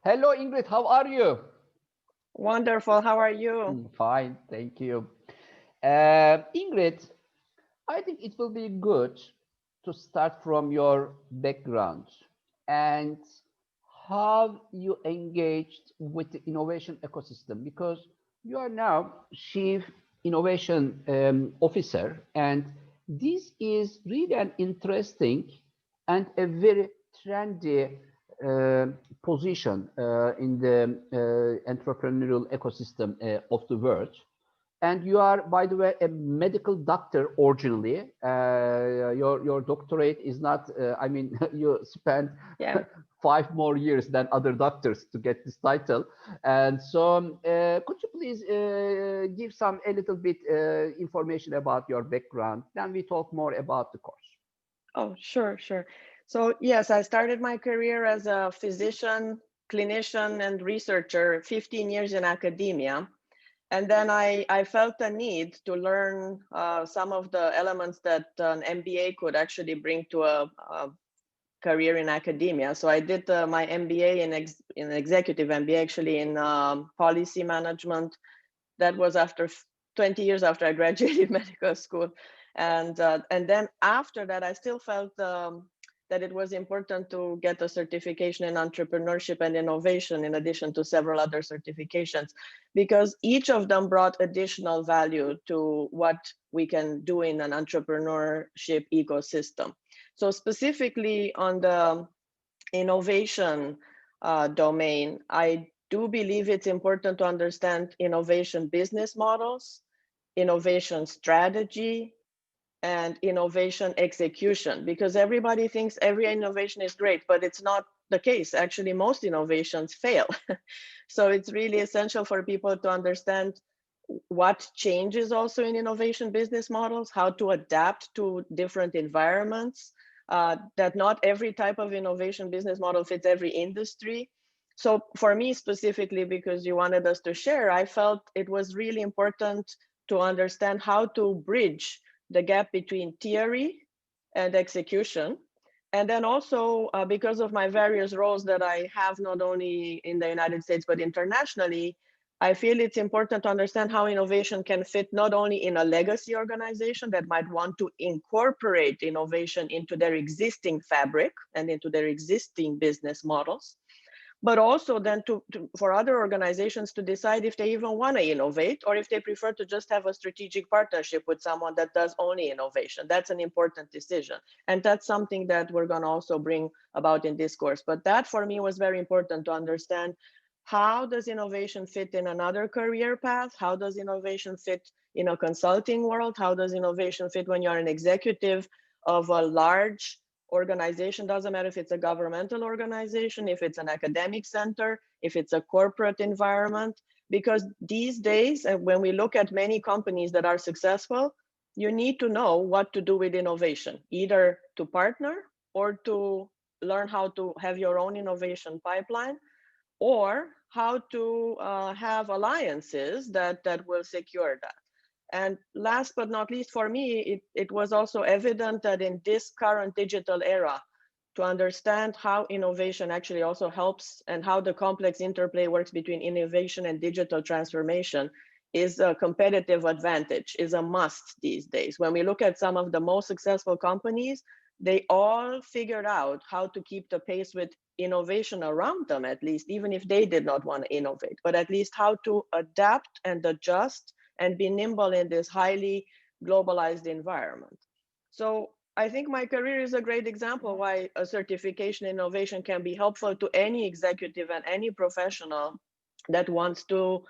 Hello, Ingrid. How are you? Wonderful. How are you? Fine, thank you. Ingrid, I think it will be good to start from your background and how you engaged with the innovation ecosystem because you are now Chief Innovation Officer, and this is really an interesting and a very trendy uh, position in the entrepreneurial ecosystem of the world. And you are, by the way, a medical doctor originally. Your doctorate is not. I mean, you spent Yeah. 5 more years than other doctors to get this title. And so, could you please give some a little bit information about your background? Then we talk more about the course. Oh, sure, sure. So, yes, I started my career as a physician, clinician, and researcher, 15 years in academia. And then I felt a need to learn some of the elements that an MBA could actually bring to a career in academia. So I did my MBA in executive MBA, actually in policy management. That was after 20 years after I graduated medical school, and then after that, I still felt that it was important to get a certification in entrepreneurship and innovation in addition to several other certifications, because each of them brought additional value to what we can do in an entrepreneurship ecosystem. So specifically on the innovation domain, I do believe it's important to understand innovation business models, innovation strategy, and innovation execution, because everybody thinks every innovation is great, but it's not the case. Actually, most innovations fail. So it's really essential for people to understand what changes also in innovation business models, how to adapt to different environments, that not every type of innovation business model fits every industry. So for me specifically, because you wanted us to share, I felt it was really important to understand how to bridge the gap between theory and execution. And then also, because of my various roles that I have, not only in the United States, but internationally, I feel it's important to understand how innovation can fit not only in a legacy organization that might want to incorporate innovation into their existing fabric and into their existing business models, but also then for other organizations to decide if they even want to innovate or if they prefer to just have a strategic partnership with someone that does only innovation. That's an important decision. And that's something that we're going to also bring about in this course. But that for me was very important to understand, how does innovation fit in another career path? How does innovation fit in a consulting world? How does innovation fit when you're an executive of a large organization? Doesn't matter if it's a governmental organization, if it's an academic center, if it's a corporate environment, because these days, when we look at many companies that are successful, you need to know what to do with innovation, either to partner or to learn how to have your own innovation pipeline, or how to have alliances that will secure that. And last but not least, for me, it was also evident that in this current digital era, to understand how innovation actually also helps and how the complex interplay works between innovation and digital transformation is a competitive advantage, is a must these days. When we look at some of the most successful companies, they all figured out how to keep the pace with innovation around them, at least, even if they did not want to innovate, but at least how to adapt and adjust and be nimble in this highly globalized environment. So I think my career is a great example why a certification innovation can be helpful to any executive and any professional that wants to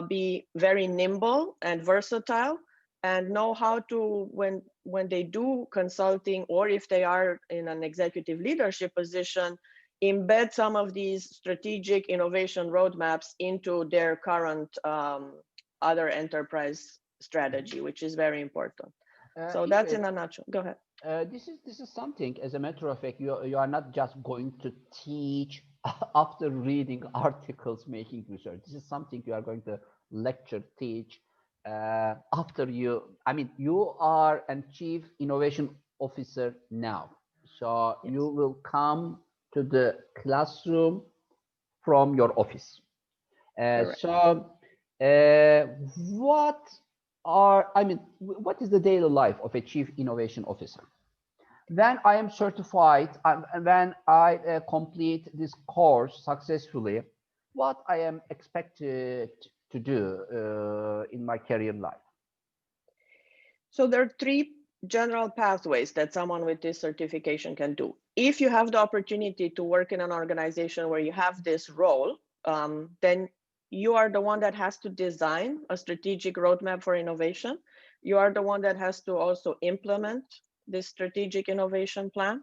be very nimble and versatile and know how to, when they do consulting or if they are in an executive leadership position, embed some of these strategic innovation roadmaps into their current other enterprise strategy, which is very important. So that's Ingrid, in a nutshell. Go ahead. this is something. As a matter of fact, you are not just going to teach after reading articles, making research. This is something you are going to lecture, teach after you. I mean, you are a chief innovation officer now, so you Yes. will come to the classroom from your office. Correct. So, uh, what what is the daily life of a chief innovation officer? When I am certified, when I complete this course successfully, what I am expected to do in my career life? So there are three general pathways that someone with this certification can do. If you have the opportunity to work in an organization where you have this role, then you are the one that has to design a strategic roadmap for innovation. You are the one that has to also implement this strategic innovation plan.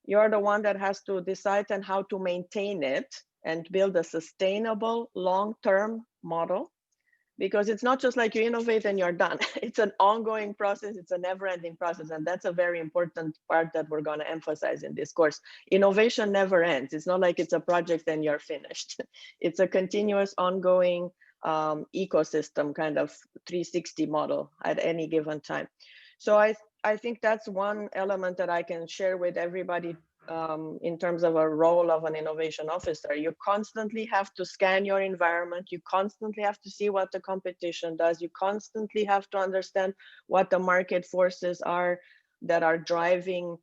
You are the one that has to decide on how to maintain it and build a sustainable long-term model, because it's not just like you innovate and you're done. It's an ongoing process. It's a never-ending process. And that's a very important part that we're going to emphasize in this course. Innovation never ends. It's not like it's a project and you're finished. It's a continuous ongoing ecosystem kind of 360 model at any given time. So I think that's one element that I can share with everybody in terms of a role of an innovation officer. You constantly have to scan your environment. You constantly have to see what the competition does. You constantly have to understand what the market forces are that are driving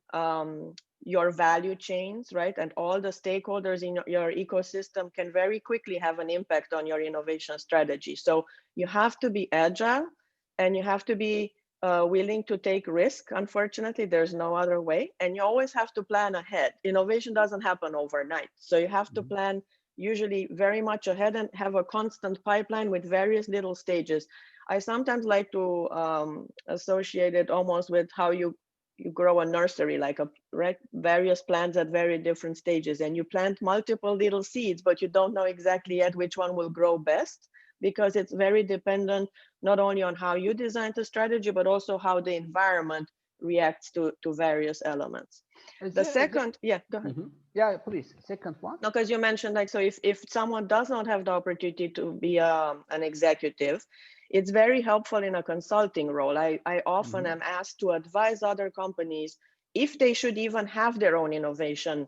your value chains, right? And all the stakeholders in your ecosystem can very quickly have an impact on your innovation strategy. So you have to be agile and you have to be willing to take risk. Unfortunately, there's no other way. And you always have to plan ahead. Innovation doesn't happen overnight. So you have to plan usually very much ahead and have a constant pipeline with various little stages. I sometimes like to associate it almost with how you grow a nursery, like various plants at very different stages, and you plant multiple little seeds, but you don't know exactly yet which one will grow best, because it's very dependent not only on how you design the strategy, but also how the environment reacts to various elements. The second, yeah, go ahead. Yeah, please. Second one. No, because you mentioned like, so if someone does not have the opportunity to be an executive, it's very helpful in a consulting role. I often am asked to advise other companies if they should even have their own innovation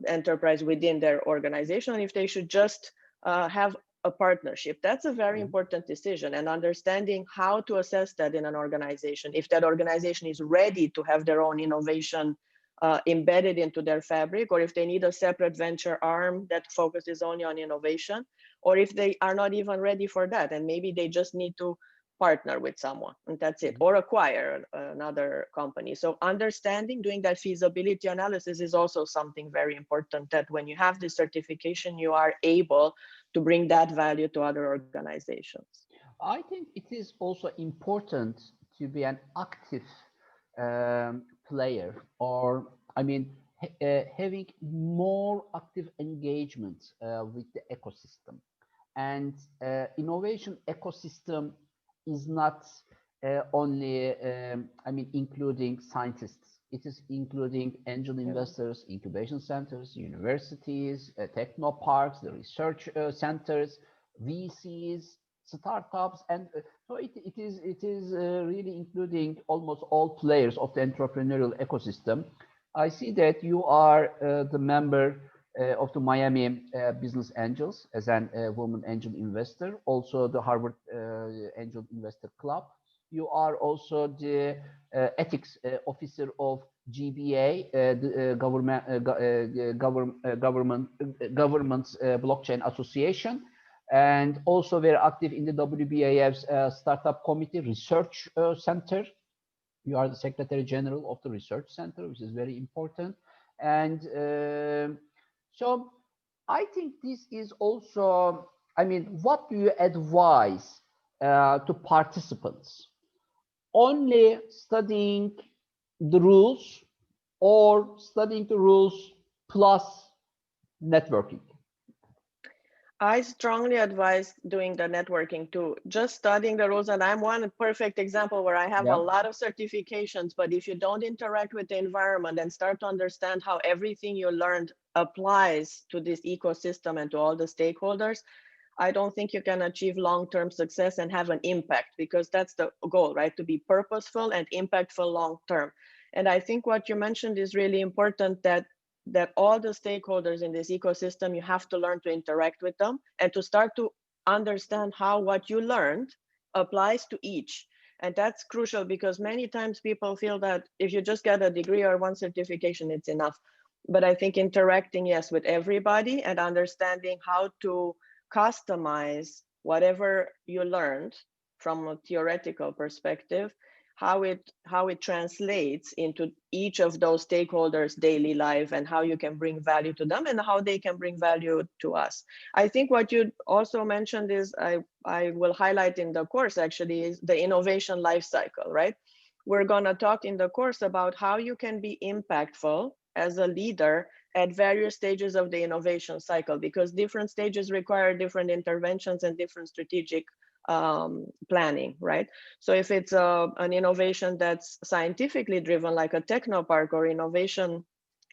enterprise within their organization, if they should just have a partnership. That's a very important decision, and understanding how to assess that in an organization. If that organization is ready to have their own innovation embedded into their fabric, or if they need a separate venture arm that focuses only on innovation, or if they are not even ready for that and maybe they just need to partner with someone and that's it, or acquire another company. So understanding, doing that feasibility analysis is also something very important, that when you have this certification, you are able to bring that value to other organizations. I think it is also important to be an active player, or having more active engagement with the ecosystem. And innovation ecosystem is not only, including scientists. It is including angel investors, incubation centers, universities, techno parks, the research centers, VCs, startups, and it is really including almost all players of the entrepreneurial ecosystem. I see that you are the member of the Miami Business Angels as an woman angel investor, also the Harvard Angel Investor Club. You are also the ethics officer of GBA, the government's blockchain association, and also very active in the WBAF's startup committee research center. You are the secretary general of the research center, which is very important. And so I think this is also, what do you advise to participants? Only studying the rules, or studying the rules plus networking? I strongly advise doing the networking too, just studying the rules. And I'm one perfect example where I have a lot of certifications, but if you don't interact with the environment and start to understand how everything you learned applies to this ecosystem and to all the stakeholders, I don't think you can achieve long-term success and have an impact, because that's the goal, right? To be purposeful and impactful long-term. And I think what you mentioned is really important, that that all the stakeholders in this ecosystem, you have to learn to interact with them and to start to understand how what you learned applies to each. And that's crucial because many times people feel that if you just get a degree or one certification, it's enough. But I think interacting, yes, with everybody and understanding how to customize whatever you learned from a theoretical perspective, how it translates into each of those stakeholders' daily life and how you can bring value to them and how they can bring value to us. I think what you also mentioned is I will highlight in the course actually is the innovation life cycle, right? We're going to talk in the course about how you can be impactful as a leader at various stages of the innovation cycle, because different stages require different interventions and different strategic planning, right? So if it's an innovation that's scientifically driven, like a technopark or innovation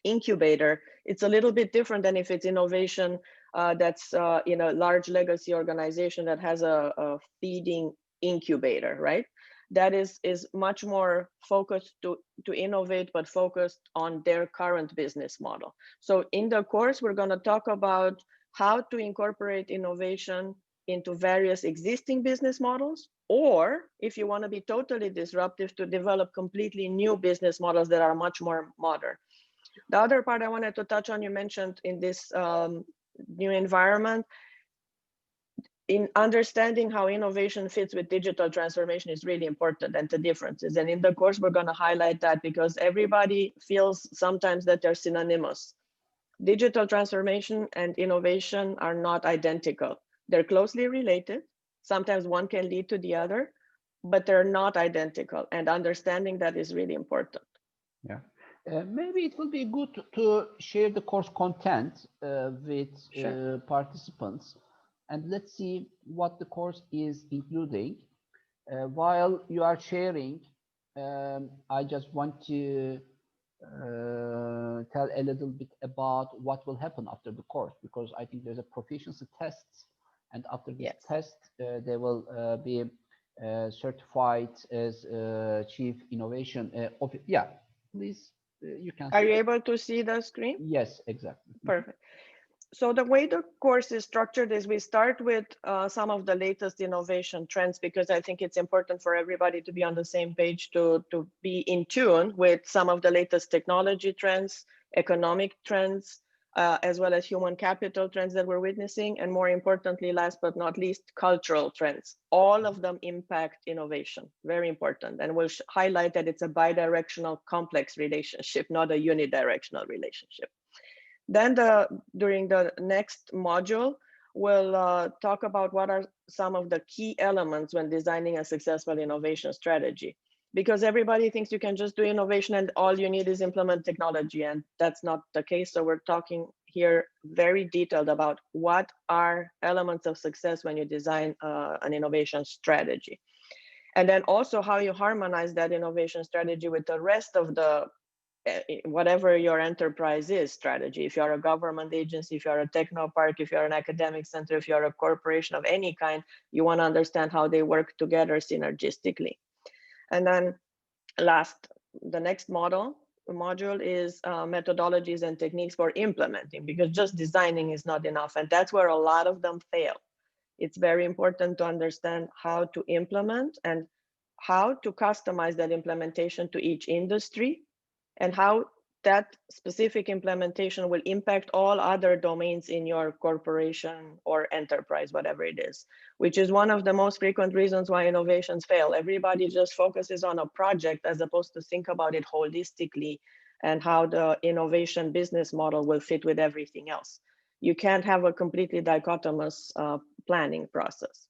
incubator, it's a little bit different than if it's innovation that's in a large legacy organization that has a feeding incubator, right? That is much more focused to innovate, but focused on their current business model. So in the course, we're going to talk about how to incorporate innovation into various existing business models, or if you want to be totally disruptive, to develop completely new business models that are much more modern. The other part I wanted to touch on, you mentioned in this new environment, in understanding how innovation fits with digital transformation is really important, and the differences. And in the course, we're going to highlight that because everybody feels sometimes that they're synonymous. Digital transformation and innovation are not identical. They're closely related. Sometimes one can lead to the other, but they're not identical. And understanding that is really important. Yeah. Maybe it will be good to share the course content with Sure. participants, and let's see what the course is including. While you are sharing, I just want to tell a little bit about what will happen after the course, because I think there's a proficiency test, and after this Yes. test, they will be certified as chief innovation. Yeah, please, you can Are see. you able to see the screen? Yes, exactly. Perfect. So the way the course is structured is we start with some of the latest innovation trends, because I think it's important for everybody to be on the same page, to be in tune with some of the latest technology trends, economic trends, as well as human capital trends that we're witnessing. And more importantly, last but not least, cultural trends. All of them impact innovation, very important. And we'll highlight that it's a bidirectional complex relationship, not a unidirectional relationship. Then during the next module, we'll talk about what are some of the key elements when designing a successful innovation strategy. Because everybody thinks you can just do innovation and all you need is implement technology, and that's not the case. So we're talking here very detailed about what are elements of success when you design an innovation strategy. And then also how you harmonize that innovation strategy with the rest of the whatever your enterprise is strategy. If you're a government agency, if you're a techno park, if you're an academic center, if you're a corporation of any kind, you want to understand how they work together synergistically. And then last, the next module is methodologies and techniques for implementing, because just designing is not enough. And that's where a lot of them fail. It's very important to understand how to implement and how to customize that implementation to each industry, and how that specific implementation will impact all other domains in your corporation or enterprise, whatever it is, which is one of the most frequent reasons why innovations fail. Everybody just focuses on a project as opposed to think about it holistically and how the innovation business model will fit with everything else. You can't have a completely dichotomous planning process.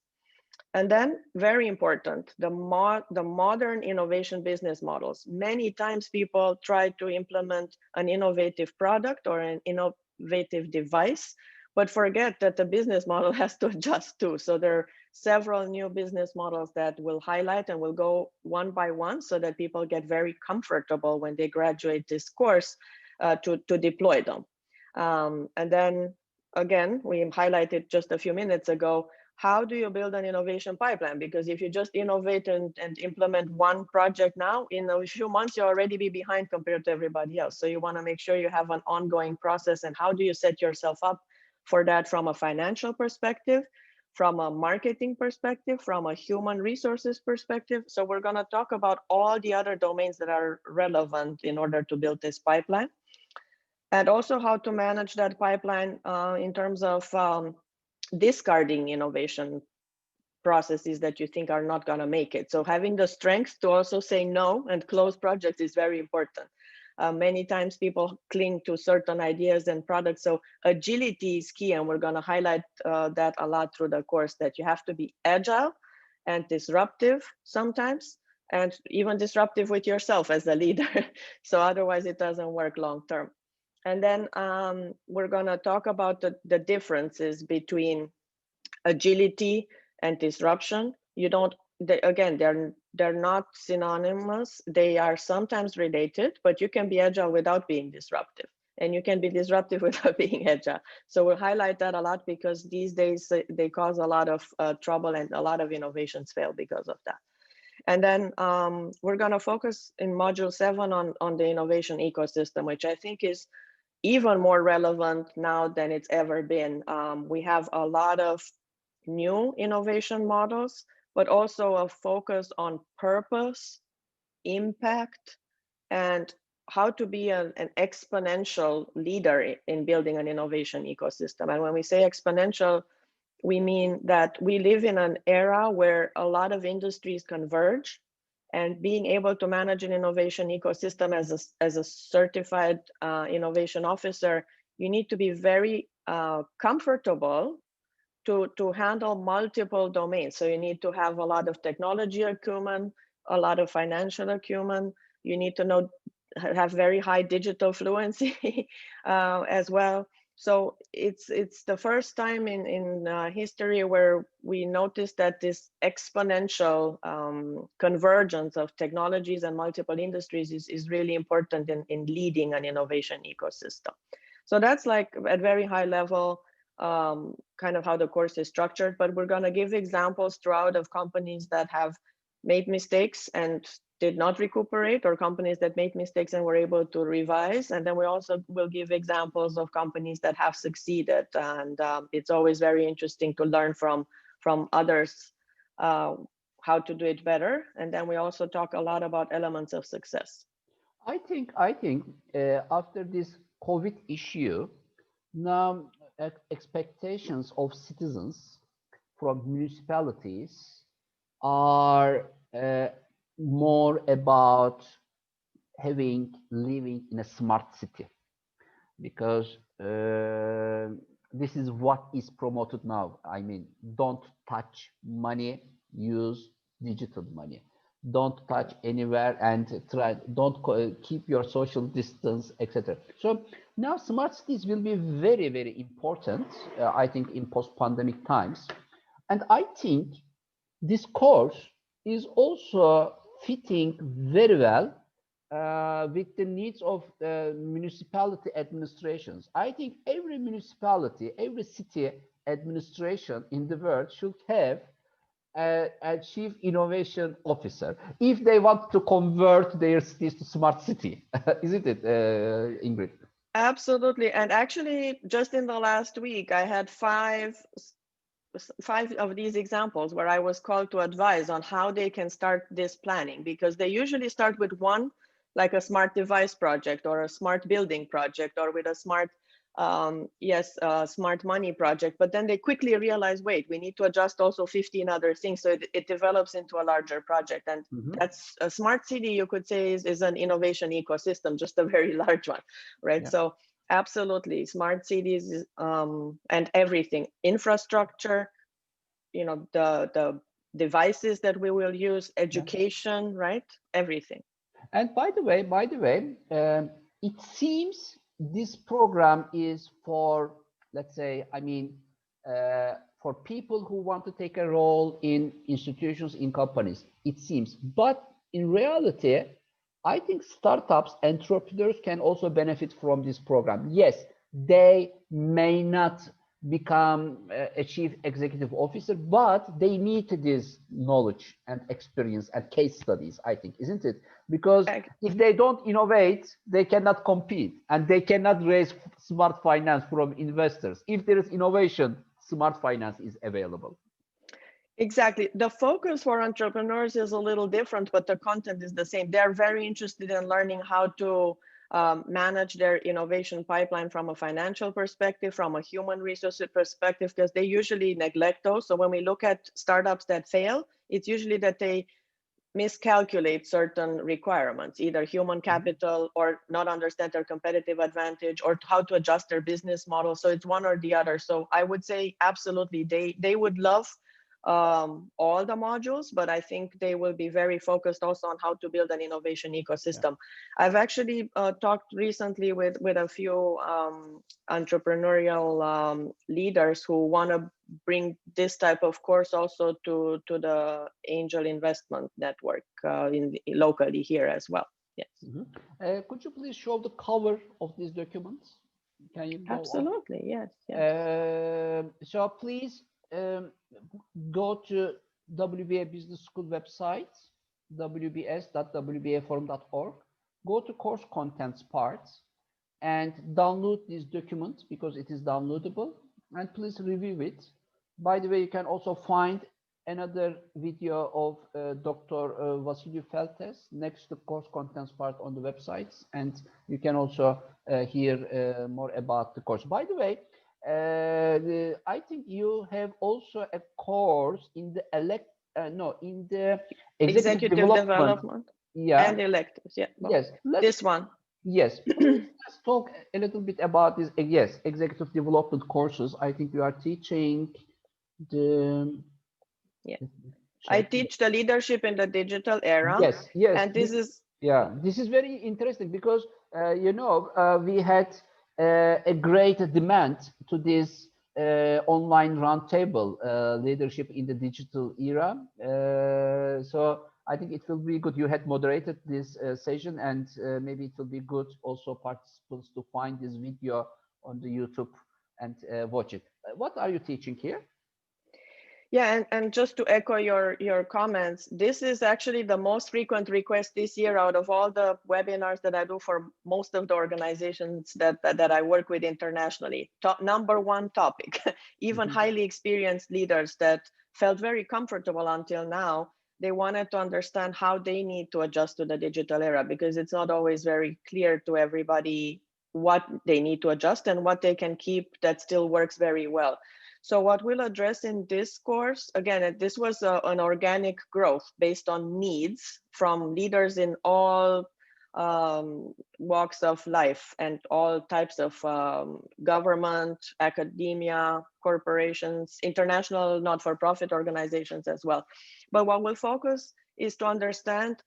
And then, very important, the modern innovation business models. Many times people try to implement an innovative product or an innovative device, but forget that the business model has to adjust too. So there are several new business models that we'll highlight, and we'll go one by one so that people get very comfortable when they graduate this course to deploy them. And then again, we highlighted just a few minutes ago, how do you build an innovation pipeline? Because if you just innovate and implement one project now, in a few months, you'll already be behind compared to everybody else. So you want to make sure you have an ongoing process. And how do you set yourself up for that from a financial perspective, from a marketing perspective, from a human resources perspective? So we're going to talk about all the other domains that are relevant in order to build this pipeline, and also how to manage that pipeline in terms of discarding innovation processes that you think are not going to make it. So having the strength to also say no and close projects is very important. Many times people cling to certain ideas and products. So agility is key, and we're going to highlight that a lot through the course, that you have to be agile and disruptive sometimes, and even disruptive with yourself as a leader. So otherwise it doesn't work long term. And then we're going to talk about the differences between agility and disruption. You don't, again, they're not synonymous. They are sometimes related, but you can be agile without being disruptive, and you can be disruptive without being agile. So we'll highlight that a lot, because these days they cause a lot of trouble, and a lot of innovations fail because of that. And then we're going to focus in module 7 on the innovation ecosystem, which I think is even more relevant now than it's ever been. We have a lot of new innovation models, but also a focus on purpose, impact, and how to be an exponential leader in building an innovation ecosystem. And when we say exponential, we mean that we live in an era where a lot of industries converge, and being able to manage an innovation ecosystem as a certified innovation officer, you need to be very comfortable to handle multiple domains. So you need to have a lot of technology acumen, a lot of financial acumen. You need to know, have very high digital fluency as well. So it's the first time in history where we noticed that this exponential convergence of technologies and multiple industries is really important in leading an innovation ecosystem. So that's like at very high level, kind of how the course is structured, but we're going to give examples throughout of companies that have made mistakes and did not recuperate, or companies that made mistakes and were able to revise. And then we also will give examples of companies that have succeeded. And it's always very interesting to learn from others how to do it better. And then we also talk a lot about elements of success. I think after this COVID issue, now expectations of citizens from municipalities are more about living in a smart city, because this is what is promoted now. I mean, don't touch money, use digital money. Don't touch anywhere, and don't keep your social distance, etc. So now smart cities will be very, very important, I think, in post-pandemic times. And I think this course is also fitting very well with the needs of municipality administrations. I think every municipality, every city administration in the world should have a chief innovation officer if they want to convert their cities to smart city. Isn't it, Ingrid? Absolutely. And actually, just in the last week, I had five of these examples where I was called to advise on how they can start this planning, because they usually start with one, like a smart device project or a smart building project, or with a smart smart money project, but then they quickly realize, wait, we need to adjust also 15 other things. So it develops into a larger project. And that's a smart city, you could say, is an innovation ecosystem, just a very large one, right? Yeah. So absolutely, smart cities and everything, infrastructure, you know, the devices that we will use, education, right? Everything. And by the way, it seems this program is for, let's say, for people who want to take a role in institutions, in companies, it seems. But in reality, I think startups, entrepreneurs can also benefit from this program. Yes, they may not become a chief executive officer, but they need this knowledge and experience and case studies, I think, isn't it? Because if they don't innovate, they cannot compete and they cannot raise smart finance from investors. If there is innovation, smart finance is available. Exactly. The focus for entrepreneurs is a little different, but the content is the same. They're very interested in learning how to manage their innovation pipeline from a financial perspective, from a human resources perspective, because they usually neglect those. So when we look at startups that fail, it's usually that they miscalculate certain requirements, either human capital or not understand their competitive advantage or how to adjust their business model. So it's one or the other. So I would say absolutely they would love all the modules, but I think they will be very focused also on how to build an innovation ecosystem. Yeah. I've actually talked recently with a few entrepreneurial leaders who want to bring this type of course also to the angel investment network locally here as well. Yes. Could you please show the cover of these documents? Can you go Absolutely, on? Yes. Yes. So please go to WBA Business School website, wbs.wbaforum.org. Go to course contents parts and download this document because it is downloadable, and please review it. By the way, you can also find another video of Dr. Vasiliu Feltes next to course contents part on the websites, and you can also hear more about the course. By the way, I think you have also a course in the executive development. Yeah, and electives. Yeah, well, yes. This one. Yes, let's talk a little bit about this. Yes, executive development courses. I think you are teaching the. Yeah, I teach the leadership in the digital era. Yes, yes. And this is. Yeah, this is very interesting because we had a great demand to this online roundtable leadership in the digital era. So I think it will be good. You had moderated this session, and maybe it will be good also participants to find this video on the YouTube and watch it. What are you teaching here? Yeah, and just to echo your comments, this is actually the most frequent request this year out of all the webinars that I do for most of the organizations that I work with internationally. Number one topic, even highly experienced leaders that felt very comfortable until now, they wanted to understand how they need to adjust to the digital era, because it's not always very clear to everybody what they need to adjust and what they can keep that still works very well. So what we'll address in this course, again, this was an organic growth based on needs from leaders in all walks of life and all types of government, academia, corporations, international not-for-profit organizations as well. But what we'll focus is to understand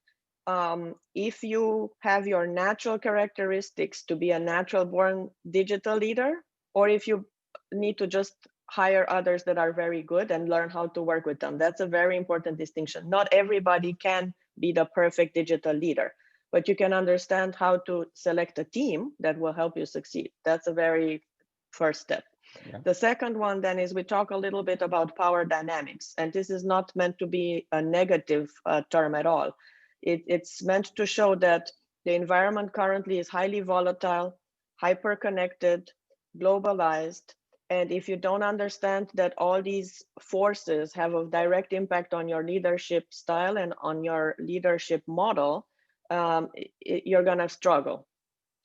if you have your natural characteristics to be a natural born digital leader, or if you need to just hire others that are very good and learn how to work with them. That's a very important distinction. Not everybody can be the perfect digital leader, but you can understand how to select a team that will help you succeed. That's a very first step. Yeah. The second one then is we talk a little bit about power dynamics, and this is not meant to be a negative term at all. It's meant to show that the environment currently is highly volatile, hyper-connected, globalized, and if you don't understand that all these forces have a direct impact on your leadership style and on your leadership model, you're going to struggle.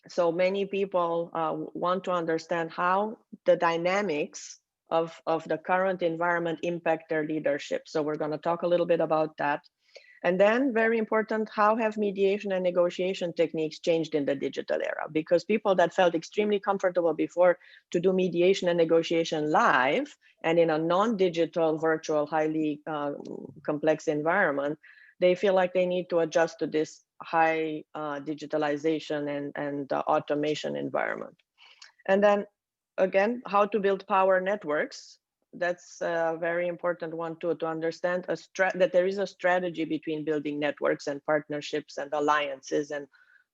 So many people want to understand how the dynamics of the current environment impact their leadership. So we're going to talk a little bit about that. And then, very important, how have mediation and negotiation techniques changed in the digital era? Because people that felt extremely comfortable before to do mediation and negotiation live and in a non-digital, virtual, highly complex environment, they feel like they need to adjust to this high digitalization and automation environment. And then, again, how to build power networks. That's a very important one too, to understand that there is a strategy between building networks and partnerships and alliances, and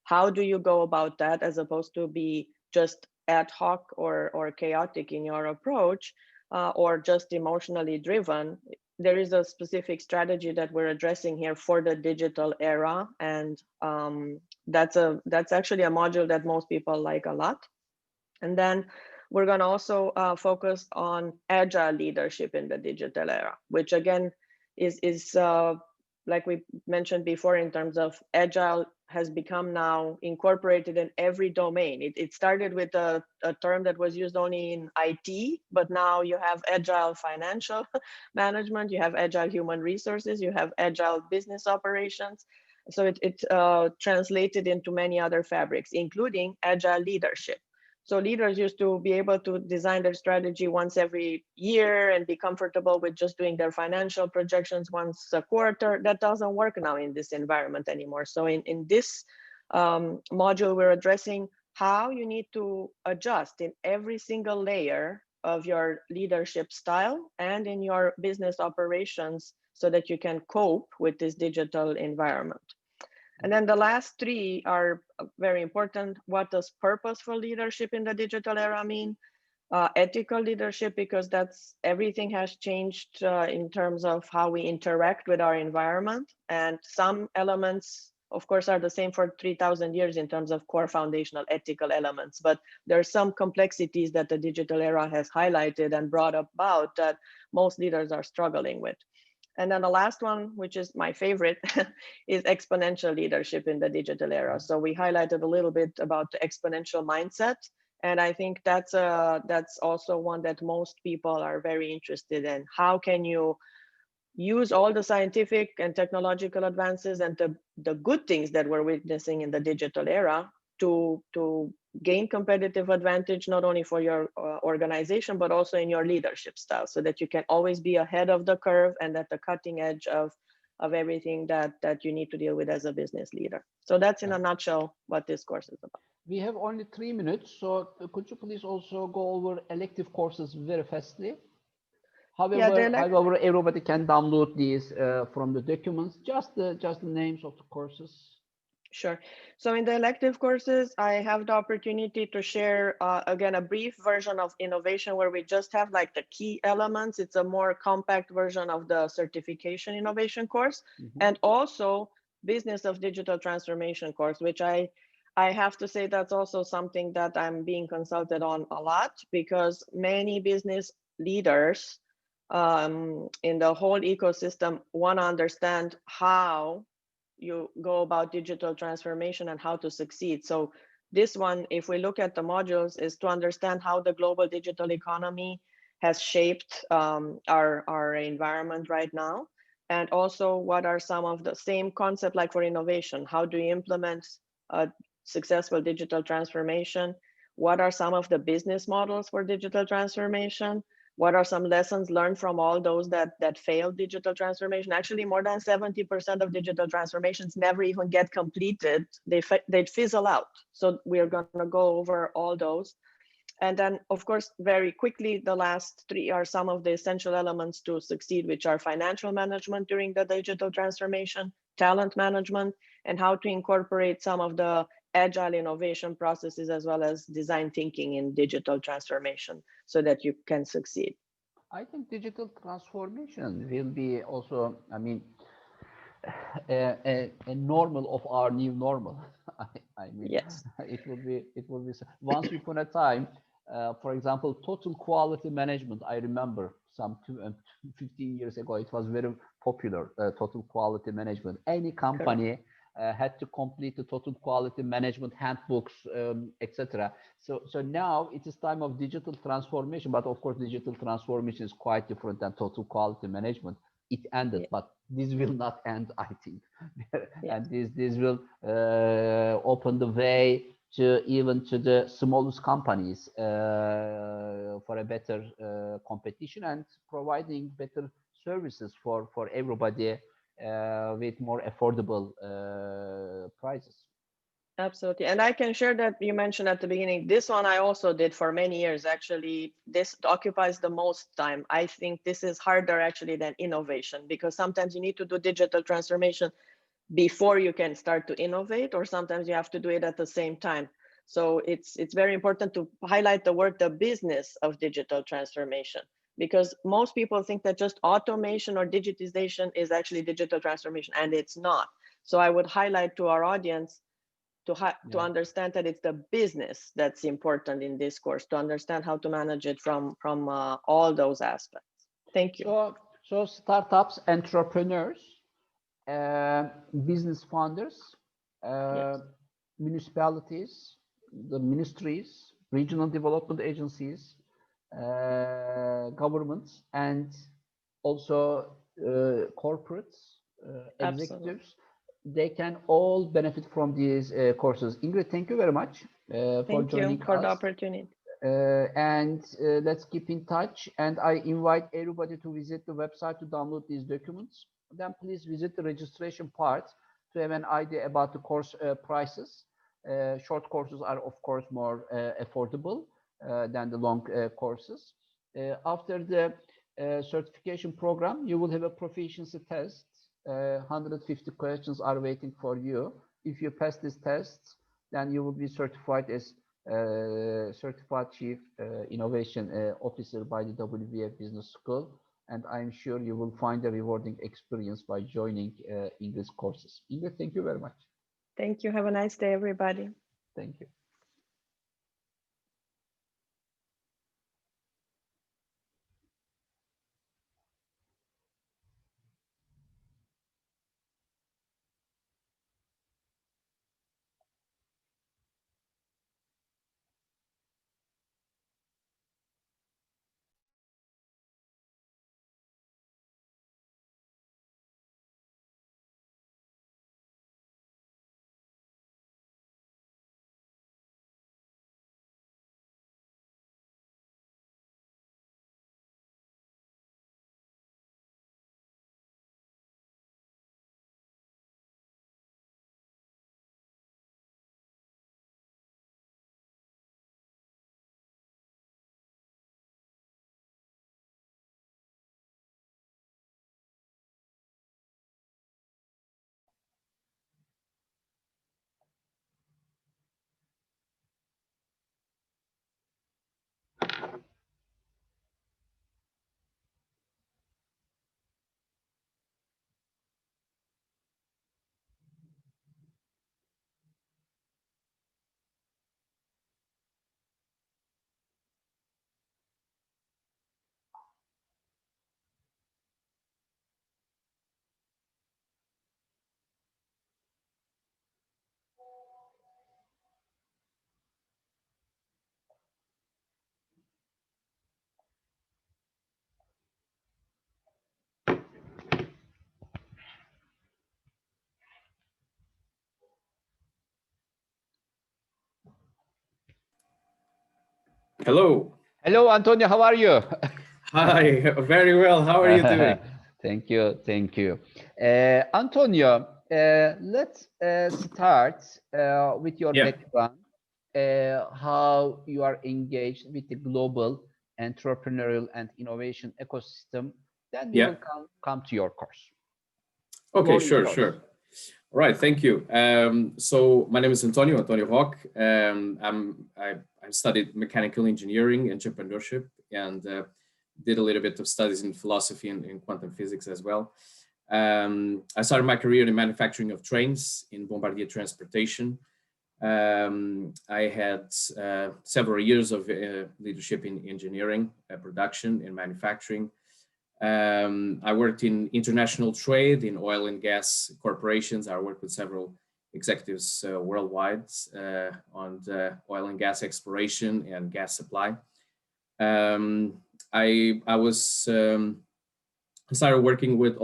how do you go about that, as opposed to be just ad hoc or chaotic in your approach, or just emotionally driven, there is a specific strategy that we're addressing here for the digital era, and that's actually a module that most people like a lot. And then we're going to also focus on agile leadership in the digital era, which again is like we mentioned before, in terms of agile has become now incorporated in every domain. It started with a term that was used only in IT, but now you have agile financial management, you have agile human resources, you have agile business operations. So it translated into many other fabrics, including agile leadership. So leaders used to be able to design their strategy once every year and be comfortable with just doing their financial projections once a quarter. That doesn't work now in this environment anymore. So in this module, we're addressing how you need to adjust in every single layer of your leadership style and in your business operations so that you can cope with this digital environment. And then the last three are very important. What does purposeful leadership in the digital era mean? Ethical leadership, because that's everything has changed in terms of how we interact with our environment. And some elements, of course, are the same for 3,000 years in terms of core foundational ethical elements. But there are some complexities that the digital era has highlighted and brought about that most leaders are struggling with. And then the last one, which is my favorite, is exponential leadership in the digital era. So we highlighted a little bit about the exponential mindset. And I think that's also one that most people are very interested in. How can you use all the scientific and technological advances and the good things that we're witnessing in the digital era to gain competitive advantage, not only for your organization, but also in your leadership style, so that you can always be ahead of the curve and at the cutting edge of everything that you need to deal with as a business leader. So that's in a nutshell what this course is about. We have only 3 minutes, so could you please also go over elective courses very fastly? Yeah, However, everybody can download these from the documents, just the names of the courses. Sure. So in the elective courses, I have the opportunity to share, again, a brief version of innovation where we just have like the key elements. It's a more compact version of the certification innovation course, and also business of digital transformation course, which I have to say that's also something that I'm being consulted on a lot, because many business leaders in the whole ecosystem want to understand how you go about digital transformation and how to succeed. So this one, if we look at the modules, is to understand how the global digital economy has shaped our environment right now. And also what are some of the same concept like for innovation? How do you implement a successful digital transformation? What are some of the business models for digital transformation? What are some lessons learned from all those that failed digital transformation? Actually, more than 70% of digital transformations never even get completed. They fizzle out. So we are going to go over all those. And then, of course, very quickly, the last three are some of the essential elements to succeed, which are financial management during the digital transformation, talent management, and how to incorporate some of the agile innovation processes as well as design thinking in digital transformation so that you can succeed. I think digital transformation will be also, I mean, a normal of our new normal. I mean, Yes. it will be once upon a time. For example, total quality management. I remember some 15 years ago, it was very popular. Total quality management. Any company had to complete the total quality management handbooks, etc. So now it is time of digital transformation. But of course, digital transformation is quite different than total quality management. It ended, but this will not end, I think. And this will open the way to even to the smallest companies for a better competition and providing better services for everybody with more affordable prices. Absolutely. And I can share that you mentioned at the beginning, this one I also did for many years. Actually, this occupies the most time. I think this is harder actually than innovation, because sometimes you need to do digital transformation before you can start to innovate, or sometimes you have to do it at the same time. So it's very important to highlight the word, the business of digital transformation, because most people think that just automation or digitization is actually digital transformation, and it's not. So I would highlight to our audience to understand that it's the business that's important in this course, to understand how to manage it from all those aspects. Thank you. So startups, entrepreneurs, business founders, Yes. municipalities, the ministries, regional development agencies, governments, and also corporates, Absolutely. executives. They can all benefit from these courses. Ingrid, thank you very much for Thank you joining for the us. opportunity. And let's keep in touch. And I invite everybody to visit the website to download these documents. Then please visit the registration part to have an idea about the course prices. Short courses are, of course, more affordable than the long courses. After the certification program, you will have a proficiency test. 150 questions are waiting for you. If you pass these tests, then you will be certified as Certified Chief Innovation Officer by the WBAF Business School. And I'm sure you will find a rewarding experience by joining English courses. Ingrid, thank you very much. Thank you. Have a nice day, everybody. Thank you. Hello. Hello, Antonio. How are you? Hi, very well. How are you doing? Thank you. Thank you. Antonio, let's start with your Yeah, background, how you are engaged with the global entrepreneurial and innovation ecosystem. Then we yeah. will come to your course. Okay, Floor is sure, yours. sure. All right, thank you. So my name is Antonio Rock. I studied mechanical engineering, entrepreneurship, and did a little bit of studies in philosophy and in quantum physics as well. I started my career in manufacturing of trains in Bombardier Transportation. I had several years of leadership in engineering, production, and manufacturing. I worked in international trade in oil and gas corporations. I worked with several executives worldwide on the oil and gas exploration and gas supply. I started working with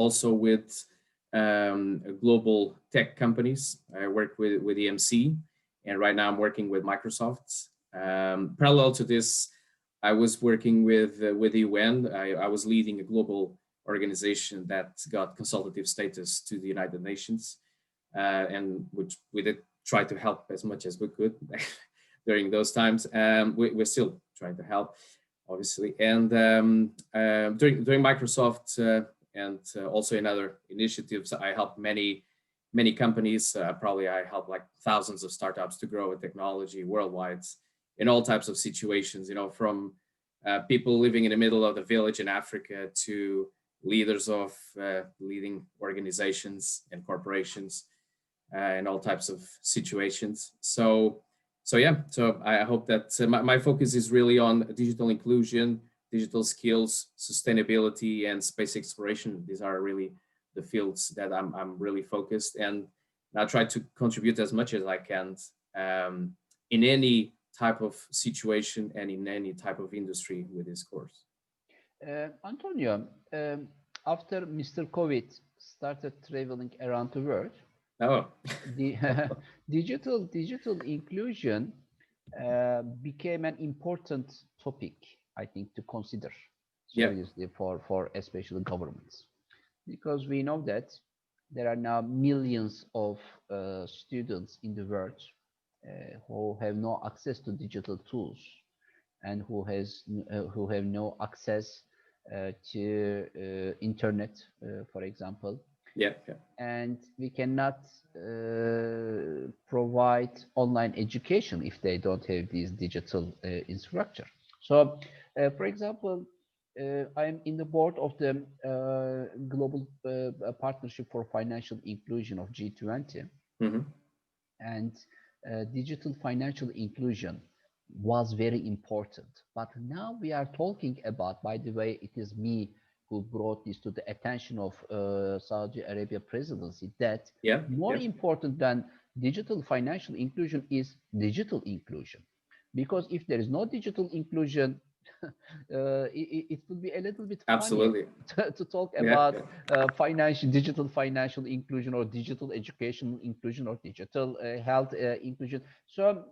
global tech companies. I worked with EMC, and right now I'm working with Microsoft. Parallel to this, I was working with the UN. I was leading a global organization that got consultative status to the United Nations, and which we did try to help as much as we could during those times. We're still trying to help, obviously. And during Microsoft and also in other initiatives, I helped many many companies. Probably I help like thousands of startups to grow with technology worldwide in all types of situations, from people living in the middle of the village in Africa to leaders of leading organizations and corporations in all types of situations. So yeah, so I hope that my focus is really on digital inclusion, digital skills, sustainability, and space exploration. These are really the fields that I'm really focused, and I try to contribute as much as I can in any type of situation and in any type of industry with this course. Antonio, after Mr. COVID started traveling around the world, Oh, the digital inclusion became an important topic, I think, to consider yeah, seriously for especially governments, because we know that there are now millions of students in the world who have no access to digital tools and who have no access to internet, for example, yeah, yeah, and we cannot provide online education if they don't have this digital infrastructure. So, for example, I'm in the board of the Global Partnership for Financial Inclusion of G20, mm-hmm. and digital financial inclusion was very important. But now we are talking about, by the way, it is me who brought this to the attention of Saudi Arabia presidency, that Yeah, more yeah, important than digital financial inclusion is digital inclusion. Because if there is no digital inclusion, it would be a little bit funny absolutely. to talk Yeah, about yeah, digital financial inclusion, or digital education inclusion, or digital health inclusion. So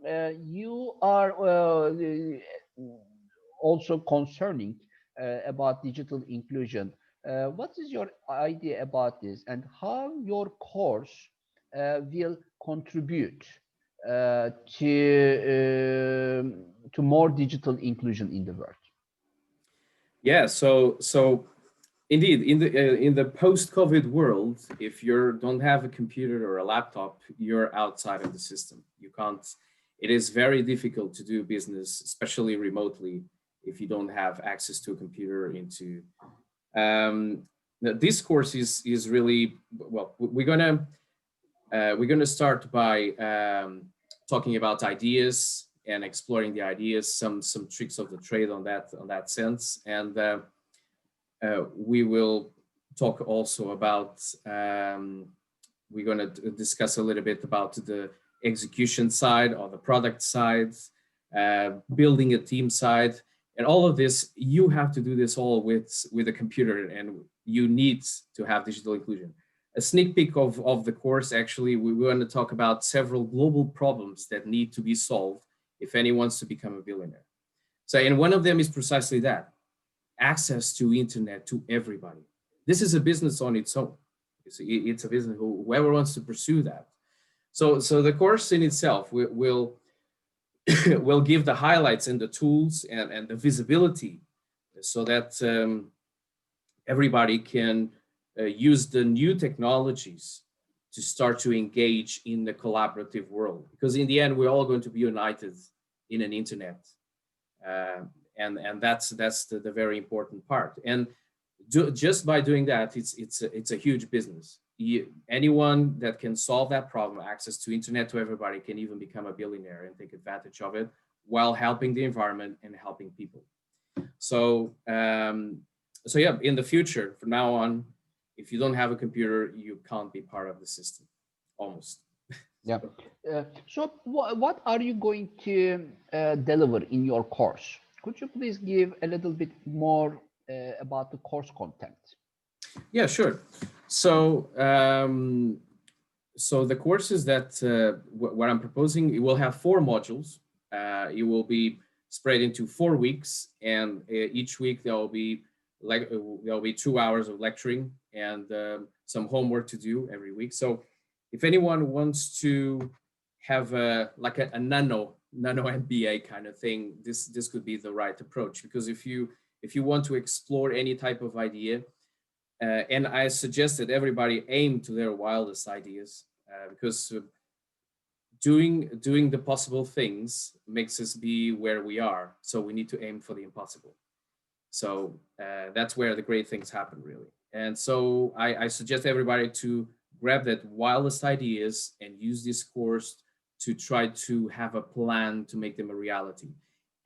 you are also concerning about digital inclusion. What is your idea about this, and how your course will contribute to more digital inclusion in the world? yeah. So indeed, in the post-COVID world, if you don't have a computer or a laptop, you're outside of the system. You can't. It is very difficult to do business, especially remotely, if you don't have access to a computer. Um, this course is really well. We're gonna start by talking about ideas and exploring the ideas, some tricks of the trade on that sense, and we will talk also about. We're gonna discuss a little bit about the execution side or the product side, building a team side, and all of this. You have to do this all with a computer, and you need to have digital inclusion. A sneak peek of the course, actually, we want to talk about several global problems that need to be solved if anyone wants to become a billionaire. So, and one of them is precisely that: access to internet to everybody. This is a business on its own. It's a business whoever wants to pursue that. So the course in itself will will give the highlights and the tools and the visibility so that everybody can use the new technologies to start to engage in the collaborative world. Because in the end, we're all going to be united in an internet, uh, and that's the very important part. And just by doing that, it's a huge business. Anyone that can solve that problem, access to internet to everybody, can even become a billionaire and take advantage of it while helping the environment and helping people. So so yeah, in the future, from now on, if you don't have a computer, you can't be part of the system, almost. Yeah. So what are you going to deliver in your course? Could you please give a little bit more about the course content? Yeah, sure. So so the courses that what I'm proposing, it will have 4 modules. It will be spread into 4 weeks, and each week there'll be 2 hours of lecturing and some homework to do every week. So if anyone wants to have a nano MBA kind of thing, this could be the right approach. Because if you want to explore any type of idea, and I suggest that everybody aim to their wildest ideas. because doing the possible things makes us be where we are. So we need to aim for the impossible. So that's where the great things happen, really. And so I suggest everybody to grab that wildest ideas and use this course to try to have a plan to make them a reality.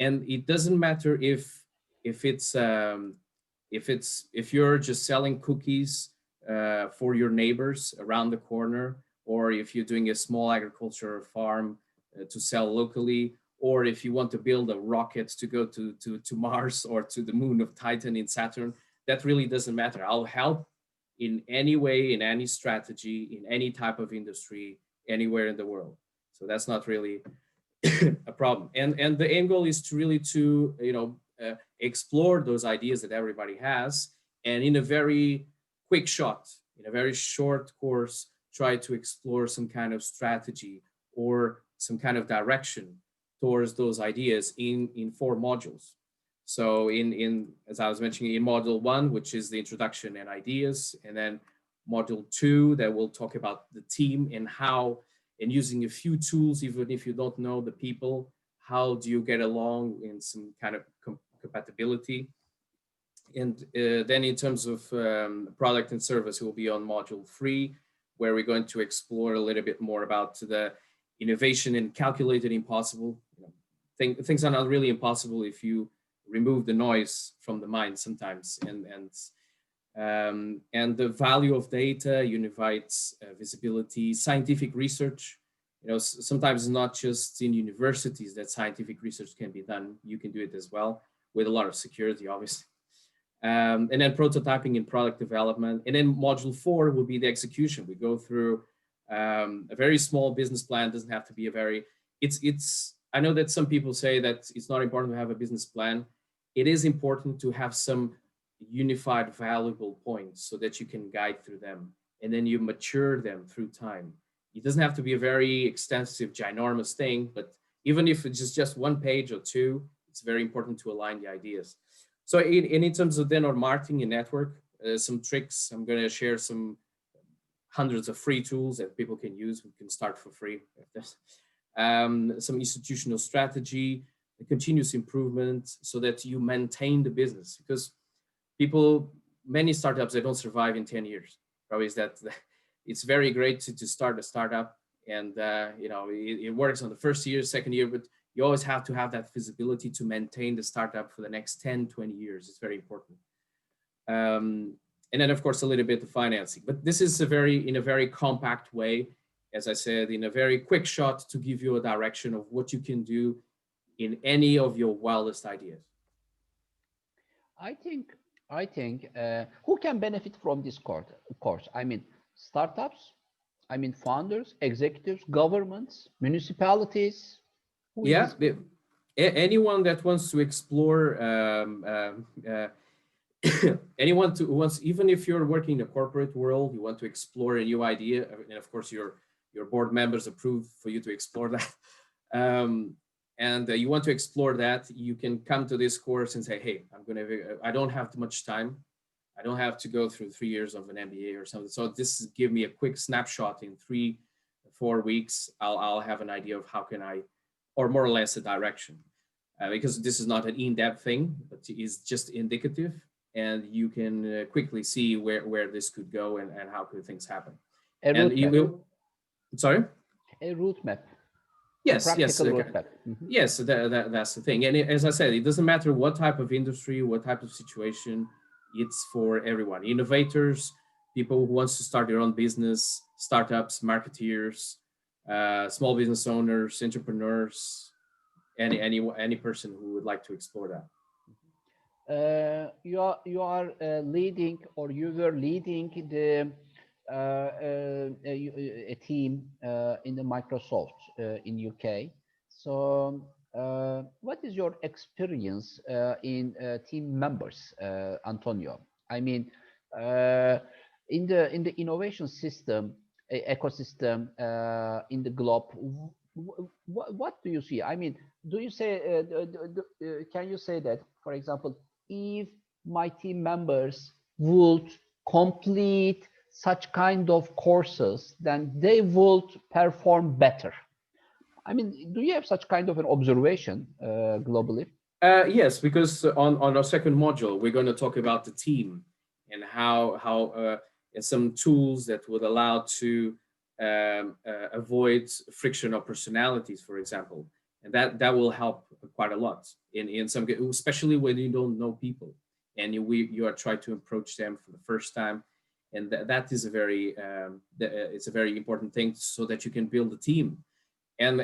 And it doesn't matter if it's if you're just selling cookies for your neighbors around the corner, or if you're doing a small agriculture farm to sell locally, or if you want to build a rocket to go to Mars or to the moon of Titan in Saturn, that really doesn't matter. I'll help in any way, in any strategy, in any type of industry, anywhere in the world. So that's not really a problem. And the aim goal is to really to explore those ideas that everybody has, and in a very quick shot, in a very short course, try to explore some kind of strategy or some kind of direction towards those ideas in 4 modules. So in as I was mentioning, in module 1, which is the introduction and ideas, and then module 2 that will talk about the team and how, and using a few tools, even if you don't know the people, how do you get along in some kind of compatibility. And then in terms of product and service, we'll be on module 3, where we're going to explore a little bit more about the innovation and calculated impossible. Things are not really impossible if you remove the noise from the mind sometimes. And the value of data unifies visibility, scientific research. Sometimes it's not just in universities that scientific research can be done. You can do it as well with a lot of security, obviously. And then prototyping and product development. And then module 4 will be the execution. We go through a very small business plan. Doesn't have to be a very, I know that some people say that it's not important to have a business plan. It is important to have some unified valuable points so that you can guide through them, and then you mature them through time. It doesn't have to be a very extensive, ginormous thing, but even if it's just 1 page or 2, it's very important to align the ideas. So in terms of then our marketing and network, some tricks, I'm going to share some hundreds of free tools that people can use. We can start for free. Some institutional strategy, a continuous improvement so that you maintain the business, because many startups, they don't survive in 10 years. Probably is that it's very great to start a startup, and it works on the first year, second year, but you always have to have that visibility to maintain the startup for the next 10, 20 years. It's very important. And then of course, a little bit of financing, but this is in a very compact way, as I said, in a very quick shot to give you a direction of what you can do in any of your wildest ideas. I think who can benefit from this course? I mean, startups, I mean, founders, executives, governments, municipalities. Yeah, anyone that wants to explore, anyone who wants, even if you're working in the corporate world, you want to explore a new idea, and of course your board members approve for you to explore that. And you want to explore that, you can come to this course and say, hey, I don't have too much time. I don't have to go through 3 years of an MBA or something. So this give me a quick snapshot in 3-4 weeks. I'll have an idea of how can I, or more or less a direction, because this is not an in-depth thing, but it's just indicative, and you can quickly see where this could go and how could things happen. And you will, sorry? A route map. Yes, yes, Mm-hmm. Yes. That's the thing. And as I said, it doesn't matter what type of industry, what type of situation. It's for everyone. Innovators, people who wants to start their own business, startups, marketeers, small business owners, entrepreneurs, any person who would like to explore that. You are leading, or you were leading a team in the Microsoft in UK. So what is your experience in team members, Antonio? I mean, in the innovation system, ecosystem in the globe, what do you see? I mean, do you say, can you say that, for example, if my team members would complete such kind of courses, then they would perform better. I mean, do you have such kind of an observation globally? Yes, because on our second module, we're going to talk about the team and how and some tools that would allow to avoid friction of personalities, for example, and that will help quite a lot in some, especially when you don't know people and you are trying to approach them for the first time, and that is a very it's a very important thing so that you can build a team, and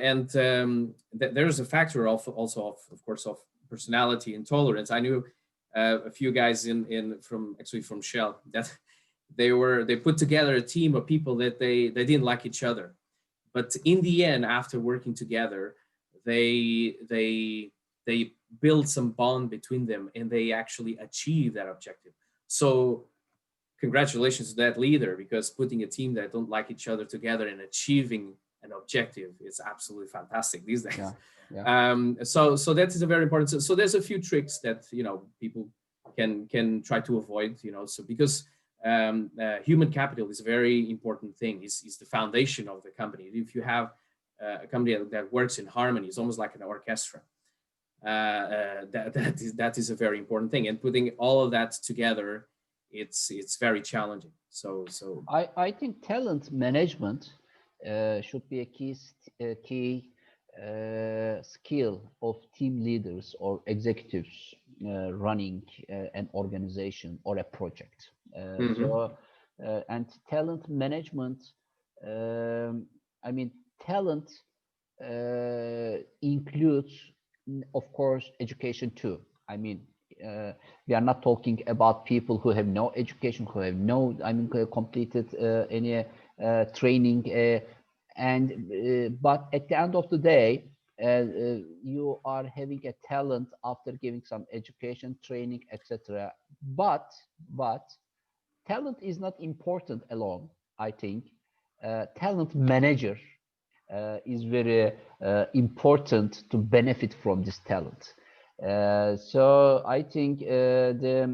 there's a factor of also of course of personality and tolerance. I knew a few guys in from actually from Shell that they put together a team of people that they didn't like each other, but in the end, after working together, they build some bond between them and they actually achieve that objective. So congratulations to that leader, because putting a team that don't like each other together and achieving an objective is absolutely fantastic these days. Yeah, yeah. So that is a very important. So there's a few tricks that people can try to avoid. So because human capital is a very important thing. Is the foundation of the company. If you have a company that works in harmony, it's almost like an orchestra. That is a very important thing, and putting all of that together, it's very challenging. So I think talent management should be a key skill of team leaders or executives running an organization or a project. And talent management, I mean, talent includes, of course, education too. I mean, we are not talking about people who have no education, who have no, completed any training, but at the end of the day, you are having a talent after giving some education, training, etc. But talent is not important alone. I think talent manager is very important to benefit from this talent. So I think the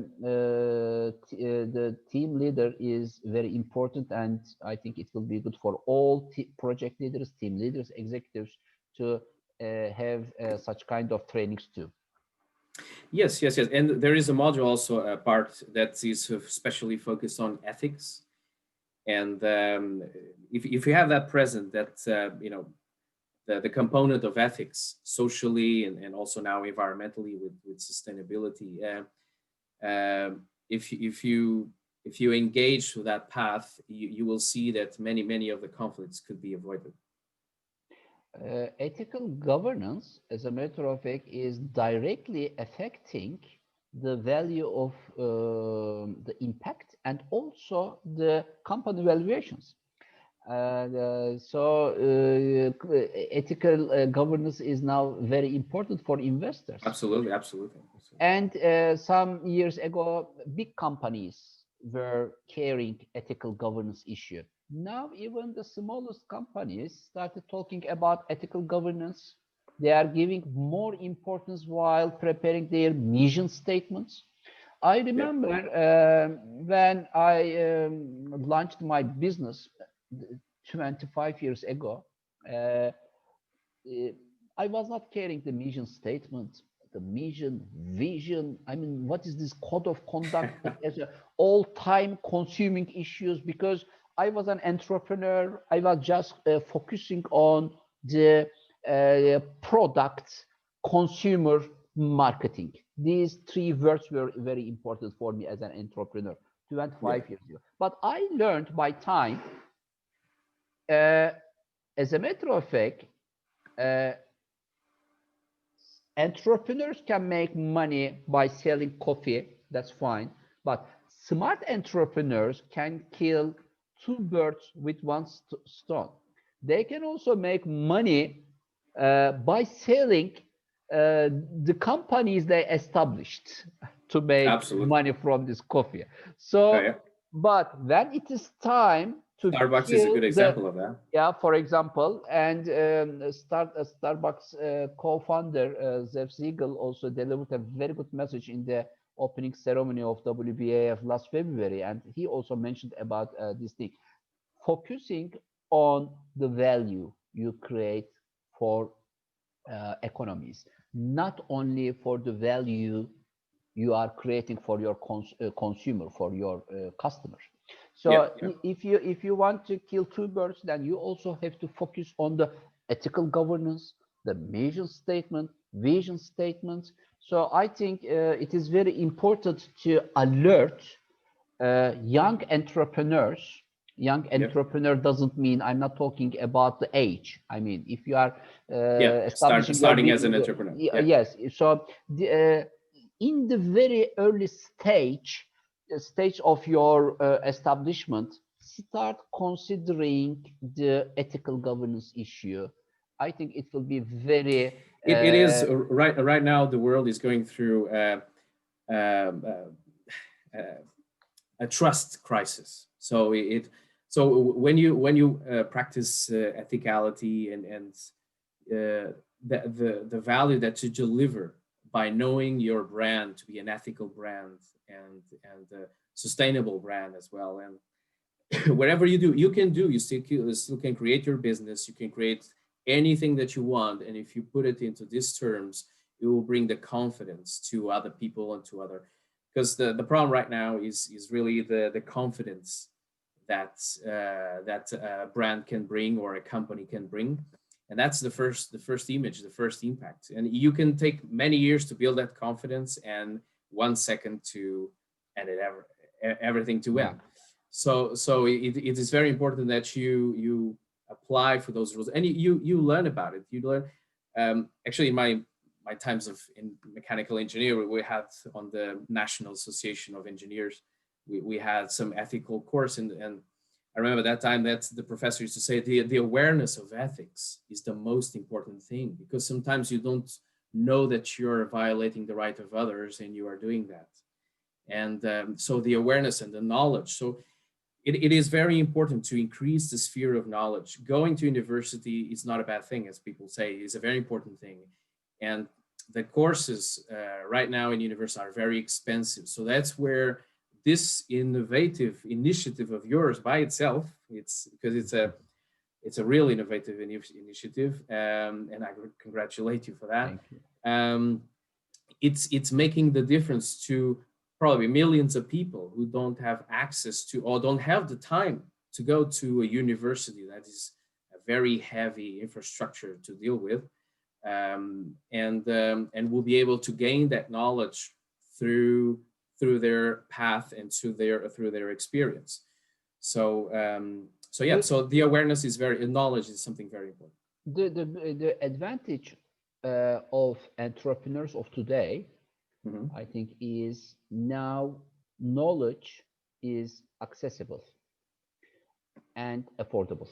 team leader is very important, and I think it will be good for all project leaders, team leaders, executives to have such kind of trainings too. Yes, and there is a module also, a part that is especially focused on ethics, and if you have that present, that the component of ethics socially and also now environmentally with sustainability, if you engage with that path, you will see that many of the conflicts could be avoided. Ethical governance, as a matter of fact, is directly affecting the value of the impact and also the company valuations. Ethical governance is now very important for investors. Absolutely. And some years ago, big companies were carrying ethical governance issue. Now, even the smallest companies started talking about ethical governance. They are giving more importance while preparing their mission statements. I remember when I launched my business 25 years ago, I was not carrying the mission statement, the mission, vision. I mean, what is this code of conduct as all-time consuming issues? Because I was an entrepreneur. I was just focusing on the product, consumer marketing. These three words were very important for me as an entrepreneur 25 years ago. But I learned by time, as a matter of fact, entrepreneurs can make money by selling coffee, that's fine. But smart entrepreneurs can kill two birds with one stone. They can also make money by selling the companies they established to make money from this coffee. So, but when it is time to Starbucks is a good example of that. Yeah, for example, and Starbucks co-founder Zev Siegel also delivered a very good message in the opening ceremony of WBAF last February, and he also mentioned about this thing, focusing on the value you create for economies, not only for the value you are creating for your consumer, for your customer. Yeah, So if you want to kill two birds, then you also have to focus on the ethical governance, the mission statement, vision statements. So I think it is very important to alert young entrepreneurs. Young yeah, entrepreneur doesn't mean, I'm not talking about the age. I mean, if you are yeah. establishing your Starting as an entrepreneur. Yeah. yes. So in the very early stage of your establishment, start considering the ethical governance issue. I think it will be very It is right now. The world is going through um, a trust crisis. When you practice ethicality and the value that you deliver by knowing your brand to be an ethical brand and a sustainable brand as well, and whatever you do, you still can create your business, you can create anything that you want, and if you put it into these terms, it will bring the confidence to other people and to other, because the problem right now is really the confidence that brand can bring or a company can bring, and that's the first image, the first impact, and you can take many years to build that confidence and 1 second to edit everything to yeah. end. So it is very important that you apply for those rules and you learn about it. You learn, actually in my times of in mechanical engineering, we had on the National Association of Engineers, we had some ethical course, and I remember that time that the professor used to say the awareness of ethics is the most important thing, because sometimes you don't know that you're violating the right of others and you are doing that. And so the awareness and the knowledge. So it is very important to increase the sphere of knowledge. Going to university is not a bad thing, as people say, is a very important thing. And the courses right now in university are very expensive. So that's where this innovative initiative of yours by itself, it's because it's a real innovative initiative, and I congratulate you for that. Thank you. It's making the difference to probably millions of people who don't have access to or don't have the time to go to a university that is a very heavy infrastructure to deal with, and will be able to gain that knowledge through their path and through their experience. So yeah, The, so the awareness is knowledge is something very important. the advantage of entrepreneurs of today, Mhm. I think, is now knowledge is accessible and affordable.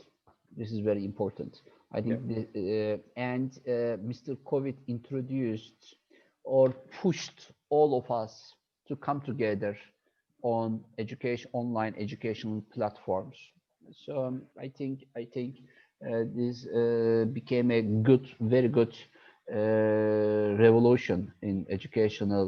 This is very important. I Yeah. think Mr. COVID introduced or pushed all of us to come together on online educational platforms. So I think this became a very good revolution in educational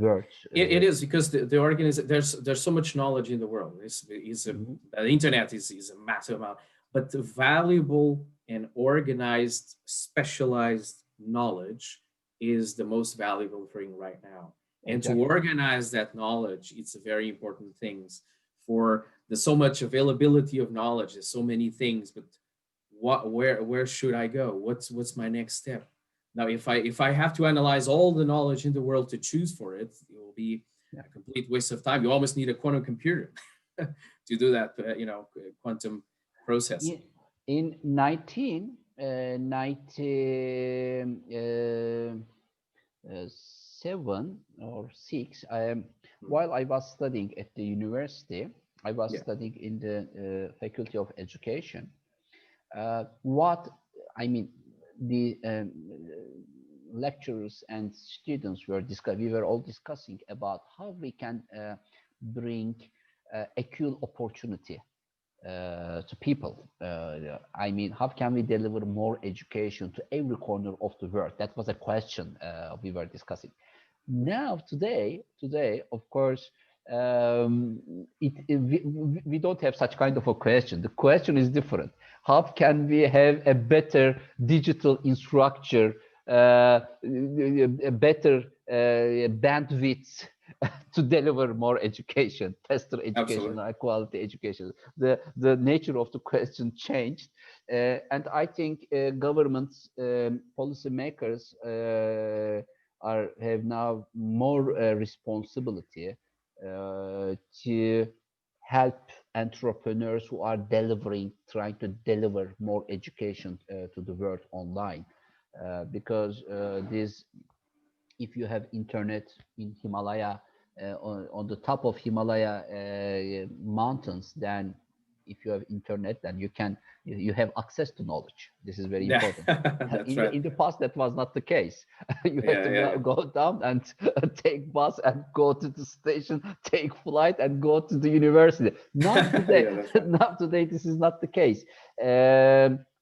world. It is, because the organization, there's so much knowledge in the world. Mhm. The internet is a massive amount, but the valuable and organized, specialized knowledge is the most valuable thing right now. And to Exactly. organize that knowledge, it's a very important things. For there's so much availability of knowledge, there's so many things, but where should I go? What's my next step? Now, if I have to analyze all the knowledge in the world to choose for it, it will be Yeah. a complete waste of time. You almost need a quantum computer to do that, quantum processing. In 1997 or 6, Hmm. while I was studying at the university, I was Yeah, studying in the Faculty of Education. What I mean, the lecturers and students we were all discussing about how we can bring equal opportunity to people. I mean, how can we deliver more education to every corner of the world? That was a question we were discussing. Now, today, of course, we don't have such kind of a question. The question is different. How can we have a better digital infrastructure, a better bandwidth to deliver more education, faster education, Absolutely. high quality education? The nature of the question changed, and I think governments, policymakers have now more responsibility to help entrepreneurs who are trying to deliver more education to the world online, because this if you have internet in Himalaya, on the top of Himalaya mountains, then if you have internet, then you have access to knowledge. This is very Yeah, important. that's In right. the past, that was not the case. You have Yeah, to yeah, go down and take bus and go to the station, take flight and go to the university. Now yeah. today, Yeah, that's right. now today, this is not the case.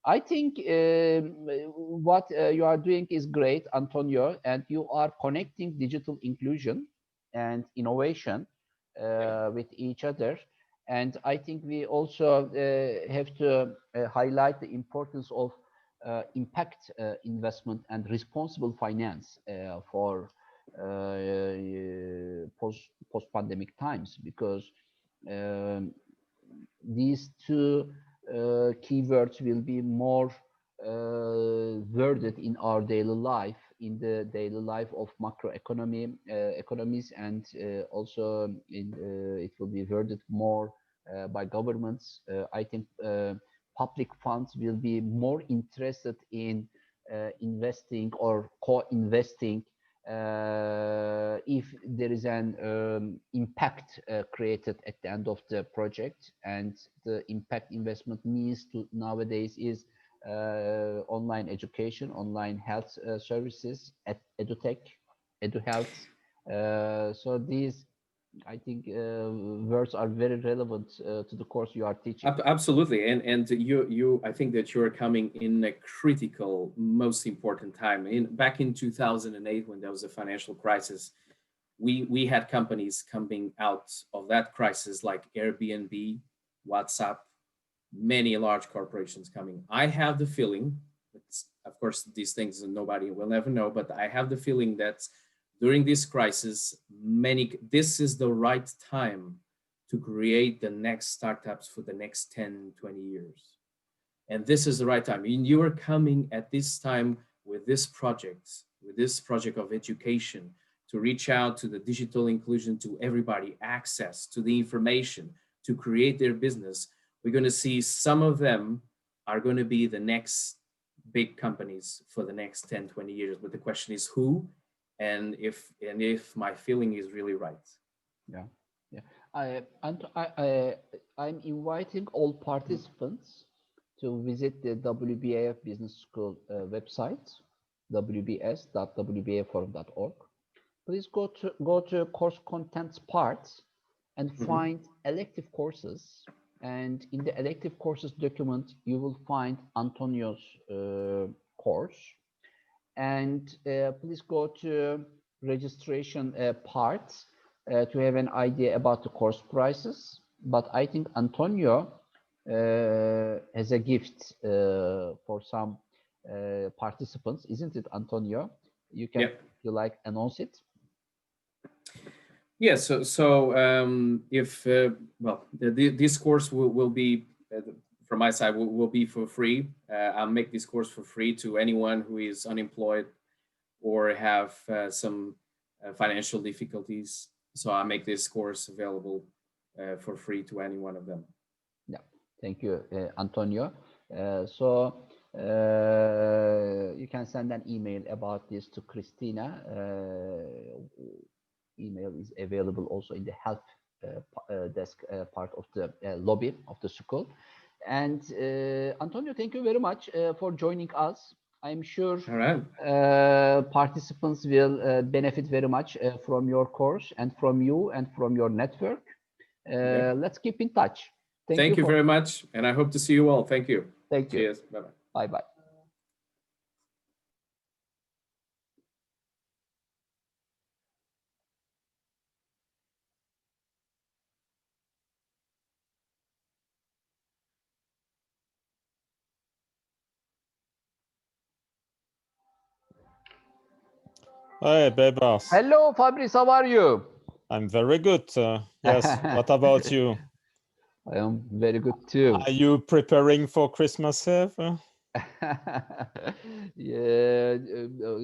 I think what you are doing is great, Antonio, and you are connecting digital inclusion and innovation Yeah, with each other. And I think we also have to highlight the importance of impact investment and responsible finance for post-pandemic times, because um, these two keywords will be more worded in our daily life, in the daily life of macroeconomy economies, and also it will be worded more by governments. I think public funds will be more interested in investing or co-investing if there is an impact created at the end of the project. And the impact investment means to nowadays is online education, online health services, edutech, eduhealth. So these, I think, words are very relevant to the course you are teaching. Absolutely. And you I think that you're coming in a critical, most important time. Back in 2008, when there was a financial crisis, we had companies coming out of that crisis like Airbnb, WhatsApp, many large corporations coming. I have the feeling, it's, of course, these things nobody will ever know, but I have the feeling that during this crisis, this is the right time to create the next startups for the next 10, 20 years. And this is the right time. And you are coming at this time with this project of education, to reach out to the digital inclusion, to everybody, access to the information, to create their business. We're going to see some of them are going to be the next big companies for the next 10, 20 years. But the question is who, and if my feeling is really right. Yeah, yeah. I'm inviting all participants to visit the WBAF Business School website, wbs.wbaforum.org. Please go to course contents part and Mhm. find elective courses. And in the elective courses document, you will find Antonio's course. And please go to registration part to have an idea about the course prices. But I think Antonio has a gift for some participants, isn't it, Antonio? You can, Yeah. if you like, announce it. Yeah, if this course will be from my side will be for free. I'll make this course for free to anyone who is unemployed or have some financial difficulties. So I make this course available for free to any one of them. Yeah, thank you, Antonio. So you can send an email about this to Christina. Email is available also in the help desk part of the lobby of the school. And Antonio, thank you very much for joining us. I'm sure All right. participants will benefit very much from your course and from you and from your network. Okay. Let's keep in touch. Thank you Thank you for, very much, and I hope to see you all. Thank you. thank you. Cheers. Bye bye. Bye bye. Hey, Bebas. Hello, Fabrice. How are you? I'm very good. Yes. What about you? I am very good too. Are you preparing for Christmas Eve? Yeah,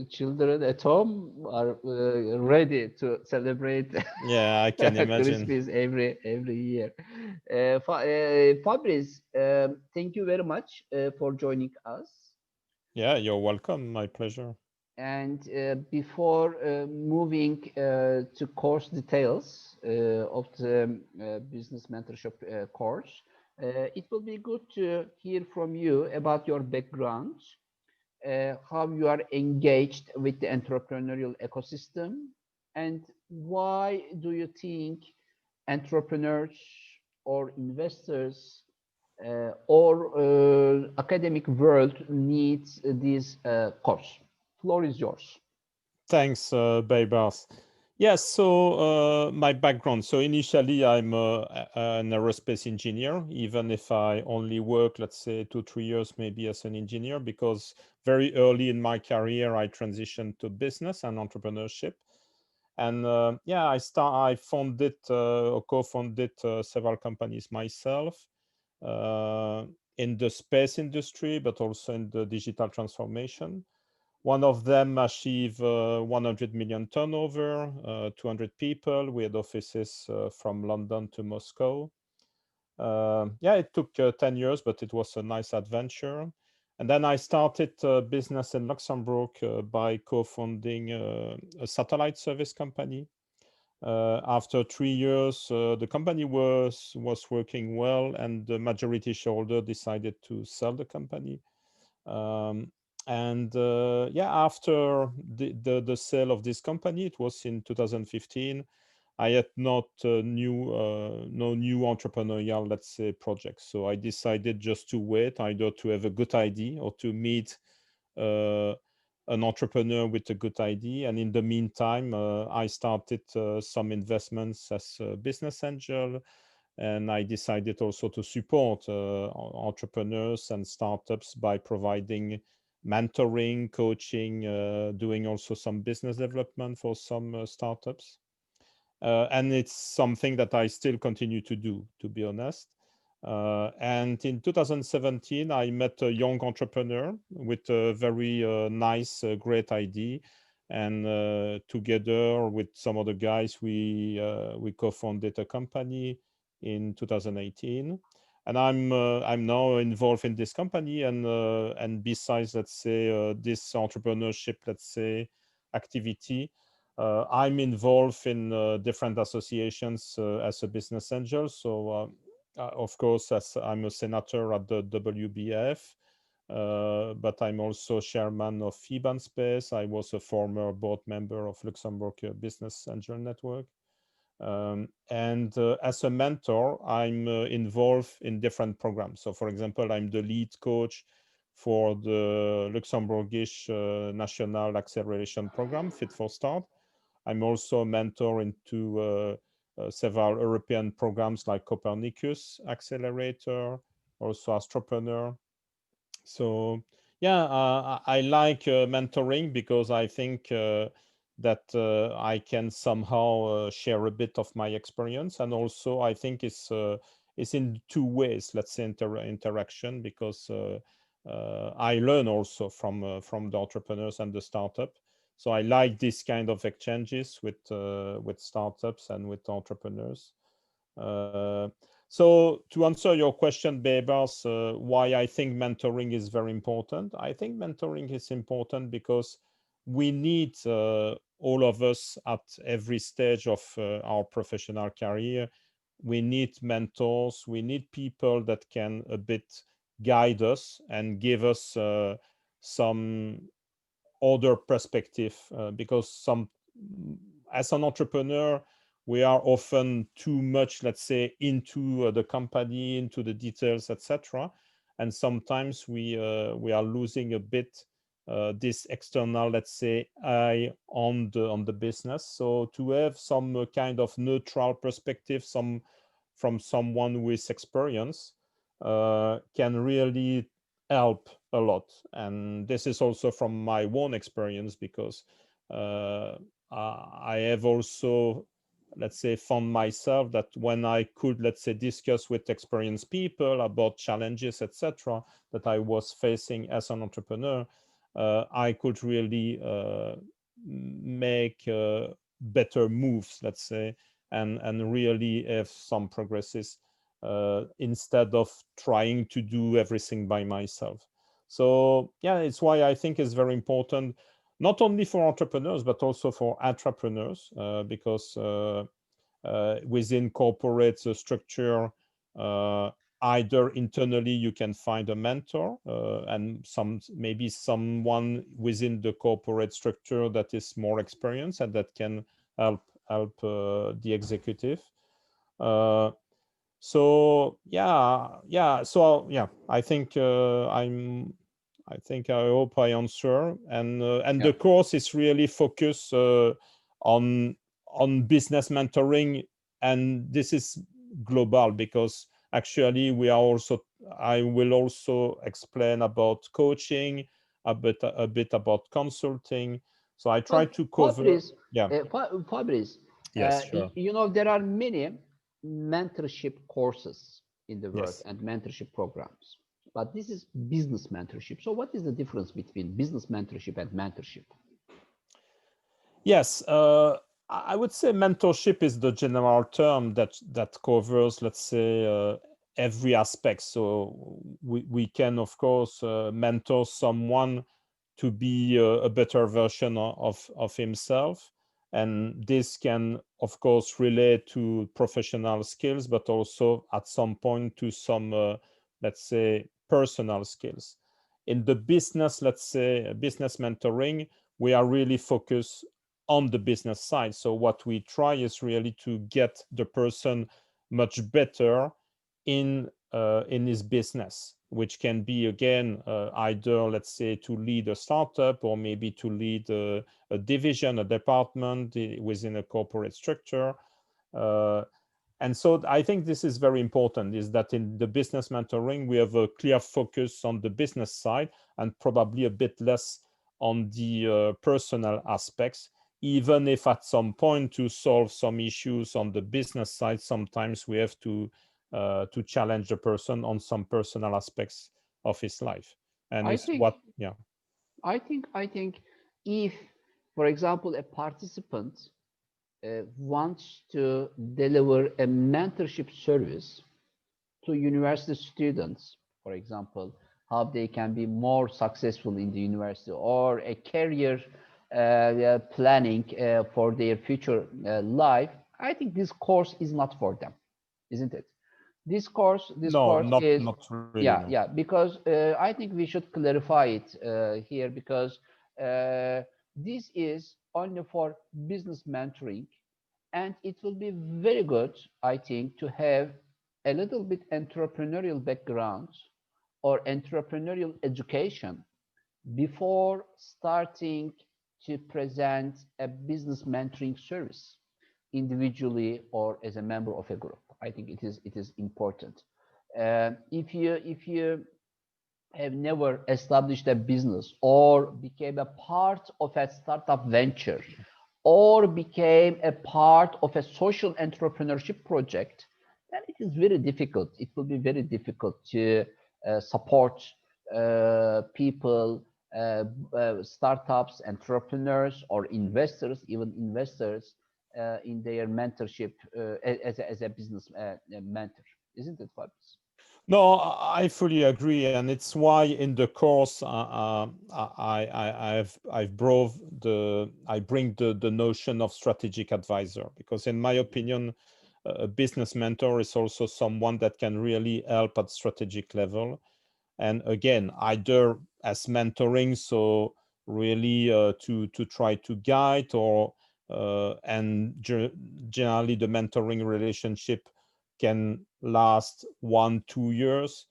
children at home are ready to celebrate Yeah, I can imagine. Christmas every year. Fabrice, thank you very much for joining us. Yeah, you're welcome. My pleasure. And before moving to course details of the business mentorship course, it will be good to hear from you about your background, how you are engaged with the entrepreneurial ecosystem, and why do you think entrepreneurs or investors or academic world needs this course. Floor is yours. Thanks, Bebas. Yes, so my background. So initially, I'm an aerospace engineer, even if I only work, let's say, 2, 3 years maybe as an engineer, because very early in my career, I transitioned to business and entrepreneurship. And yeah, I founded or co-founded several companies myself uh, in the space industry, but also in the digital transformation. One of them achieved 100 million turnover, 200 people. We had offices from London to Moscow. Yeah, it took 10 years, but it was a nice adventure. And then I started business in Luxembourg by co-founding a satellite service company. After 3 years, the company was working well, and the majority shareholder decided to sell the company. Um, and yeah, after the sale of this company, it was in 2015. I had not no new entrepreneurial, let's say, projects. So I decided just to wait, either to have a good idea or to meet uh, an entrepreneur with a good idea. And in the meantime, I started some investments as a business angel, and I decided also to support entrepreneurs and startups by providing mentoring, coaching, doing also some business development for some startups. And it's something that I still continue to do, to be honest. And in 2017, I met a young entrepreneur with a very nice, great idea. And together with some other guys, we co-founded a company in 2018. And I'm now involved in this company. And besides, let's say, this entrepreneurship, let's say, activity, I'm involved in different associations as a business angel. So, of course, as I'm a senator at the WBAF, but I'm also chairman of FIBAN Space. I was a former board member of Luxembourg Business Angel Network. And as a mentor, I'm involved in different programs. So, for example, I'm the lead coach for the Luxembourgish National Acceleration Program, Fit for Start. I'm also a mentor into several European programs like Copernicus Accelerator, also Astropreneur. So yeah, I like mentoring because I think that I can somehow share a bit of my experience, and also I think it's in two ways. Let's say interaction, because I learn also from the entrepreneurs and the startup. So I like this kind of exchanges with startups and with entrepreneurs. Uh, so to answer your question, Bebas, why I think mentoring is very important. I think mentoring is important because we need all of us at every stage of our professional career. We need mentors. We need people that can a bit guide us and give us some other perspective, because as an entrepreneur, we are often too much, let's say, into the company, into the details, etc. And sometimes we are losing a bit this external, let's say, eye on the business. So to have some kind of neutral perspective, from someone with experience, can really help a lot. And this is also from my own experience, because I have also, let's say, found myself that when I could, let's say, discuss with experienced people about challenges, etc., that I was facing as an entrepreneur, I could really make better moves, let's say, and really have some progresses instead of trying to do everything by myself. So yeah, it's why I think it's very important, not only for entrepreneurs, but also for entrepreneurs, because within corporate structure, either internally you can find a mentor and maybe someone within the corporate structure that is more experienced and that can help the executive. So I think I hope I answer. And the course is really focused on business mentoring, and this is global because actually I will also explain about coaching, a bit about consulting. So I try to cover. Fabrice, Yeah. Fabrice, Yes, sure. there are many mentorship courses in the world Yes. and mentorship programs, but this is business mentorship. So what is the difference between business mentorship and mentorship? Yes, I would say mentorship is the general term that covers, let's say, every aspect. So we can, of course, mentor someone to be a better version of himself. And this can, of course, relate to professional skills, but also at some point to some, let's say, personal skills. In the business, let's say, business mentoring, we are really focused on the business side. So what we try is really to get the person much better in his business, which can be again either, let's say, to lead a startup or maybe to lead a division, a department within a corporate structure. And so I think this is very important, is that in the business mentoring, we have a clear focus on the business side and probably a bit less on the personal aspects, even if at some point to solve some issues on the business side, sometimes we have to challenge the person on some personal aspects of his life. And I it's think, what, yeah. I think if, for example, a participant wants to deliver a mentorship service to university students, for example, how they can be more successful in the university, or a career planning for their future life, I think this course is not for them, isn't it? This course No, is, not really, no. yeah, because I think we should clarify it here, because this is only for business mentoring, and it will be very good, I think, to have a little bit entrepreneurial background or entrepreneurial education before starting to present a business mentoring service individually or as a member of a group. I think it is important. If you have never established a business or became a part of a startup venture or became a part of a social entrepreneurship project, then it is very difficult. It will be very difficult to support people, startups, entrepreneurs, or investors, even investors, in their mentorship as a business mentor. Isn't it, Fabrice? No, I fully agree, and it's why in the course I bring the notion of strategic advisor, because in my opinion, a business mentor is also someone that can really help at strategic level, and again, either as mentoring, so really to try to guide, or and generally the mentoring relationship can last 1-2 years.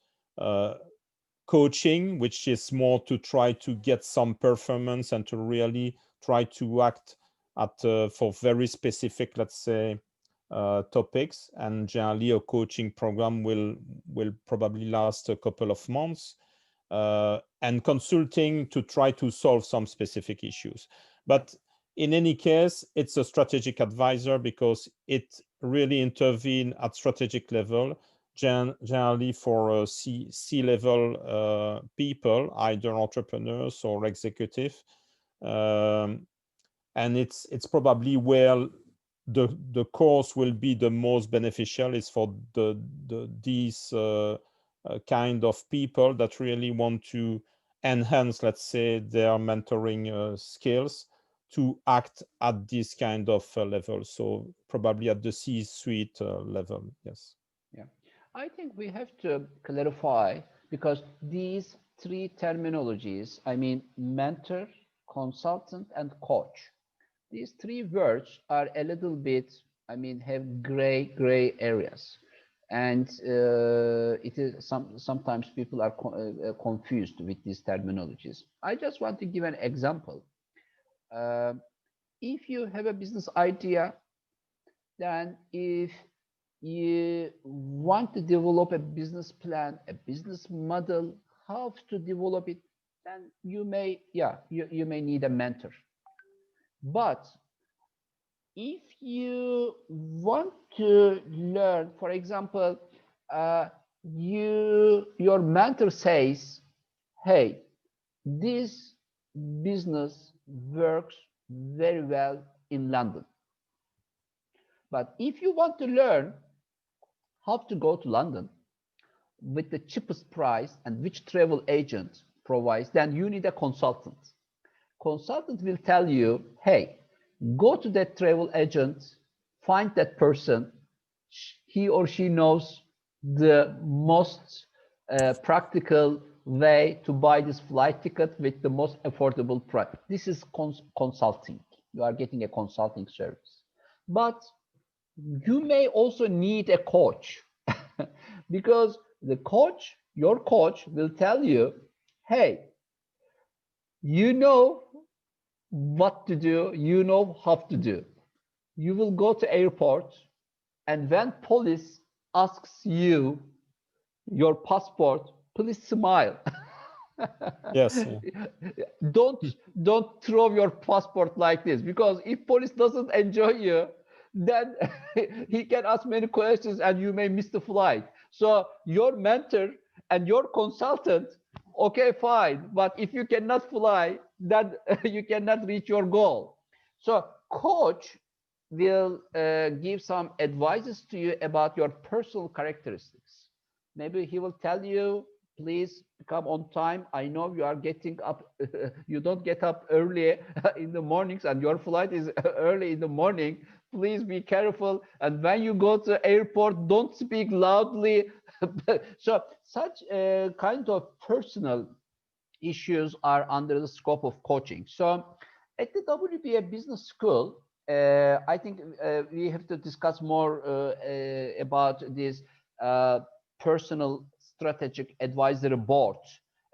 Coaching, which is more to try to get some performance and to really try to act at for very specific, let's say, topics. And generally, a coaching program will probably last a couple of months. And consulting to try to solve some specific issues. But in any case, it's a strategic advisor because it really intervene at strategic level, generally for C-level people, either entrepreneurs or executive. And it's probably where the course will be the most beneficial is for these kind of people that really want to enhance, let's say, their mentoring skills to act at this kind of level. So probably at the C-suite level, yes. Yeah, I think we have to clarify because these three terminologies, I mean, mentor, consultant, and coach. These three words are a little bit, I mean, have gray areas, and it is sometimes people are confused with these terminologies. I just want to give an example. Uh, if you have a business idea, then if you want to develop a business plan, a business model, how to develop it, then you may, yeah, you may need a mentor. But if you want to learn, for example, your mentor says, hey, this business works very well in London. But if you want to learn how to go to London with the cheapest price and which travel agent provides, then you need a consultant. Consultant will tell you, hey, go to that travel agent, find that person. He or she knows the most practical way to buy this flight ticket with the most affordable price. This is consulting. You are getting a consulting service. But you may also need a coach because the coach, your coach, will tell you, hey, you know what to do, you know how to do. You will go to airport, and when police asks you your passport, please smile. Yes. Don't throw your passport like this, because if police doesn't enjoy you, then he can ask many questions and you may miss the flight. So your mentor and your consultant, okay, fine, but if you cannot fly, then you cannot reach your goal. So coach will give some advices to you about your personal characteristics. Maybe he will tell you, please come on time. I know you are getting up, you don't get up early in the mornings and your flight is early in the morning. Please be careful. And when you go to airport, don't speak loudly. So such kind of personal issues are under the scope of coaching. So at the WBA Business School, I think we have to discuss more about this personal strategic advisory board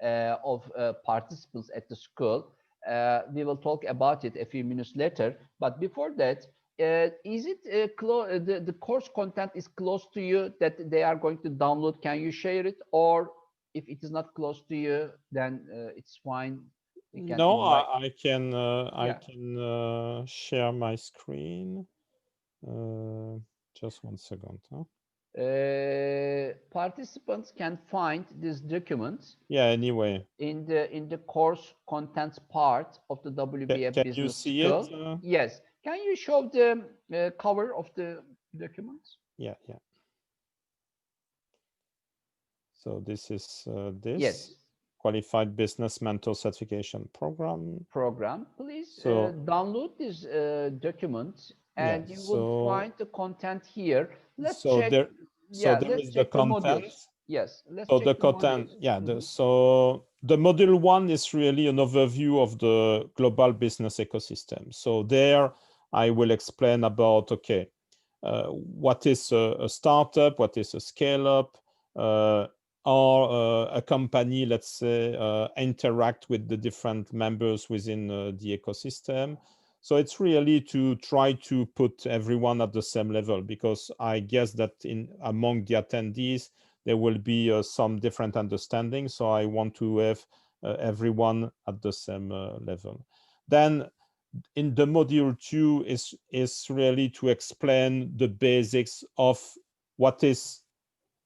of participants at the school. We will talk about it a few minutes later. But before that, is it the course content is close to you that they are going to download? Can you share it? Or if it is not close to you, then it's fine. No, I can share my screen. Just 1 second. Huh? Participants can find this document. Yeah. Anyway, in the course contents part of the WBAF can Business you see School. it? Yes. Can you show the cover of the document? Yeah. So this is this. Yes. Qualified Business Mentor Certification Program. Please download this document, and you will find the content here. Let's check. There let's is check the content. modules. Yes. Let's so check the content. modules. Yeah. So the module 1 is really an overview of the global business ecosystem. So there I will explain about, okay, what is a startup, what is a scale-up, or a company, let's say, interact with the different members within the ecosystem. So it's really to try to put everyone at the same level, because I guess that among the attendees, there will be some different understanding. So I want to have everyone at the same level. Then in the module 2 is really to explain the basics of what is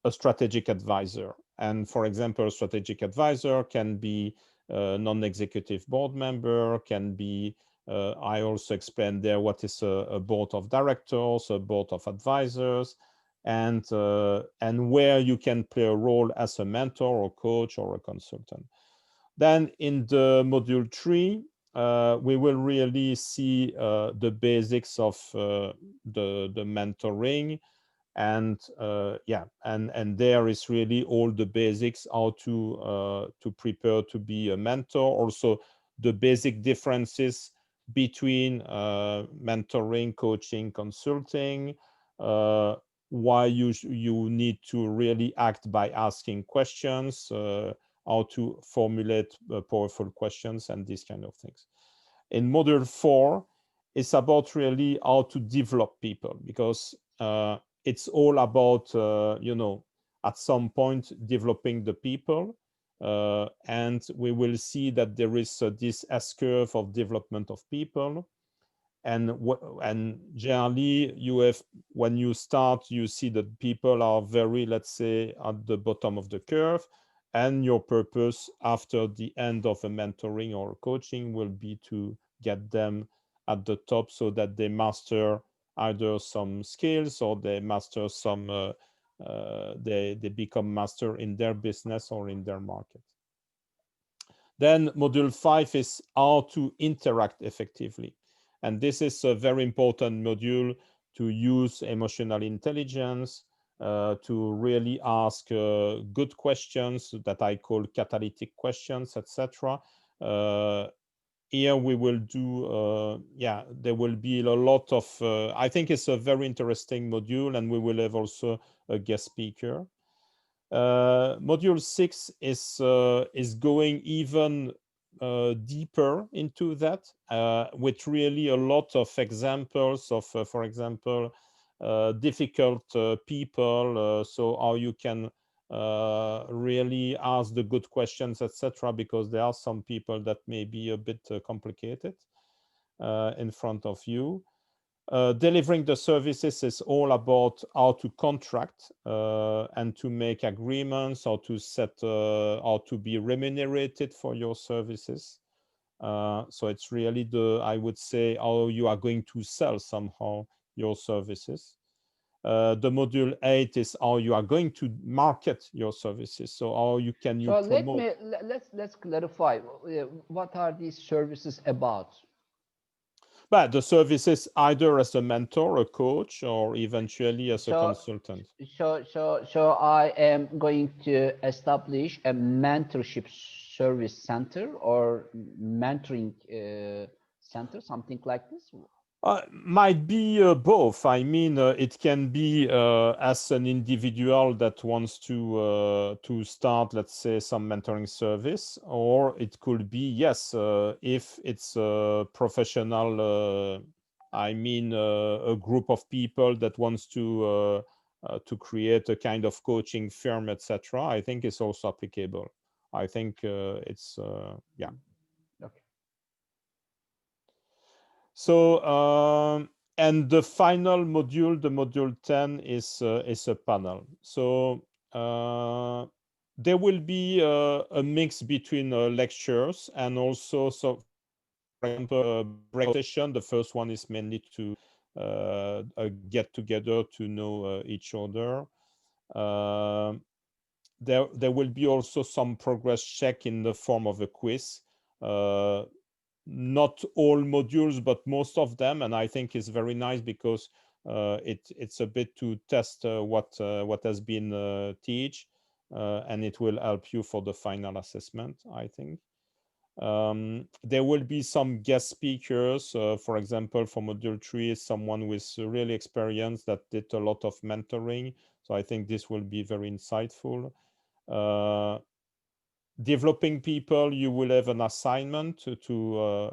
a strategic advisor. And for example, a strategic advisor can be a non-executive board member, can be, I also explained there what is a board of directors, a board of advisors, and where you can play a role as a mentor or coach or a consultant. Then in the module 3, we will really see the basics of the mentoring, and and there is really all the basics how to prepare to be a mentor. Also, the basic differences between mentoring, coaching, consulting. Why you need to really act by asking questions, how to formulate powerful questions, and these kind of things. In module 4, it's about really how to develop people, because it's all about at some point developing the people, and we will see that there is this S-curve of development of people. And generally, you have, when you start, you see that people are very, let's say, at the bottom of the curve, and your purpose after the end of a mentoring or coaching will be to get them at the top, so that they master either some skills, or they master some they become master in their business or in their market. Then module 5 is how to interact effectively. And this is a very important module to use emotional intelligence, to really ask good questions that I call catalytic questions, etc. Here we will do, there will be a lot of, I think it's a very interesting module, and we will have also a guest speaker. Module 6 is going even deeper into that, with really a lot of examples of, for example, difficult people. So how you can really ask the good questions, etc., because there are some people that may be a bit complicated in front of you. Delivering the services is all about how to contract and to make agreements, how to set, how to be remunerated for your services. So it's really I would say, how you are going to sell somehow your services. The module 8 is how you are going to market your services. So how you can So promote. let's clarify what are these services about. But the services either as a mentor, a coach, or eventually as a consultant. So I am going to establish a mentorship service center or mentoring center, something like this. Might be both. I mean, it can be as an individual that wants to start, let's say, some mentoring service, or it could be, yes, if it's a professional, I mean, a group of people that wants to create a kind of coaching firm, etc. I think it's also applicable. I think it's yeah. Okay. So and the final module, the module 10, is a panel. So there will be a mix between lectures and also, so for example, break session. The first one is mainly to get together to know each other. There will be also some progress check in the form of a quiz. Not all modules, but most of them, and I think it's very nice because it's a bit to test what has been taught, and it will help you for the final assessment, I think. There will be some guest speakers. For example, for module 3, someone with really experience that did a lot of mentoring. So I think this will be very insightful. Developing people, you will have an assignment to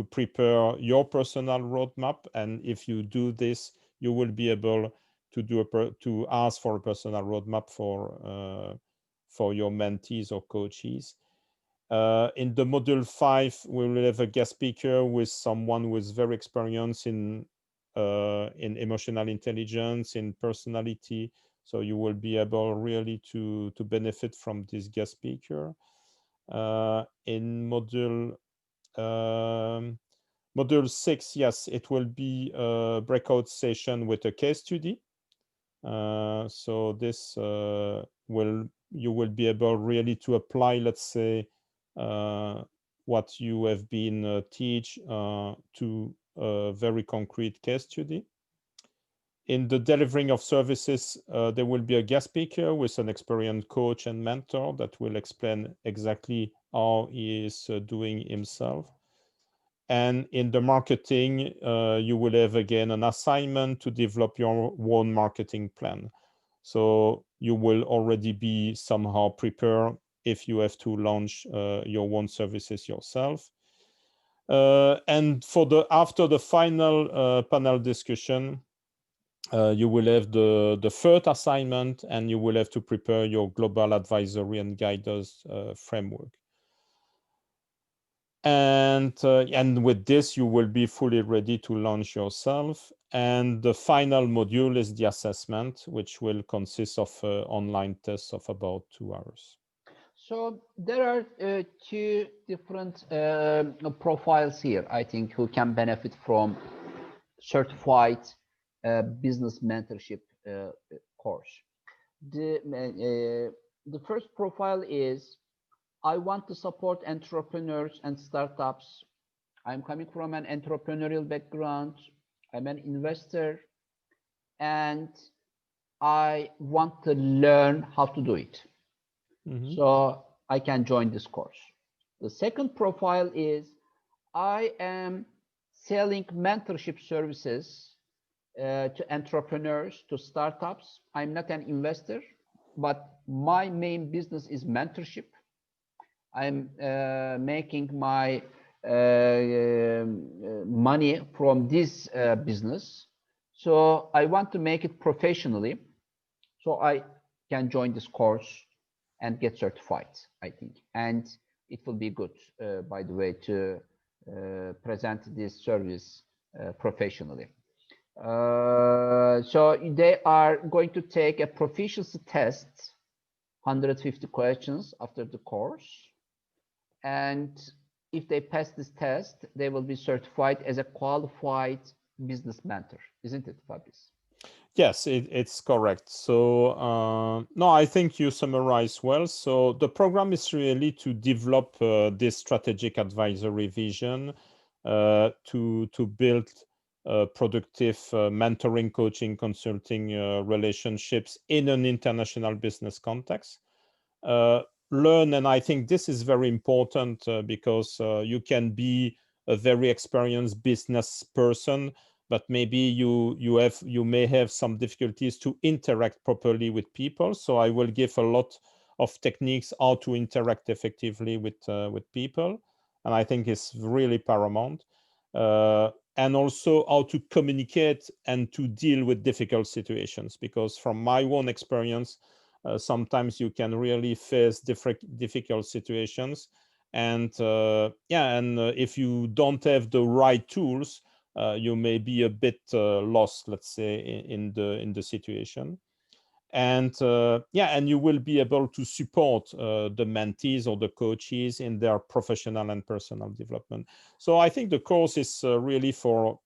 prepare your personal roadmap, and if you do this, you will be able to to ask for a personal roadmap for your mentees or coaches. In the module 5, we will have a guest speaker with someone who is very experienced in emotional intelligence, in personality. So you will be able really to benefit from this guest speaker. In module 6, yes, it will be a breakout session with a case study. So this you will be able really to apply, let's say, what you have been teach to a very concrete case study. In the delivering of services, there will be a guest speaker with an experienced coach and mentor that will explain exactly how he is doing himself. And in the marketing, you will have again an assignment to develop your own marketing plan. So you will already be somehow prepared if you have to launch your own services yourself. And after the final panel discussion, you will have the third assignment, and you will have to prepare your global advisory and guidance framework. And with this, you will be fully ready to launch yourself. And the final module is the assessment, which will consist of online tests of about 2 hours. So there are two different profiles here, I think, who can benefit from certified business mentorship course. The first profile is, I want to support entrepreneurs and startups. I'm coming from an entrepreneurial background. I'm an investor, and I want to learn how to do it. So I can join this course. The second profile is, I am selling mentorship services to entrepreneurs, to startups. I'm not an investor, but my main business is mentorship. I'm making my money from this business. So I want to make it professionally. So I can join this course and get certified, I think. And it will be good, by the way, to present this service professionally. So they are going to take a proficiency test, 150 questions after the course. And if they pass this test, they will be certified as a qualified business mentor. Isn't it, Fabrice? Yes, it's correct. So no, I think you summarize well. So the program is really to develop this strategic advisory vision, to build productive mentoring, coaching, consulting relationships in an international business context. Learn, and I think this is very important because you can be a very experienced business person, but maybe you may have some difficulties to interact properly with people. So I will give a lot of techniques how to interact effectively with people, and I think it's really paramount. And also how to communicate and to deal with difficult situations, because from my own experience, sometimes you can really face difficult situations, and if you don't have the right tools, you may be a bit lost, let's say, in the situation. And and you will be able to support the mentees or the coaches in their professional and personal development. So I think the course is really for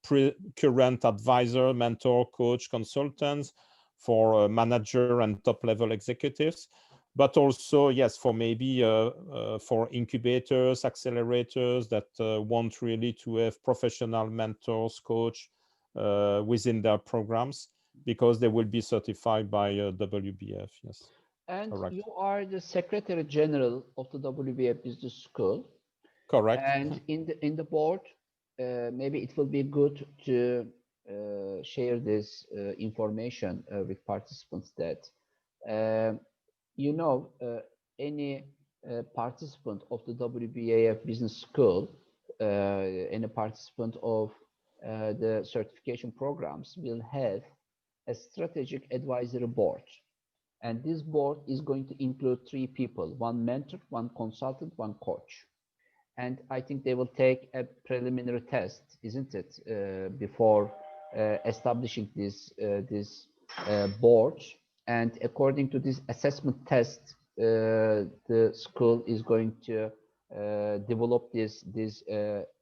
current advisor, mentor, coach, consultants, for manager and top level executives, but also, yes, for maybe for incubators, accelerators that want really to have professional mentors, coach within their programs, because they will be certified by WBF. Yes. And Correct. you are the Secretary General of the WBAF Business School. Correct. And in the board, maybe it will be good to share this information with participants that any participant of the WBAF Business School, any participant of the certification programs will have a strategic advisory board. And this board is going to include 3 people: one mentor, one consultant, one coach. And I think they will take a preliminary test, isn't it, before establishing this board. And according to this assessment test, the school is going to develop this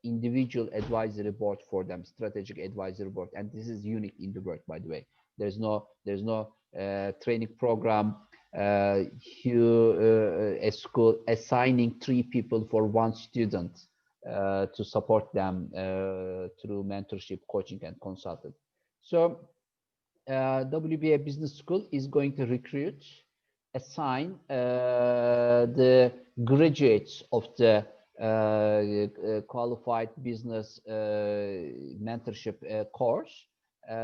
individual advisory board for them, strategic advisory board. And this is unique in the world, by the way. There's no training program, a school assigning 3 people for one student to support them through mentorship, coaching, and consulting. So WBA Business School is going to recruit, assign the graduates of the qualified business mentorship course.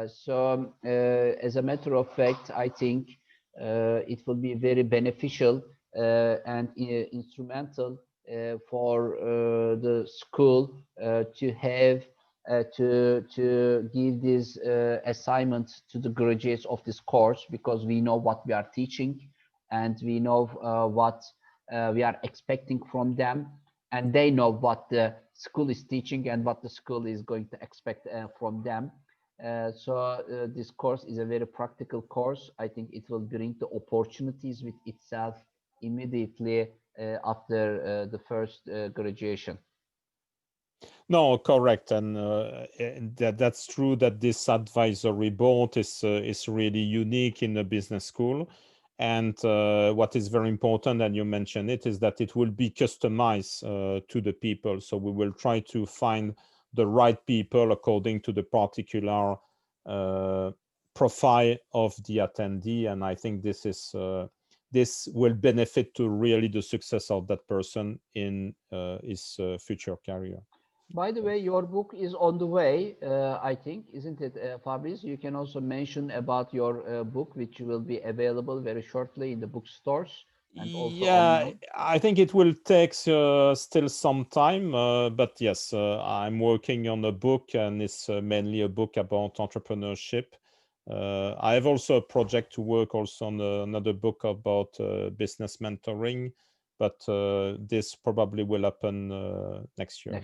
So as a matter of fact, I think it will be very beneficial and instrumental for the school to have to give this assignment to the graduates of this course, because we know what we are teaching and we know what we are expecting from them, and they know what the school is teaching and what the school is going to expect from them. So this course is a very practical course. I think it will bring the opportunities with itself immediately after the first graduation. No, correct, and that's true that this advisory board is really unique in the business school. And what is very important, and you mentioned it, is that it will be customized to the people. So we will try to find the right people according to the particular profile of the attendee. And I think this will benefit to really the success of that person in his future career. By the way, your book is on the way, I think, isn't it, Fabrice? You can also mention about your book, which will be available very shortly in the bookstores and also online. I think it will take still some time, but yes, I'm working on a book, and it's mainly a book about entrepreneurship. I have also a project to work also on another book about business mentoring, but this probably will happen next year.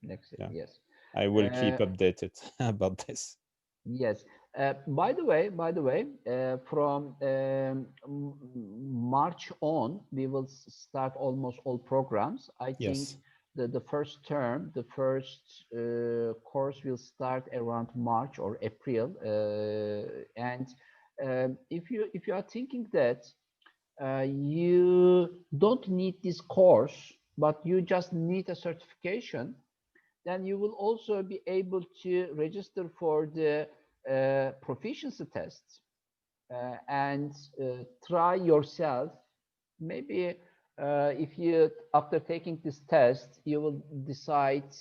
Next year, yes. I will keep updated about this. Yes. By the way, from March on, we will start almost all programs. I think the first term, the first course will start around March or April. And if you are thinking that you don't need this course, but you just need a certification, then you will also be able to register for the proficiency tests and try yourself. Maybe if you, after taking this test, you will decide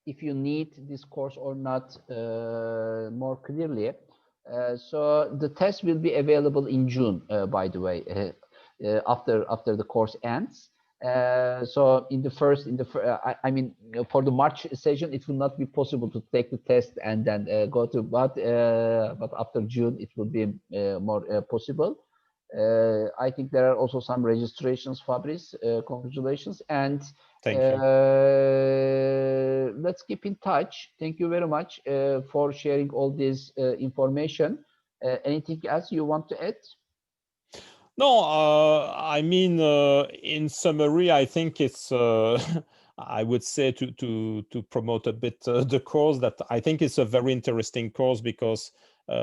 if you need this course or not more clearly. So the test will be available in June, by the way, after the course ends. So I mean, for the March session, it will not be possible to take the test and then go to, but after June, it will be more possible. I think there are also some registrations, Fabrice. Congratulations, and thank you. Let's keep in touch. Thank you very much for sharing all this information. Anything else you want to add? No, I mean, in summary, I think it's, I would say to promote a bit the course, that I think it's a very interesting course, because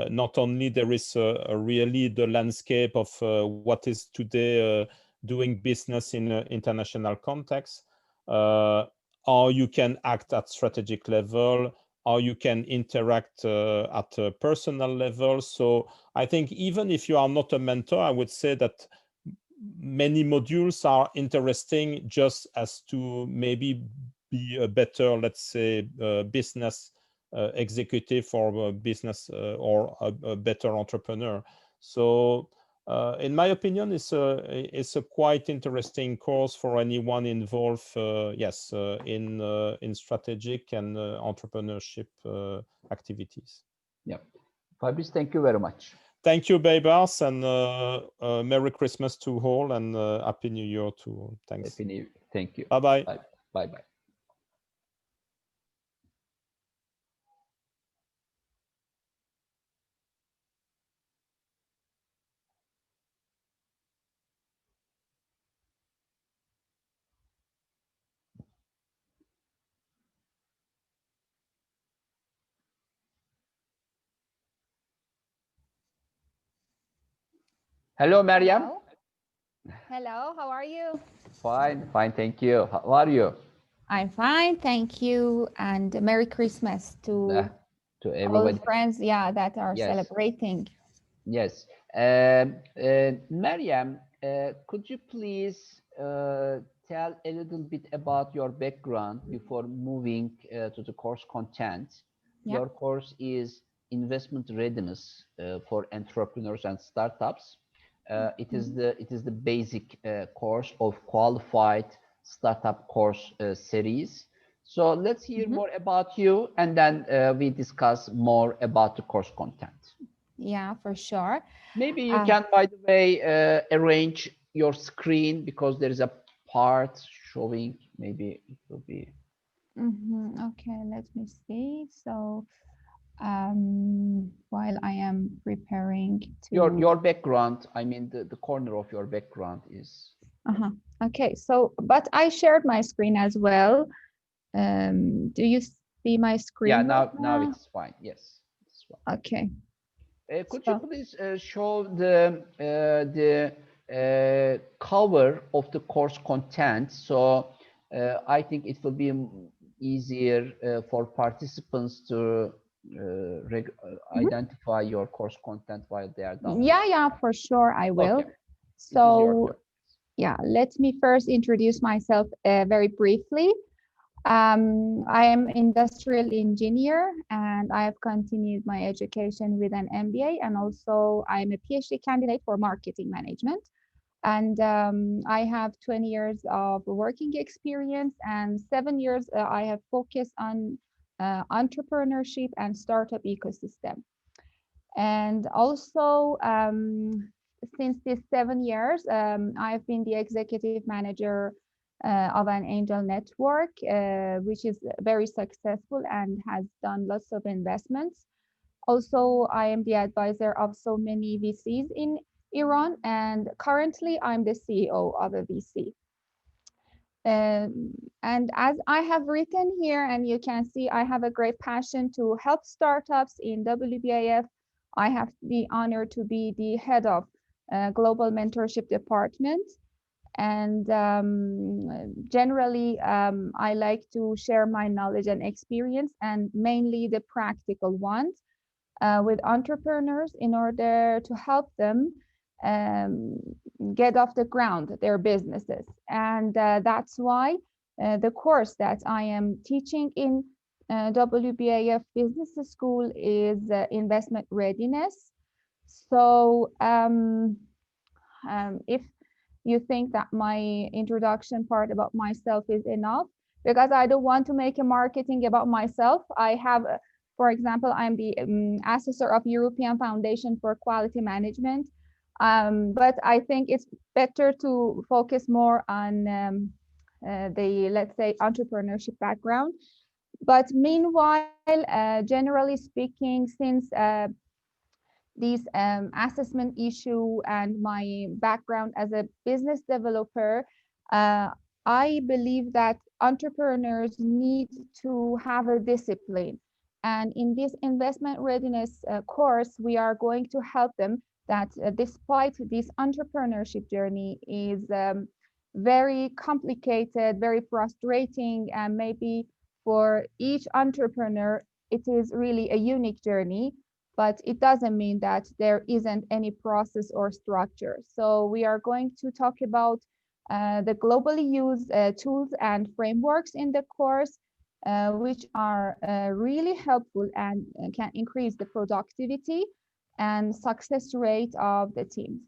not only there is really the landscape of what is today doing business in an international context, how you can act at strategic level, how you can interact at a personal level. So I think even if you are not a mentor, I would say that many modules are interesting just as to maybe be a better, let's say, business executive or a business or a better entrepreneur. So in my opinion, it's a quite interesting course for anyone involved, in strategic and entrepreneurship activities. Yeah, Fabrice, thank you very much. Thank you, Baybars, and Merry Christmas to all, and Happy New Year to. Thanks. Happy New Year. Thank you. Bye-bye. Bye. Bye-bye. Hello, Mariam. Hello. Hello, how are you? Fine, fine, thank you. How are you? I'm fine, thank you. And Merry Christmas to To all everybody. friends, yeah, that are Yes. celebrating. Yes. Mariam, could you please tell a little bit about your background before moving to the course content? Yeah. Your course is Investment Readiness for Entrepreneurs and Startups. It is the basic course of qualified startup course series. So let's hear more about you, and then we discuss more about the course content. Yeah, for sure. Maybe you can, by the way, arrange your screen because there is a part showing. Maybe it will be. Okay, let me see. So while I am preparing to Your background, I mean the corner of your background is. Okay, so but I shared my screen as well. Do you see my screen? Yeah, right now it's fine. Yes, it's fine. Okay. Could you please show the cover of the course content? So I think it will be easier for participants to identify your course content while they are downloading. Yeah, for sure, I will. Okay. So yeah, let me first introduce myself very briefly. I am industrial engineer and I have continued my education with an MBA, and also I'm a PhD candidate for marketing management. And I have 20 years of working experience, and 7 years I have focused on entrepreneurship and startup ecosystem. And also, since these 7 years, I've been the executive manager of an angel network, which is very successful and has done lots of investments. Also, I am the advisor of so many VCs in Iran, and currently I'm the CEO of a VC. And as I have written here, and you can see, I have a great passion to help startups in WBAF. I have the honor to be the head of Global Mentorship Department. And generally, I like to share my knowledge and experience, and mainly the practical ones, with entrepreneurs in order to help them um, get off the ground their businesses. And that's why the course that I am teaching in WBAF Business School is Investment Readiness. So if you think that my introduction part about myself is enough, because I don't want to make a marketing about myself. I have, for example, I'm the assessor of European Foundation for Quality Management. But I think it's better to focus more on the, let's say, entrepreneurship background. But meanwhile, generally speaking, since this assessment issue and my background as a business developer, I believe that entrepreneurs need to have a discipline. And in this investment readiness course, we are going to help them that despite this entrepreneurship journey is very complicated, very frustrating, and maybe for each entrepreneur, it is really a unique journey, but it doesn't mean that there isn't any process or structure. So we are going to talk about the globally used tools and frameworks in the course, which are really helpful and can increase the productivity and success rate of the teams.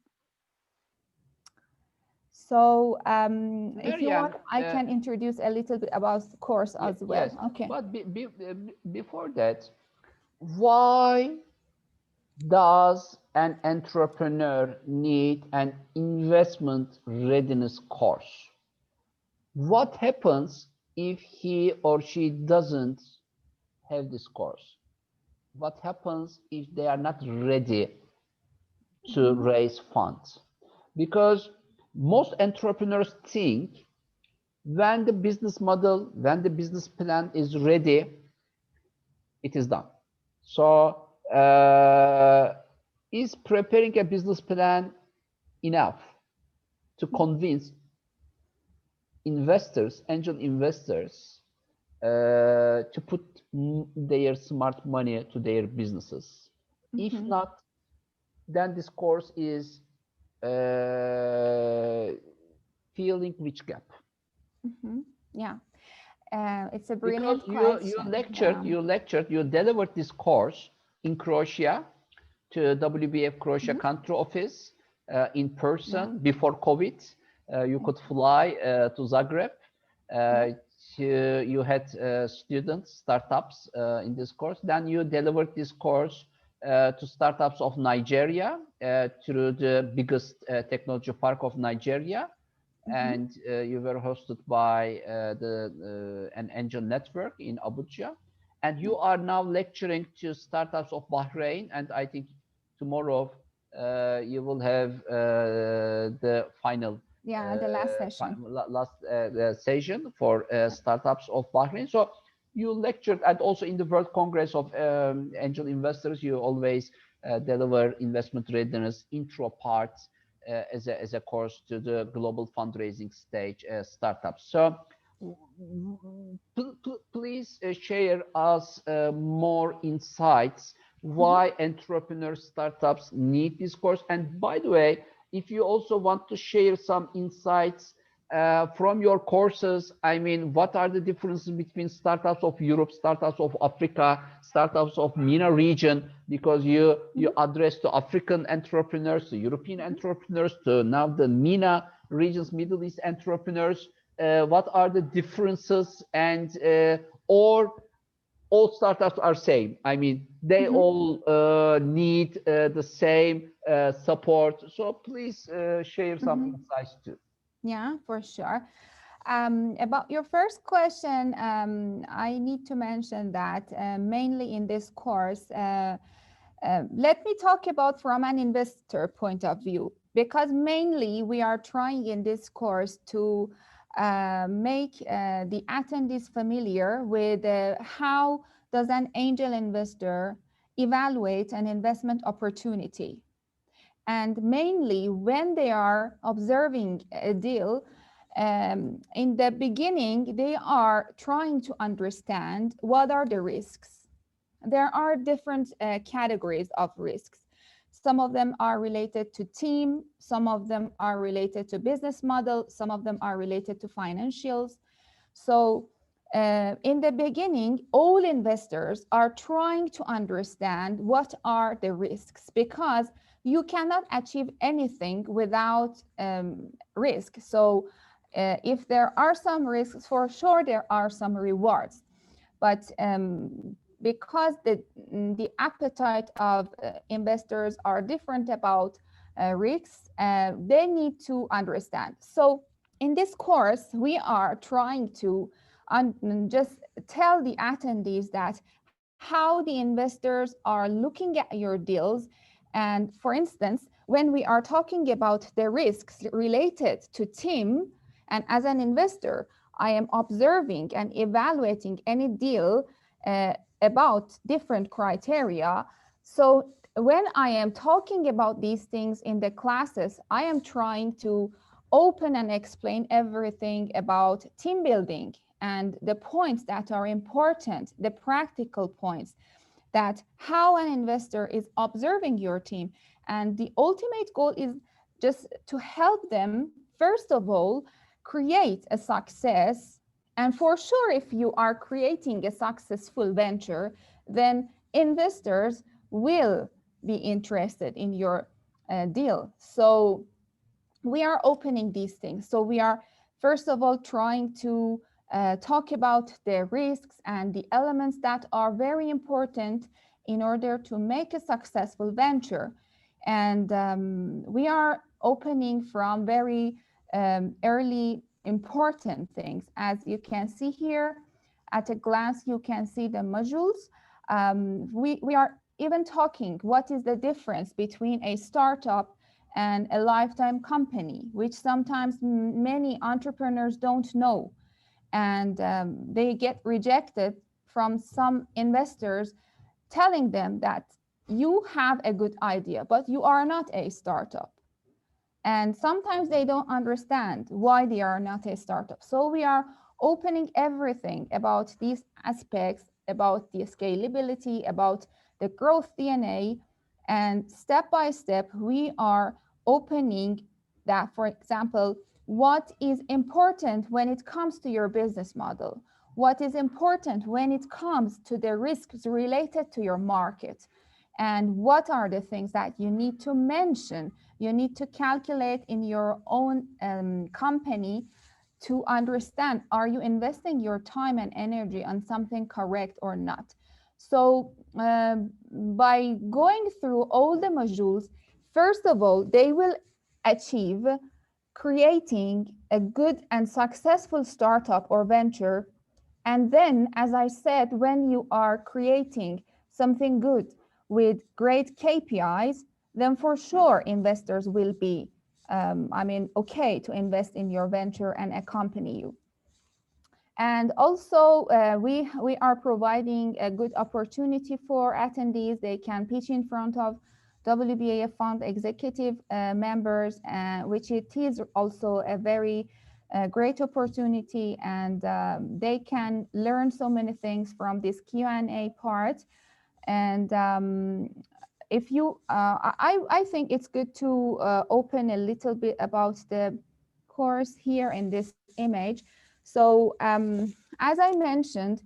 So if you want, I can introduce a little bit about the course as well. Yes. Okay. But before that, why does an entrepreneur need an investment readiness course? What happens if he or she doesn't have this course? What happens if they are not ready to raise funds? Because most entrepreneurs think when the business model, when the business plan is ready, it is done. So, is preparing a business plan enough to convince investors, angel investors, to put their smart money to their businesses? If not, then this course is filling which gap? Yeah, it's a Because brilliant question. you delivered this course in Croatia to WBF Croatia country office in person before COVID. You could fly to Zagreb. You had students, startups in this course. Then you delivered this course to startups of Nigeria through the biggest technology park of Nigeria. And you were hosted by an angel network in Abuja. And you are now lecturing to startups of Bahrain. And I think tomorrow you will have the final the last session. session for startups of Bahrain. So you lectured, and also in the World Congress of Angel Investors, you always deliver investment readiness intro parts as a course to the global fundraising stage startups. So please share us more insights why entrepreneur startups need this course. And by the way, if you also want to share some insights from your courses, I mean, what are the differences between startups of Europe, startups of Africa, startups of MENA region? Because you address to African entrepreneurs, to European entrepreneurs, to now the MENA regions, Middle East entrepreneurs. What are the differences? And or all startups are same? I mean, they all need the same support. So please share some insights too. Yeah, for sure. About your first question, I need to mention that mainly in this course, let me talk about from an investor point of view, because mainly we are trying in this course to make the attendees familiar with how does an angel investor evaluate an investment opportunity. And mainly when they are observing a deal, in the beginning, they are trying to understand what are the risks. There are different categories of risks. Some of them are related to team, some of them are related to business model, some of them are related to financials. So in the beginning, all investors are trying to understand what are the risks, because you cannot achieve anything without risk. So if there are some risks, for sure there are some rewards. But because the appetite of investors are different about risks, they need to understand. So in this course, we are trying to just tell the attendees that how the investors are looking at your deals. And for instance, when we are talking about the risks related to team, and as an investor, I am observing and evaluating any deal about different criteria. So when I am talking about these things in the classes, I am trying to open and explain everything about team building and the points that are important, the practical points, that how an investor is observing your team. And the ultimate goal is just to help them, first of all, create a success. And for sure, if you are creating a successful venture, then investors will be interested in your deal. So we are opening these things. So we are, first of all, trying to talk about the risks and the elements that are very important in order to make a successful venture. And we are opening from very early important things. As you can see here, at a glance, you can see the modules. We are even talking what is the difference between a startup and a lifetime company, which sometimes many entrepreneurs don't know. And they get rejected from some investors telling them that you have a good idea, but you are not a startup. And sometimes they don't understand why they are not a startup. So we are opening everything about these aspects, about the scalability, about the growth DNA. And step by step, we are opening that, for example, what is important when it comes to your business model? What is important when it comes to the risks related to your market? And what are the things that you need to mention, you need to calculate in your own company to understand, are you investing your time and energy on something correct or not? So by going through all the modules, first of all, they will achieve creating a good and successful startup or venture. And then, as I said, when you are creating something good with great KPIs, then for sure investors will be, okay to invest in your venture and accompany you. And also, we are providing a good opportunity for attendees. They can pitch in front of WBAF Fund executive members, which it is also a very great opportunity, and they can learn so many things from this Q&A part. And if you, I think it's good to open a little bit about the course here in this image. So as I mentioned,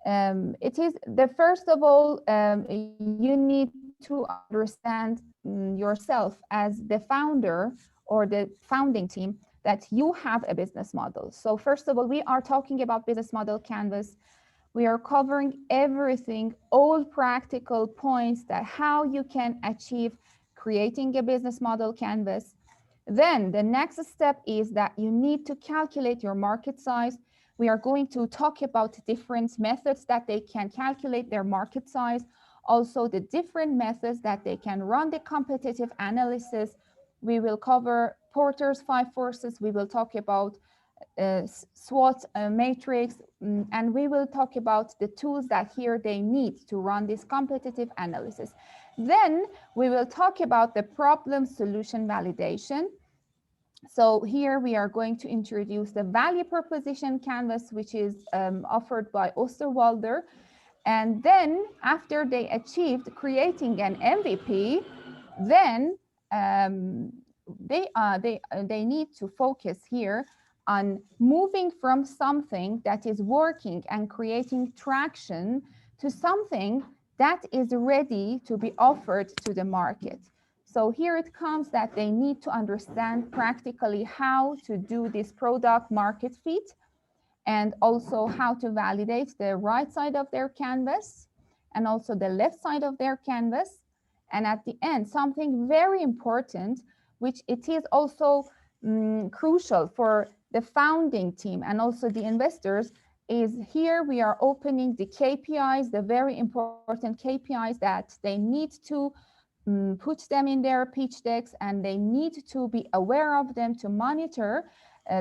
it is the first of all, you need to understand yourself as the founder or the founding team that you have a business model. So first of all, we are talking about business model canvas. We are covering everything, all practical points that how you can achieve creating a business model canvas. Then the next step is that you need to calculate your market size. We are going to talk about different methods that they can calculate their market size, also the different methods that they can run the competitive analysis. We will cover Porter's 5 forces. We will talk about SWOT matrix, and we will talk about the tools that here they need to run this competitive analysis. Then we will talk about the problem solution validation. So here we are going to introduce the value proposition canvas, which is offered by Osterwalder. And then after they achieved creating an MVP, then they need to focus here on moving from something that is working and creating traction to something that is ready to be offered to the market. So here it comes that they need to understand practically how to do this product market fit, and also how to validate the right side of their canvas and also the left side of their canvas. And at the end, something very important, which it is also crucial for the founding team and also the investors, is here we are opening the KPIs, the very important KPIs that they need to put them in their pitch decks, and they need to be aware of them to monitor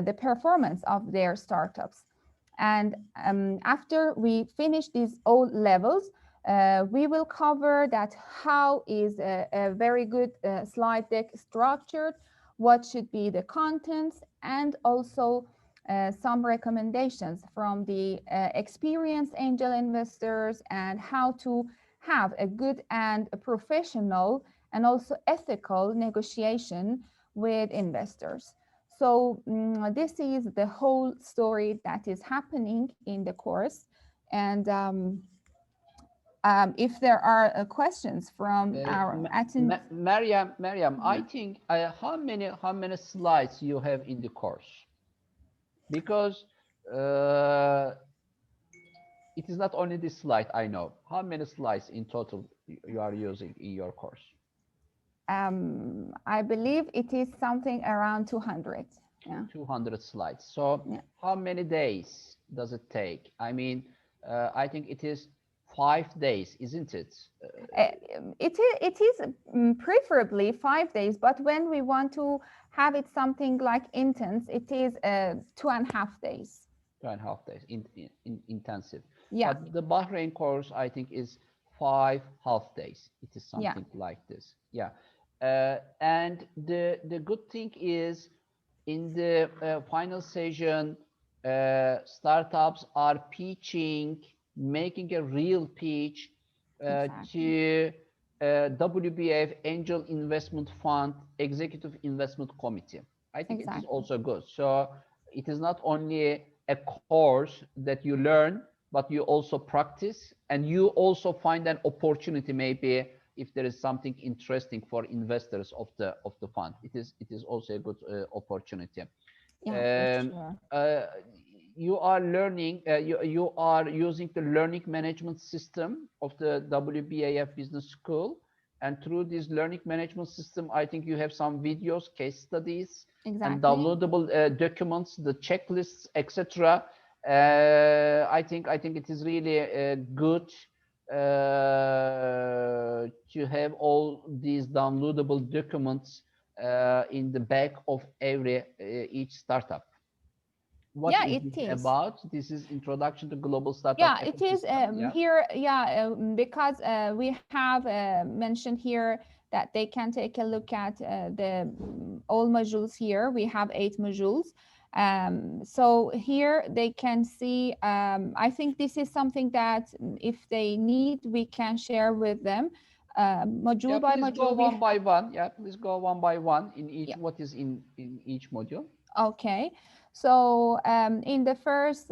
the performance of their startups. And after we finish these all levels, we will cover that how is a very good slide deck structured, what should be the contents, and also some recommendations from the experienced angel investors, and how to have a good and a professional and also ethical negotiation with investors. So this is the whole story that is happening in the course. And if there are questions from our attendees. Mariam, I think how many slides you have in the course? Because it is not only this slide, I know. How many slides in total you are using in your course? I believe it is something around 200. Yeah. 200 slides. So Yeah. how many days does it take? I mean, I think it is 5 days, isn't it? It is preferably 5 days, but when we want to have it something like intense, it is 2.5 days. 2.5 days intensive. Yeah. But the Bahrain course, I think, is 5 half days. It is Yeah. something like this. Yeah. And the good thing is, in the final session, startups are pitching, making a real pitch to WBAF Angel Investment Fund Executive Investment Committee. I think it is Exactly. also good. So it is not only a course that you learn, but you also practice, and you also find an opportunity, maybe if there is something interesting for investors of the fund. It is also a good opportunity. Yeah, for sure. You are learning, you are using the learning management system of the WBAF Business School. And through this learning management system, I think you have some videos, case studies, and Exactly. downloadable documents, the checklists, etc. I think it is really good to have all these downloadable documents in the back of every each startup. What Yeah, is it this is. about? This is Introduction to Global Startup Yeah, it is Ecosystem. Yeah. here. Yeah, because we have mentioned here that they can take a look at the all modules here. We have 8 modules. So here they can see, I think this is something that if they need, we can share with them. Module Yeah, by please go module. one by one. Yeah, please go one by one in each, Yeah. what is in each module. Okay, so in the first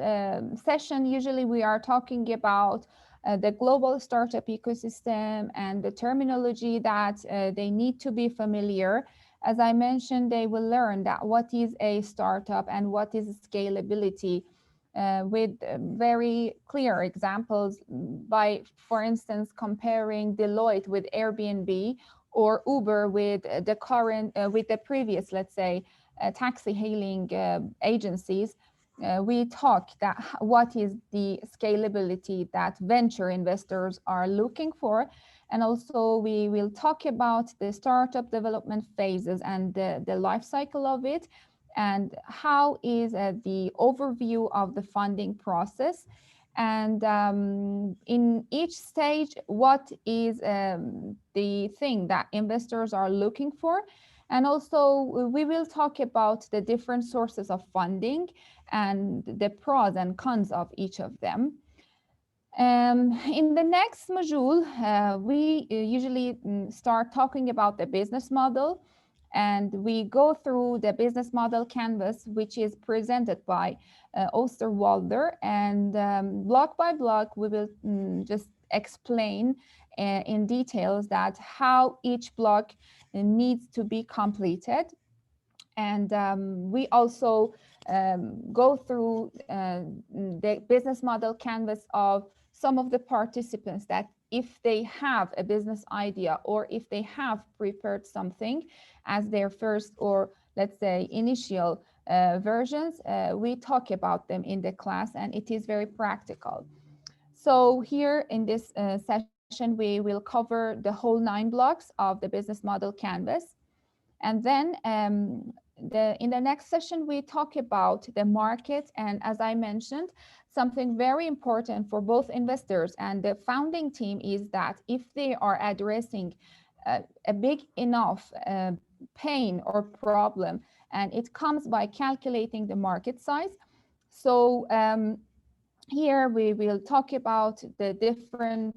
session, usually we are talking about the global startup ecosystem and the terminology that they need to be familiar. As I mentioned, they will learn that what is a startup and what is scalability, with very clear examples by, for instance, comparing Deloitte with Airbnb or Uber with the current, with the previous, let's say, taxi hailing agencies. We talk that what is the scalability that venture investors are looking for. And also we will talk about the startup development phases and the life cycle of it, and how is the overview of the funding process. And in each stage, what is the thing that investors are looking for. And also we will talk about the different sources of funding and the pros and cons of each of them. In the next module, we usually start talking about the business model, and we go through the business model canvas, which is presented by Osterwalder, and block by block, we will just explain in details that how each block needs to be completed. And we also go through the business model canvas of some of the participants, that if they have a business idea or if they have prepared something as their first, or let's say initial versions, we talk about them in the class, and it is very practical. So here in this session, we will cover the whole 9 blocks of the business model canvas. And then in the next session, we talk about the market. And as I mentioned, something very important for both investors and the founding team is that if they are addressing a big enough pain or problem, and it comes by calculating the market size. So here we will talk about the different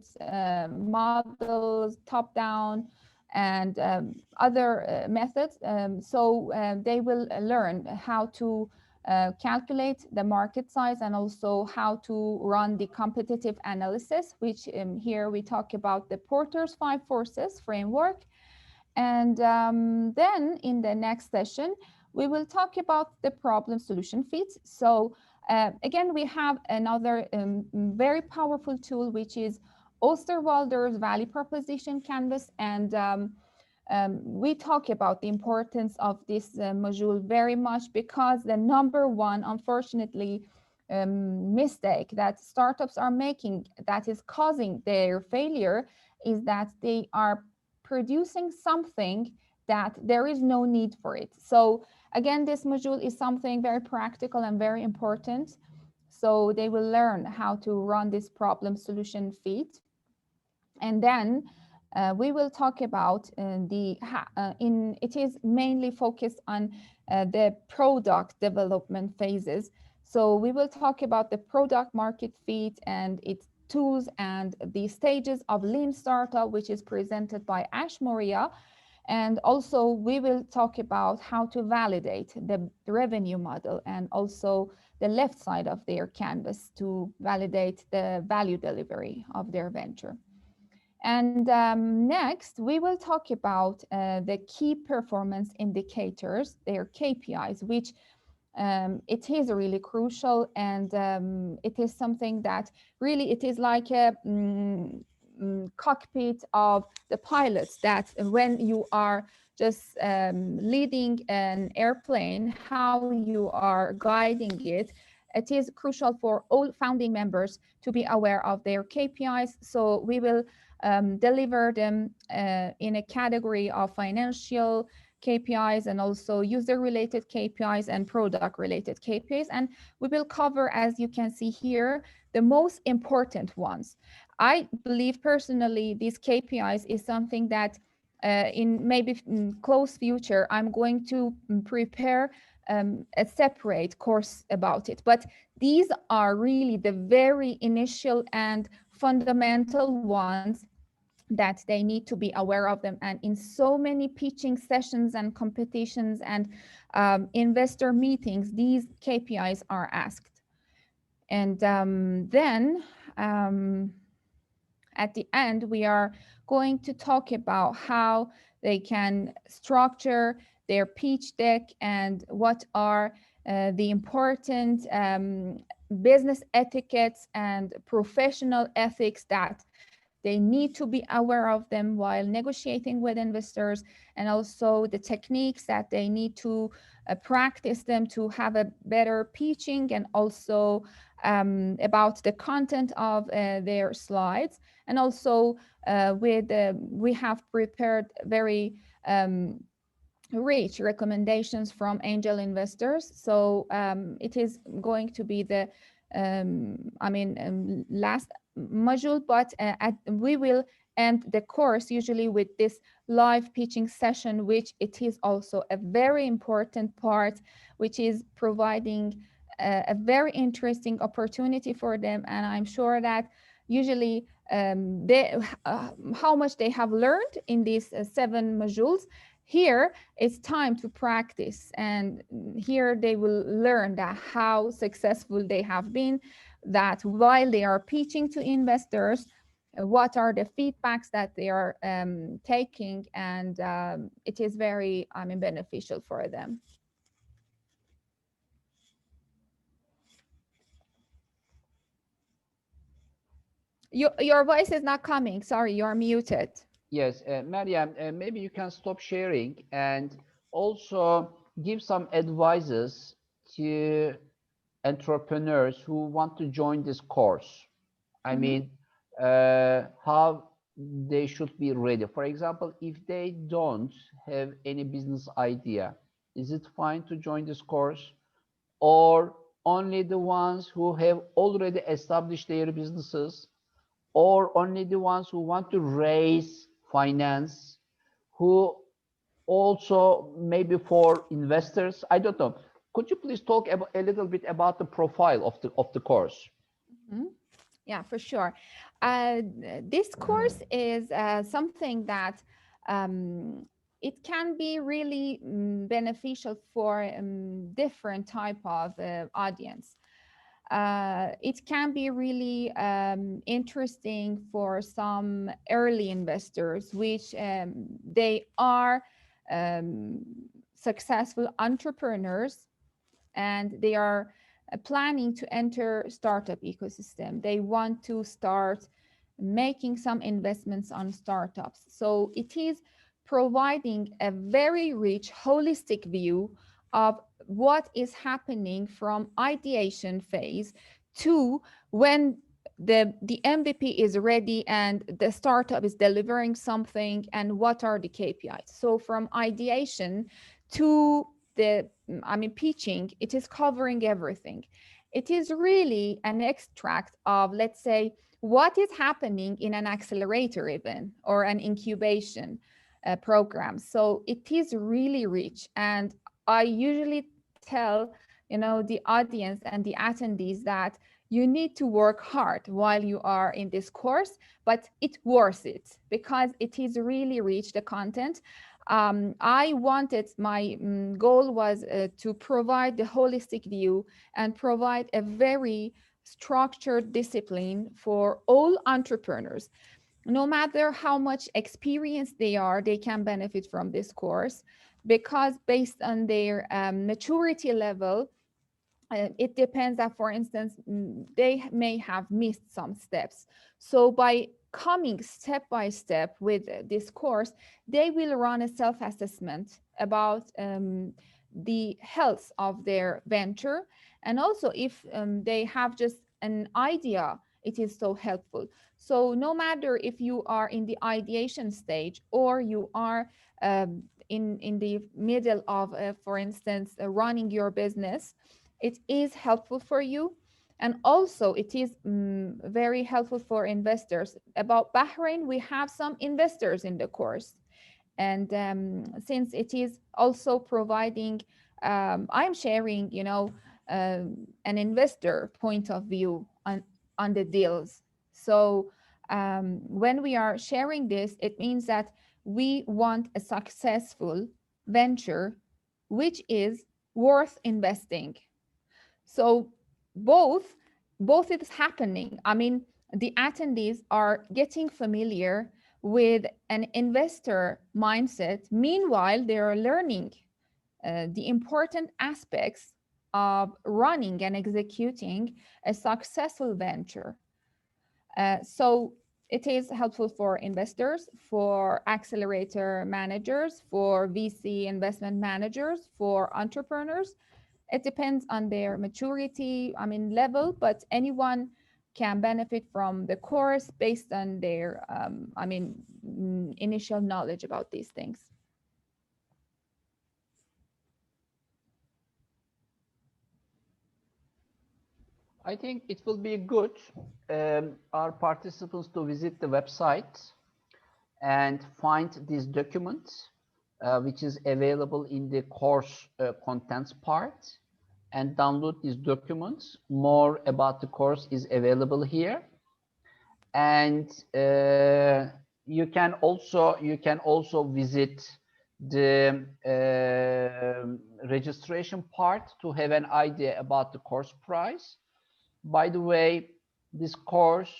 models, top-down and other methods. They will learn how to calculate the market size, and also how to run the competitive analysis, which here we talk about the Porter's 5 forces framework. And then in the next session, we will talk about the problem solution fit. So Again, we have another very powerful tool, which is Osterwalder's value proposition canvas. And we talk about the importance of this module very much, because the number one, unfortunately, mistake that startups are making that is causing their failure is that they are producing something that there is no need for it. So again, this module is something very practical and very important. So they will learn how to run this problem solution feed. And then we will talk about it is mainly focused on the product development phases. So we will talk about the product market fit and its tools and the stages of lean startup, which is presented by Ash Moria. And also we will talk about how to validate the revenue model, and also the left side of their canvas to validate the value delivery of their venture. And next, we will talk about the key performance indicators, their KPIs, which it is really crucial, and it is something that really, it is like a cockpit of the pilots, that when you are just leading an airplane, how you are guiding it, it is crucial for all founding members to be aware of their KPIs. So we will deliver them in a category of financial KPIs, and also user-related KPIs and product-related KPIs. And we will cover, as you can see here, the most important ones. I believe personally these KPIs is something that in maybe close future, I'm going to prepare a separate course about it. But these are really the very initial and fundamental ones that they need to be aware of them. And in so many pitching sessions and competitions and investor meetings, these KPIs are asked. And then at the end, we are going to talk about how they can structure their pitch deck and what are the important business etiquettes and professional ethics that they need to be aware of them while negotiating with investors, and also the techniques that they need to practice them to have a better pitching, and also about the content of their slides. And also we have prepared very rich recommendations from angel investors. So it is going to be the last module, but we will end the course usually with this live pitching session, which it is also a very important part, which is providing a very interesting opportunity for them. And I'm sure that usually how much they have learned in these 7 modules, here it's time to practice, and here they will learn that how successful they have been, that while they are pitching to investors, what are the feedbacks that they are taking, and it is very beneficial for them. Your voice is not coming. Sorry, you are muted. Yes, Meryem, maybe you can stop sharing and also give some advices to entrepreneurs who want to join this course. I mean, how they should be ready. For example, if they don't have any business idea, is it fine to join this course? Or only the ones who have already established their businesses, or only the ones who want to raise finance, who also maybe for investors? I don't know. Could you please talk about, a little bit about the profile of the course? Yeah, for sure. This course is something that it can be really beneficial for different type of audience. It can be really interesting for some early investors, which they are successful entrepreneurs, and they are planning to enter startup ecosystem. They want to start making some investments on startups. So it is providing a very rich, holistic view of what is happening from ideation phase to when the MVP is ready and the startup is delivering something, and what are the KPIs. So from ideation to pitching, it is covering everything. It is really an extract of, let's say, what is happening in an accelerator even or an incubation program. So it is really rich. And I usually tell, the audience and the attendees that you need to work hard while you are in this course, but it's worth it because it is really rich, the content. I wanted, my goal was to provide the holistic view and provide a very structured discipline for all entrepreneurs. No matter how much experience they are, they can benefit from this course because based on their maturity level, it depends that, for instance, they may have missed some steps. So by coming step by step with this course, they will run a self-assessment about the health of their venture. And also if they have just an idea, it is so helpful. So no matter if you are in the ideation stage or you are in the middle of, for instance, running your business, it is helpful for you. And also it is very helpful for investors. About Bahrain, we have some investors in the course. And since it is also providing, I'm sharing, an investor point of view on the deals. So when we are sharing this, it means that we want a successful venture, which is worth investing. So both both is happening. I mean, the attendees are getting familiar with an investor mindset. Meanwhile, they are learning the important aspects of running and executing a successful venture. So it is helpful for investors, for accelerator managers, for VC investment managers, for entrepreneurs. It depends on their maturity, level, but anyone can benefit from the course based on their, initial knowledge about these things. I think it will be good our participants to visit the website and find this document, which is available in the course contents part, and download these documents. More about the course is available here. And you can also visit the registration part to have an idea about the course price. By the way, this course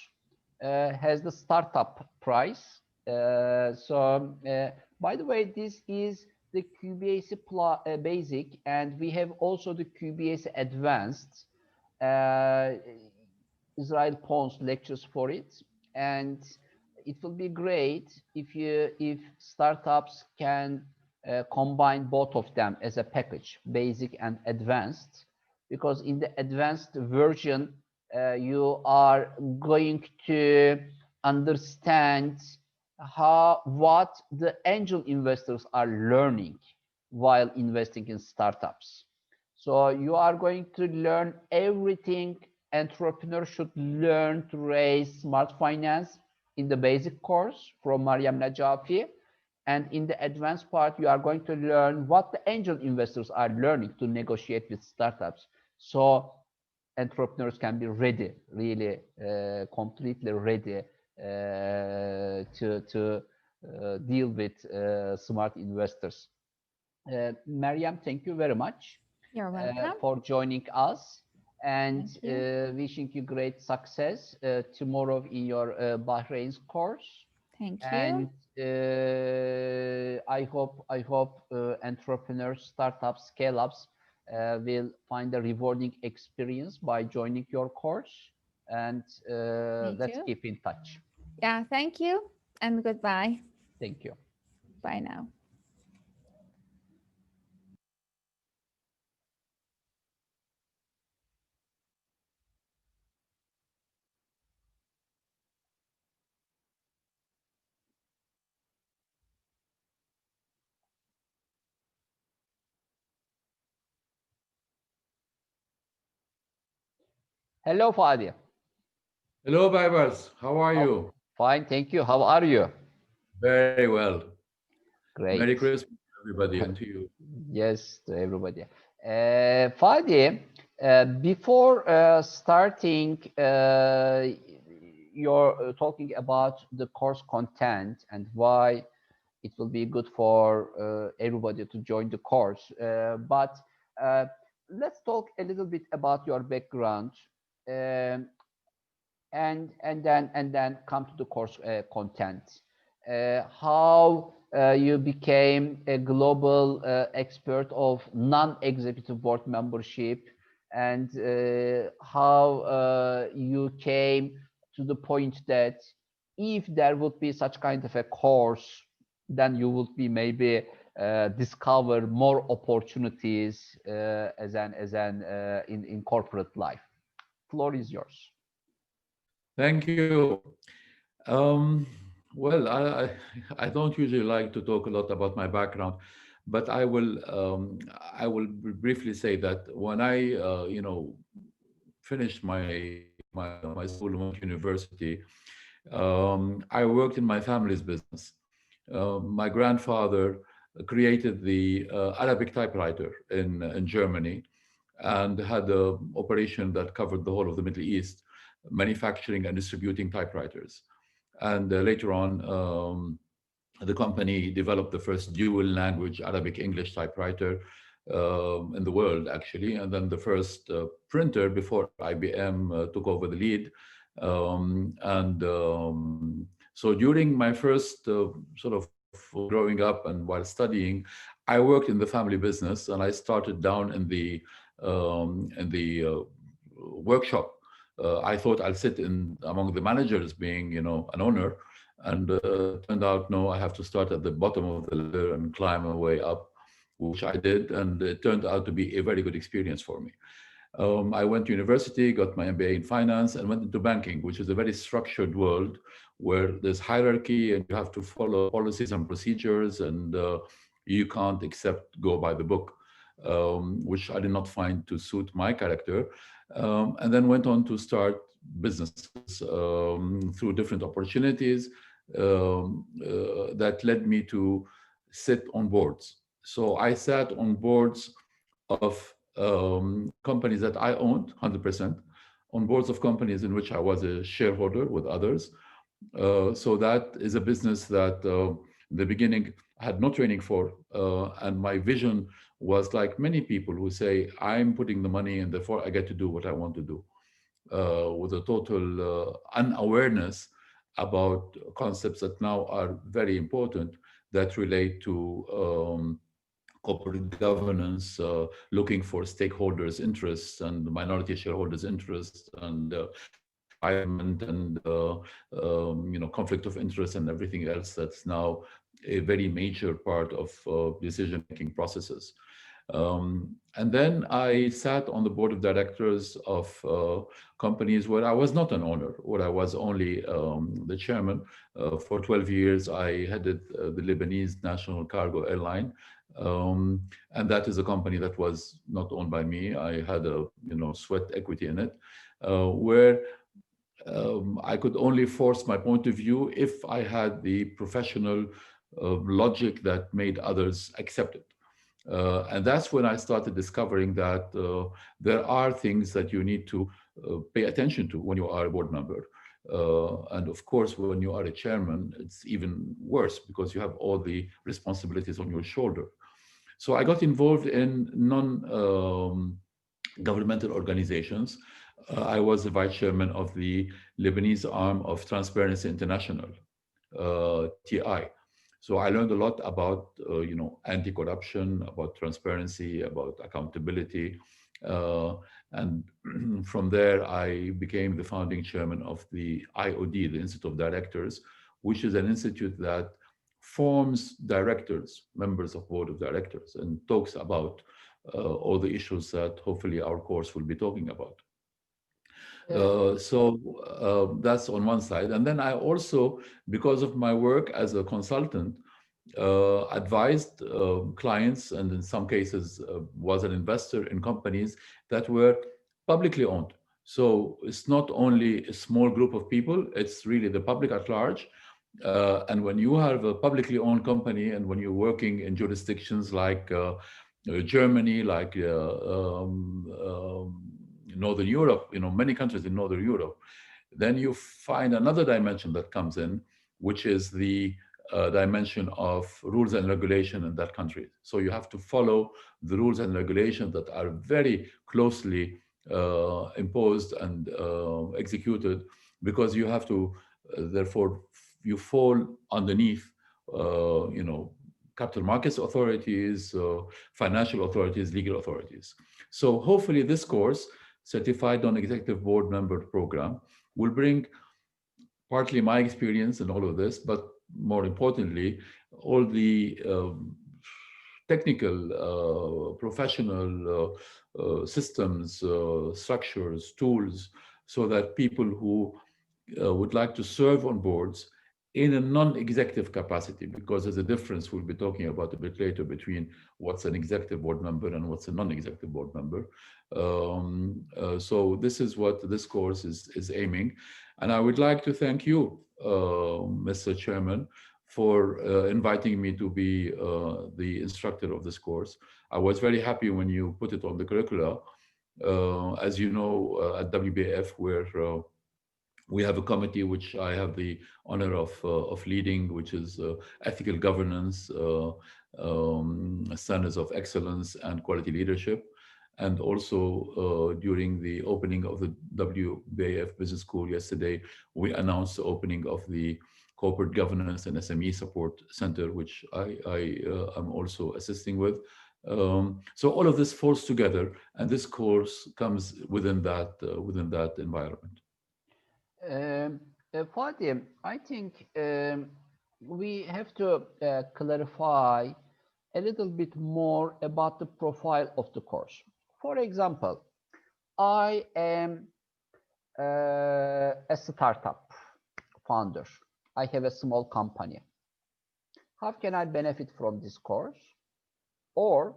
has the startup price. By the way, this is the QBAC basic, and we have also the QBAC advanced. Israel Pons lectures for it, and it will be great if startups can combine both of them as a package, basic and advanced, because in the advanced version you are going to understand what the angel investors are learning while investing in startups. So you are going to learn everything entrepreneurs should learn to raise smart finance in the basic course from Mariam Najafi. And in the advanced part, you are going to learn what the angel investors are learning to negotiate with startups. So entrepreneurs can be ready, really completely ready to deal with smart investors. Mariam, thank you very much. You're welcome. For joining us, and wishing you great success tomorrow in your Bahrain's course. Thank you. And I hope entrepreneurs, startups, scale-ups will find a rewarding experience by joining your course. And Me let's too. keep in touch. Yeah, thank you and goodbye. Thank you. Bye now. Hello, Fadi. Hello, Bibers. How are How, you? fine, thank you. How are you? Very well. Merry Great. Christmas, everybody, and to you. Yes, to everybody. Fadi, before starting your talking about the course content and why it will be good for everybody to join the course, but uh, let's talk a little bit about your background, um, and then come to the course content. How you became a global expert of non-executive board membership, and how you came to the point that if there would be such kind of a course, then you would be maybe discover more opportunities as an in corporate life. Floor is yours. Thank you. Um, well, I don't usually like to talk a lot about my background, but I will briefly say that when I finished my school and went to university, I worked in my family's business. My grandfather created the Arabic typewriter in Germany and had an operation that covered the whole of the Middle East, manufacturing and distributing typewriters. And later on, the company developed the first dual language Arabic English typewriter in the world, actually. And then the first printer before IBM took over the lead. So during my first sort of growing up and while studying, I worked in the family business, and I started down in the workshop. I thought I'll sit in among the managers, being an owner, and turned out no, I have to start at the bottom of the ladder and climb my way up, which I did, and it turned out to be a very good experience for me. I went to university, got my MBA in finance, and went into banking, which is a very structured world where there's hierarchy and you have to follow policies and procedures, and you can't except go by the book, which I did not find to suit my character. And then went on to start businesses through different opportunities that led me to sit on boards. So I sat on boards of companies that I owned 100%, on boards of companies in which I was a shareholder with others. So that is a business that in the beginning I had no training for, and my vision was like many people who say, I'm putting the money and therefore I get to do what I want to do, with a total unawareness about concepts that now are very important that relate to corporate governance, looking for stakeholders' interests and minority shareholders' interests, and environment, and conflict of interest, and everything else that's now a very major part of decision-making processes. And then I sat on the board of directors of companies where I was not an owner, where I was only the chairman. For 12 years, I headed the Lebanese National Cargo Airline. And that is a company that was not owned by me. I had a sweat equity in it, where I could only force my point of view if I had the professional logic that made others accept it. And that's when I started discovering that there are things that you need to pay attention to when you are a board member. And of course, when you are a chairman, it's even worse because you have all the responsibilities on your shoulder. So I got involved in non-governmental organizations. I was the vice chairman of the Lebanese arm of Transparency International, TI. So I learned a lot about, anti-corruption, about transparency, about accountability. And from there, I became the founding chairman of the IOD, the Institute of Directors, which is an institute that forms directors, members of board of directors, and talks about all the issues that hopefully our course will be talking about. So that's on one side. And then I also, because of my work as a consultant, advised clients, and in some cases was an investor in companies that were publicly owned. So it's not only a small group of people, it's really the public at large. And when you have a publicly owned company, and when you're working in jurisdictions like Germany, like Northern Europe, many countries in Northern Europe, then you find another dimension that comes in, which is the dimension of rules and regulation in that country. So you have to follow the rules and regulations that are very closely imposed and executed, because you have to, therefore, you fall underneath, capital markets authorities, financial authorities, legal authorities. So hopefully this course, Certified Non-Executive Board Member Program, will bring partly my experience in all of this, but more importantly, all the technical, professional systems, structures, tools, so that people who would like to serve on boards in a non-executive capacity, because there's a difference we'll be talking about a bit later between what's an executive board member and what's a non-executive board member. So this is what this course is aiming. And I would like to thank you, Mr. Chairman, for inviting me to be the instructor of this course. I was very happy when you put it on the curricula. As you know, at WBAF, where we have a committee which I have the honor of leading, which is ethical governance, standards of excellence, and quality leadership. And also during the opening of the WBAF Business School yesterday, we announced the opening of the Corporate Governance and SME Support Center, which I am also assisting with. So all of this falls together, and this course comes within that environment. Fatih, I think we have to clarify a little bit more about the profile of the course. For example, I am a startup founder. I have a small company. How can I benefit from this course? Or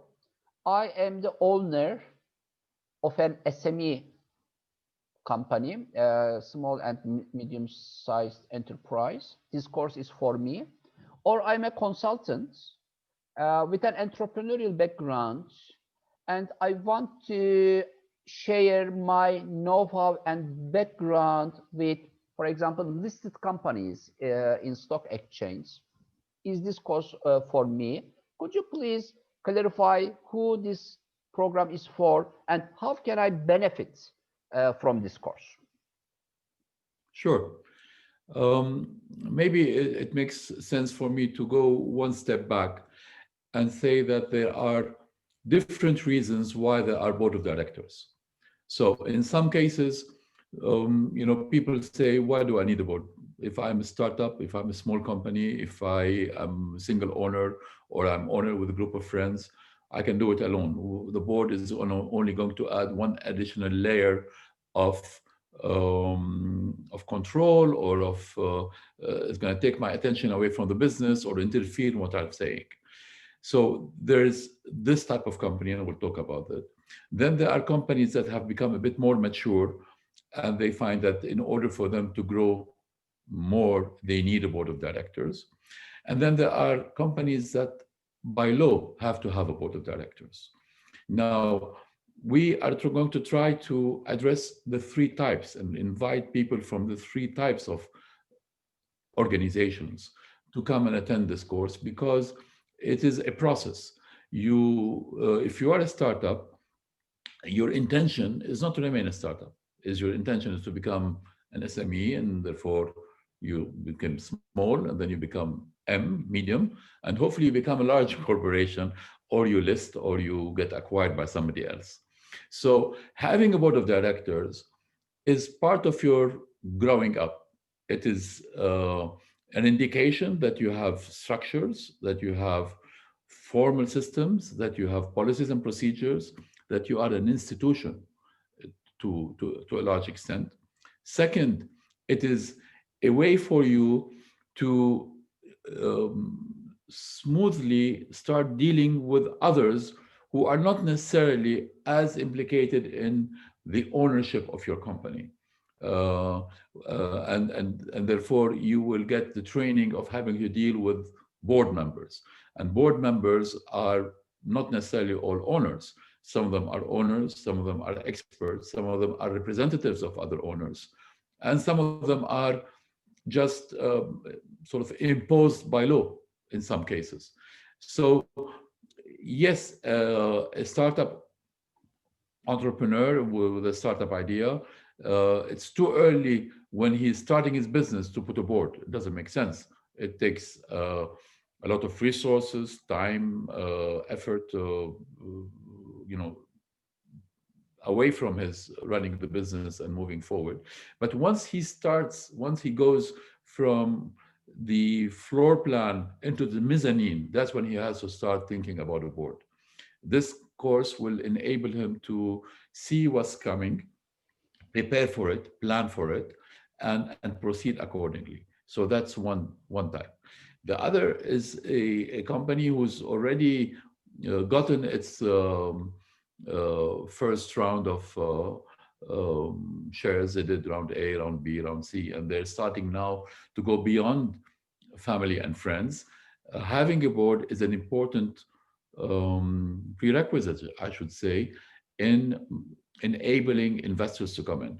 I am the owner of an SME company, small and medium-sized enterprise. This course is for me. Or I'm a consultant with an entrepreneurial background, and I want to share my know-how and background with, for example, listed companies in stock exchange. Is this course for me? Could you please clarify who this program is for, and how can I benefit from this course? Sure. Maybe it makes sense for me to go one step back and say that there are different reasons why there are board of directors. So in some cases, people say, why do I need a board? If I'm a startup, if I'm a small company, if I am a single owner, or I'm owner with a group of friends, I can do it alone. The board is only going to add one additional layer of control, or it's going to take my attention away from the business or interfere in what I'm saying. So there's this type of company, and we'll talk about that. Then there are companies that have become a bit more mature, and they find that in order for them to grow more, they need a board of directors. And then there are companies that by law have to have a board of directors. Now, we are going to try to address the three types and invite people from the three types of organizations to come and attend this course, because it is a process. If you are a startup, your intention is not to remain a startup. Your intention is to become an SME, and therefore You become small, and then you become M, medium, and hopefully you become a large corporation, or you list, or you get acquired by somebody else. So having a board of directors is part of your growing up. It is an indication that you have structures, that you have formal systems, that you have policies and procedures, that you are an institution to a large extent. Second, it is a way for you to smoothly start dealing with others who are not necessarily as implicated in the ownership of your company. And therefore you will get the training of having to deal with board members. And board members are not necessarily all owners. Some of them are owners, some of them are experts, some of them are representatives of other owners, and some of them are just sort of imposed by law in some cases. So yes, a startup entrepreneur with a startup idea, it's too early when he's starting his business to put a board. It doesn't make sense. It takes a lot of resources, time, effort, you know, away from his running the business and moving forward. But once he starts, once he goes from the floor plan into the mezzanine, that's when he has to start thinking about a board. This course will enable him to see what's coming, prepare for it, plan for it, and proceed accordingly. So that's one type. The other is a company who's already gotten its first round of shares. They did round A, round B, round C, and they're starting now to go beyond family and friends. Having a board is an important prerequisite, I should say, in enabling investors to come in,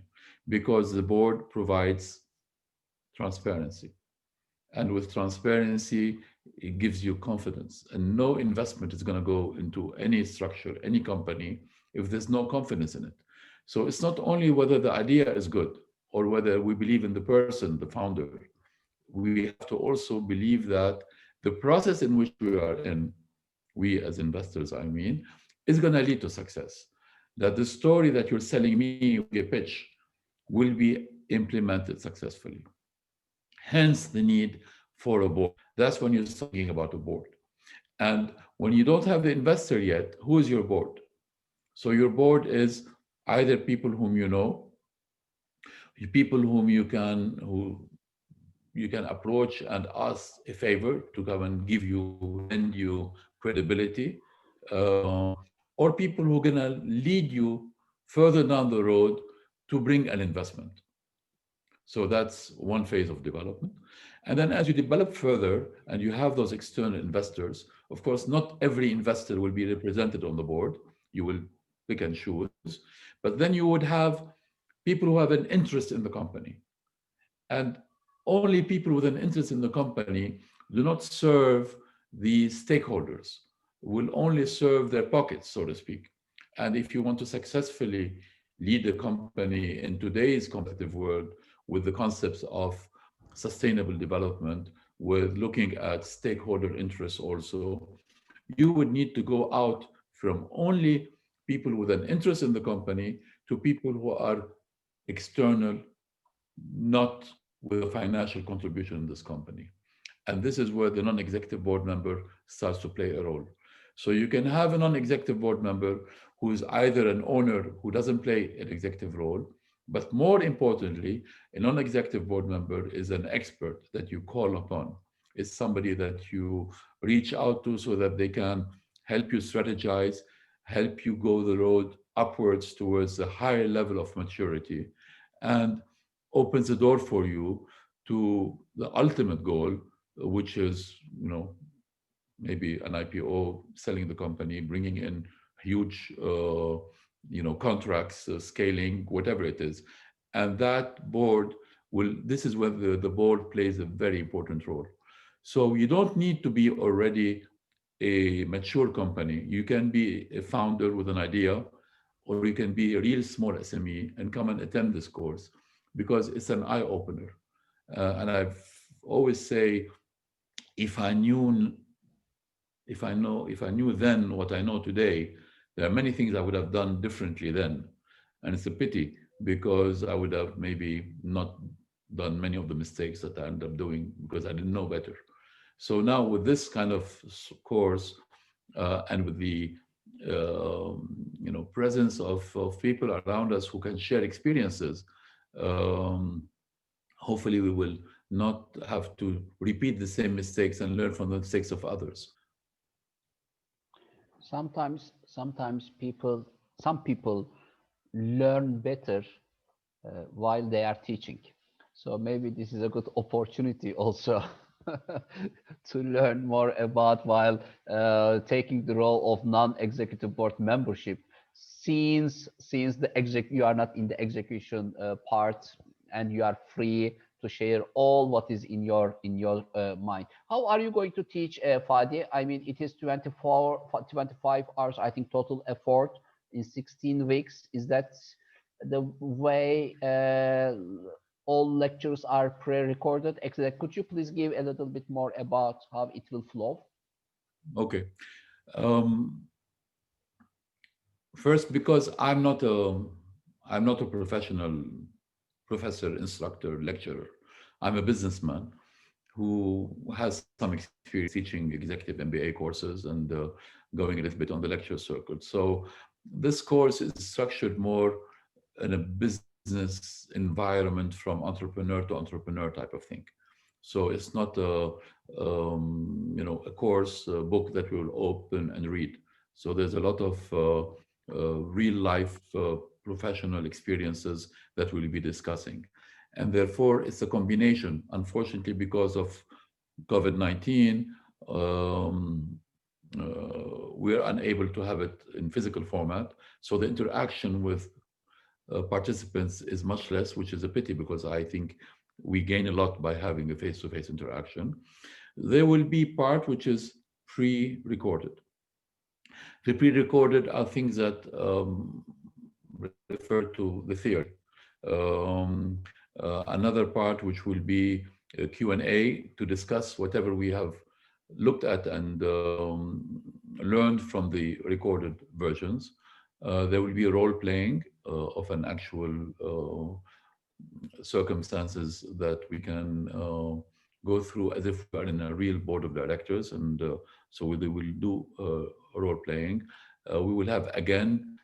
because the board provides transparency. And with transparency, it gives you confidence. And no investment is going to go into any structure, any company, if there's no confidence in it. So it's not only whether the idea is good or whether we believe in the person, the founder. We have to also believe that the process in which we are in, we as investors, I mean, is going to lead to success. That the story that you're selling me with a pitch will be implemented successfully. Hence the need for a board. That's when you're thinking about a board. And when you don't have the investor yet, who is your board? So your board is either people whom you know, people whom you can approach and ask a favor to come and give you, lend you credibility, or people who are gonna lead you further down the road to bring an investment. So that's one phase of development. And then as you develop further and you have those external investors, of course, not every investor will be represented on the board. You will pick and choose, but then you would have people who have an interest in the company. And only people with an interest in the company do not serve the stakeholders, will only serve their pockets, so to speak. And if you want to successfully lead a company in today's competitive world with the concepts of sustainable development, with looking at stakeholder interests also, you would need to go out from only people with an interest in the company to people who are external, not with a financial contribution in this company. And this is where the non-executive board member starts to play a role. So you can have a non-executive board member who is either an owner who doesn't play an executive role, but more importantly, a non-executive board member is an expert that you call upon. It's somebody that you reach out to so that they can help you strategize, help you go the road upwards towards a higher level of maturity, and opens the door for you to the ultimate goal, which is, maybe an IPO, selling the company, bringing in huge, contracts, scaling, whatever it is. And that board this is where the board plays a very important role. So you don't need to be already a mature company. You can be a founder with an idea, or you can be a real small SME and come and attend this course, because it's an eye opener. And I've always say, if I knew then what I know today, there are many things I would have done differently then. And it's a pity because I would have maybe not done many of the mistakes that I ended up doing because I didn't know better. So now with this kind of course and with the presence of people around us who can share experiences, um, hopefully we will not have to repeat the same mistakes and learn from the mistakes of others. Sometimes some people learn better while they are teaching. So maybe this is a good opportunity also to learn more about while taking the role of non-executive board membership. Since you are not in the execution part and you are free to share all what is in your mind. How are you going to teach Fadi? I mean, it is 25 hours, I think, total effort in 16 weeks. Is that the way all lectures are pre-recorded? Could you please give a little bit more about how it will flow? Okay. Um, First, because I'm not a professional professor, instructor, lecturer. I'm a businessman who has some experience teaching executive MBA courses and going a little bit on the lecture circuit. So this course is structured more in a business environment from entrepreneur to entrepreneur type of thing. So it's not a course book that we will open and read. So there's a lot of real life professional experiences that we'll be discussing. And therefore, it's a combination. Unfortunately, because of COVID-19, we're unable to have it in physical format. So the interaction with participants is much less, which is a pity because I think we gain a lot by having a face-to-face interaction. There will be part which is pre-recorded. The pre-recorded are things that refer to the theory. Another part which will be a Q&A to discuss whatever we have looked at and learned from the recorded versions. There will be a role playing of an actual circumstances that we can go through as if we are in a real board of directors. And so we will do role playing. We will have again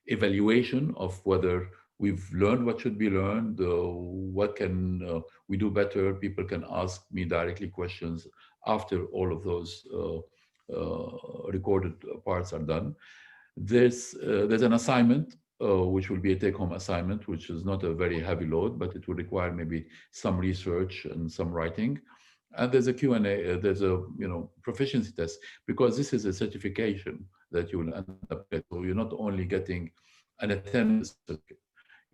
evaluation of whether we've learned what should be learned, what can we do better. People can ask me directly questions after all of those recorded parts are done. There's an assignment, which will be a take-home assignment, which is not a very heavy load, but it will require maybe some research and some writing. And there's a Q&A, there's a proficiency test, because this is a certification that you will end up getting. So you're not only getting an attendance certificate,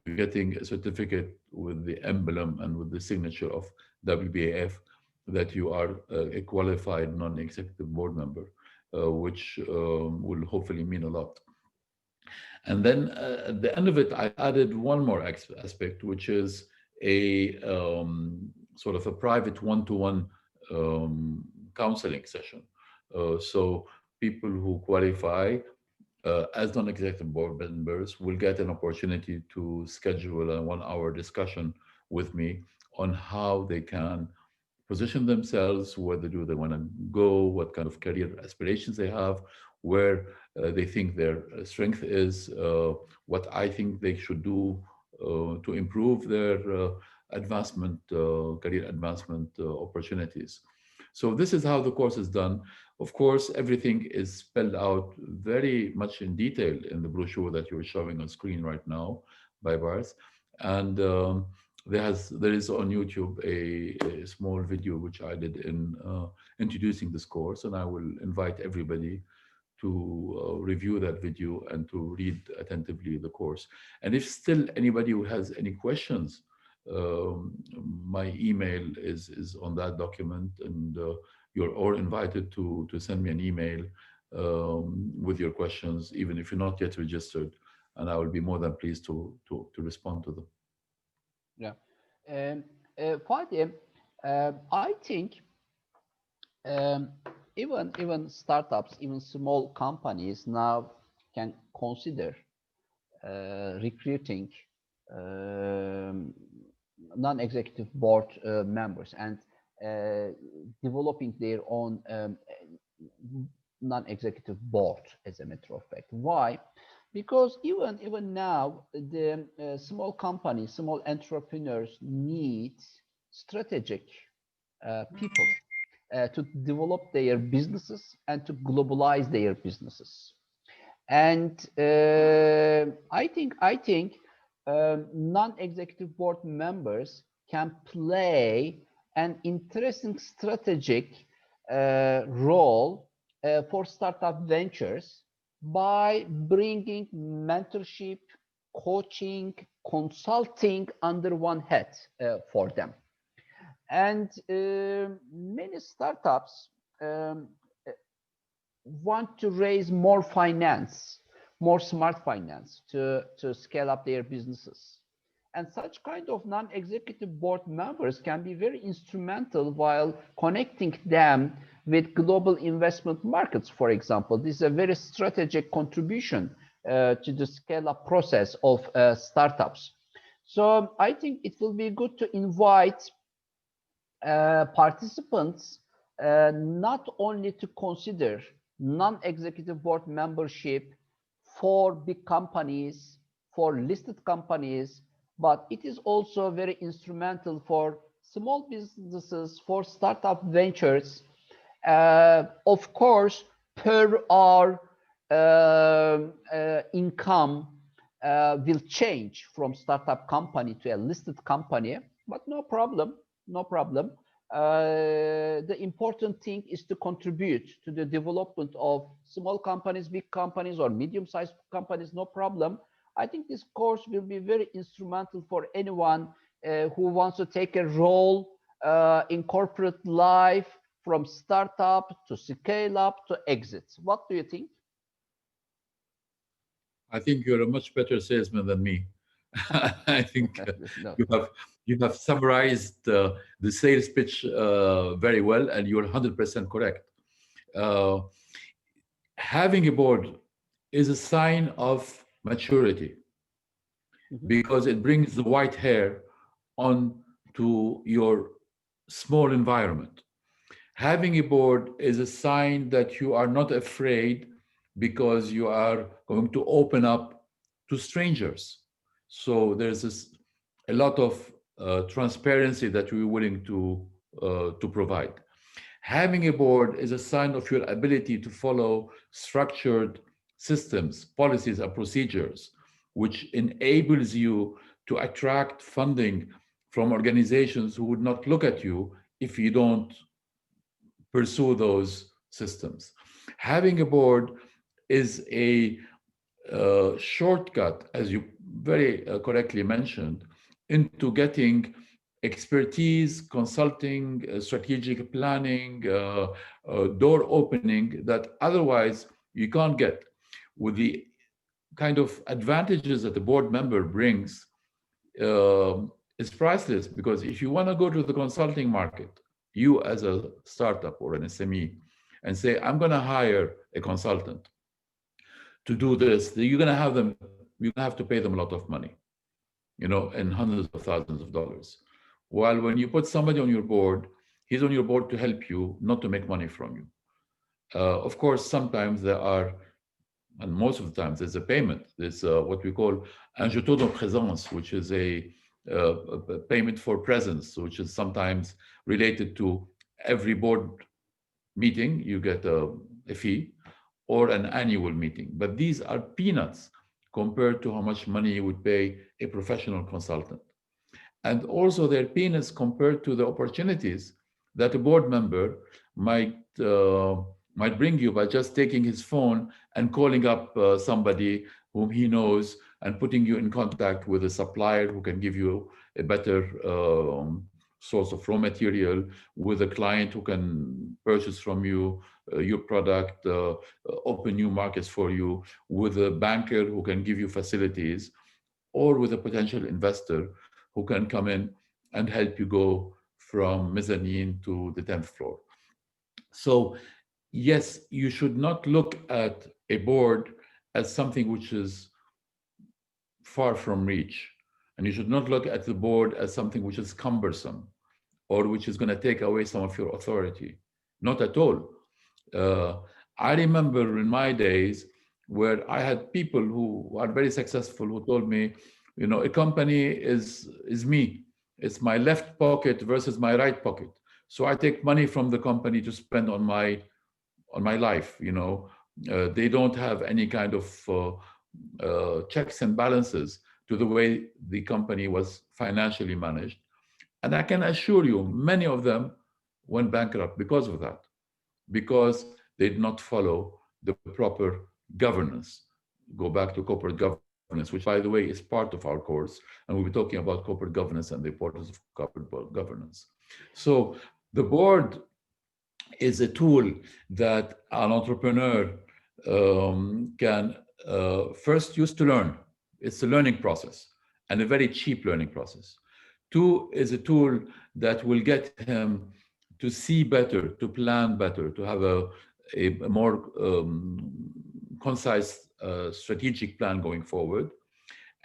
you're getting a certificate with the emblem and with the signature of WBAF that you are a qualified non-executive board member, which will hopefully mean a lot. And then at the end of it, I added one more aspect, which is a sort of a private one-to-one counseling session. So people who qualify as non-executive board members will get an opportunity to schedule a 1-hour discussion with me on how they can position themselves, whether do they want to go, what kind of career aspirations they have, where they think their strength is, what I think they should do to improve their advancement, career advancement opportunities. So this is how the course is done. Of course, everything is spelled out very much in detail in the brochure that you're showing on screen right now by Bars. And there is on YouTube a small video which I did in introducing this course, and I will invite everybody to review that video and to read attentively the course. And if still anybody who has any questions, my email is on that document, and you're all invited to send me an email with your questions, even if you're not yet registered, and I will be more than pleased to respond to them. Yeah. Fatih, I think um, even startups, even small companies now can consider recruiting um, non-executive board members and developing their own non-executive board, as a matter of fact. Why? Because even now, the small companies, small entrepreneurs need strategic people to develop their businesses and to globalize their businesses. And I think non-executive board members can play an interesting strategic role for startup ventures by bringing mentorship, coaching, consulting under one head for them. And many startups want to raise more finance, more smart finance to scale up their businesses. And such kind of non-executive board members can be very instrumental while connecting them with global investment markets, for example. This is a very strategic contribution to the scale-up process of startups. So I think it will be good to invite participants not only to consider non-executive board membership for big companies, for listed companies, but it is also very instrumental for small businesses, for startup ventures. Of course, per hour income will change from startup company to a listed company, but no problem, no problem. The important thing is to contribute to the development of small companies, big companies, or medium-sized companies, no problem. I think this course will be very instrumental for anyone who wants to take a role in corporate life, from startup to scale up to exit. What do you think? I think you're a much better salesman than me. I think No. you have summarized the sales pitch very well, and you're 100% correct. Uh, Having a board is a sign of maturity because it brings the white hair on to your small environment. Having a board is a sign that you are not afraid because you are going to open up to strangers. So there's a lot of transparency that we're willing to provide. Having a board is a sign of your ability to follow structured systems, policies, and procedures, which enables you to attract funding from organizations who would not look at you if you don't pursue those systems. Having a board is a shortcut, as you very correctly mentioned, into getting expertise, consulting, strategic planning, door opening that otherwise you can't get. With the kind of advantages that the board member brings, it's priceless, because if you want to go to the consulting market, you as a startup or an SME, and say, I'm going to hire a consultant to do this, you're going to have to pay them a lot of money, and hundreds of thousands of dollars. While when you put somebody on your board, he's on your board to help you, not to make money from you. Of course, sometimes there are, and most of the times there's a payment. There's what we call un jeton de présence, which is a payment for presence, which is sometimes related to every board meeting, you get a fee, or an annual meeting. But these are peanuts compared to how much money you would pay a professional consultant. And also they're peanuts compared to the opportunities that a board member might bring you by just taking his phone and calling up somebody whom he knows and putting you in contact with a supplier who can give you a better source of raw material, with a client who can purchase from you your product, open new markets for you, with a banker who can give you facilities, or with a potential investor who can come in and help you go from mezzanine to the 10th floor. So yes, you should not look at a board as something which is far from reach. And you should not look at the board as something which is cumbersome or which is going to take away some of your authority. Not at all. Uh, I remember in my days where I had people who are very successful who told me, you know, a company is me. It's my left pocket versus my right pocket. So I take money from the company to spend on my life. You know, they don't have any kind of checks and balances to the way the company was financially managed. And I can assure you, many of them went bankrupt because of that, because they did not follow the proper governance. Go back to corporate governance, which, by the way, is part of our course. And we'll be talking about corporate governance and the importance of corporate governance. So the board is a tool that an entrepreneur can first use to learn. It's a learning process and a very cheap learning process. Two is a tool that will get him to see better, to plan better, to have a more concise strategic plan going forward.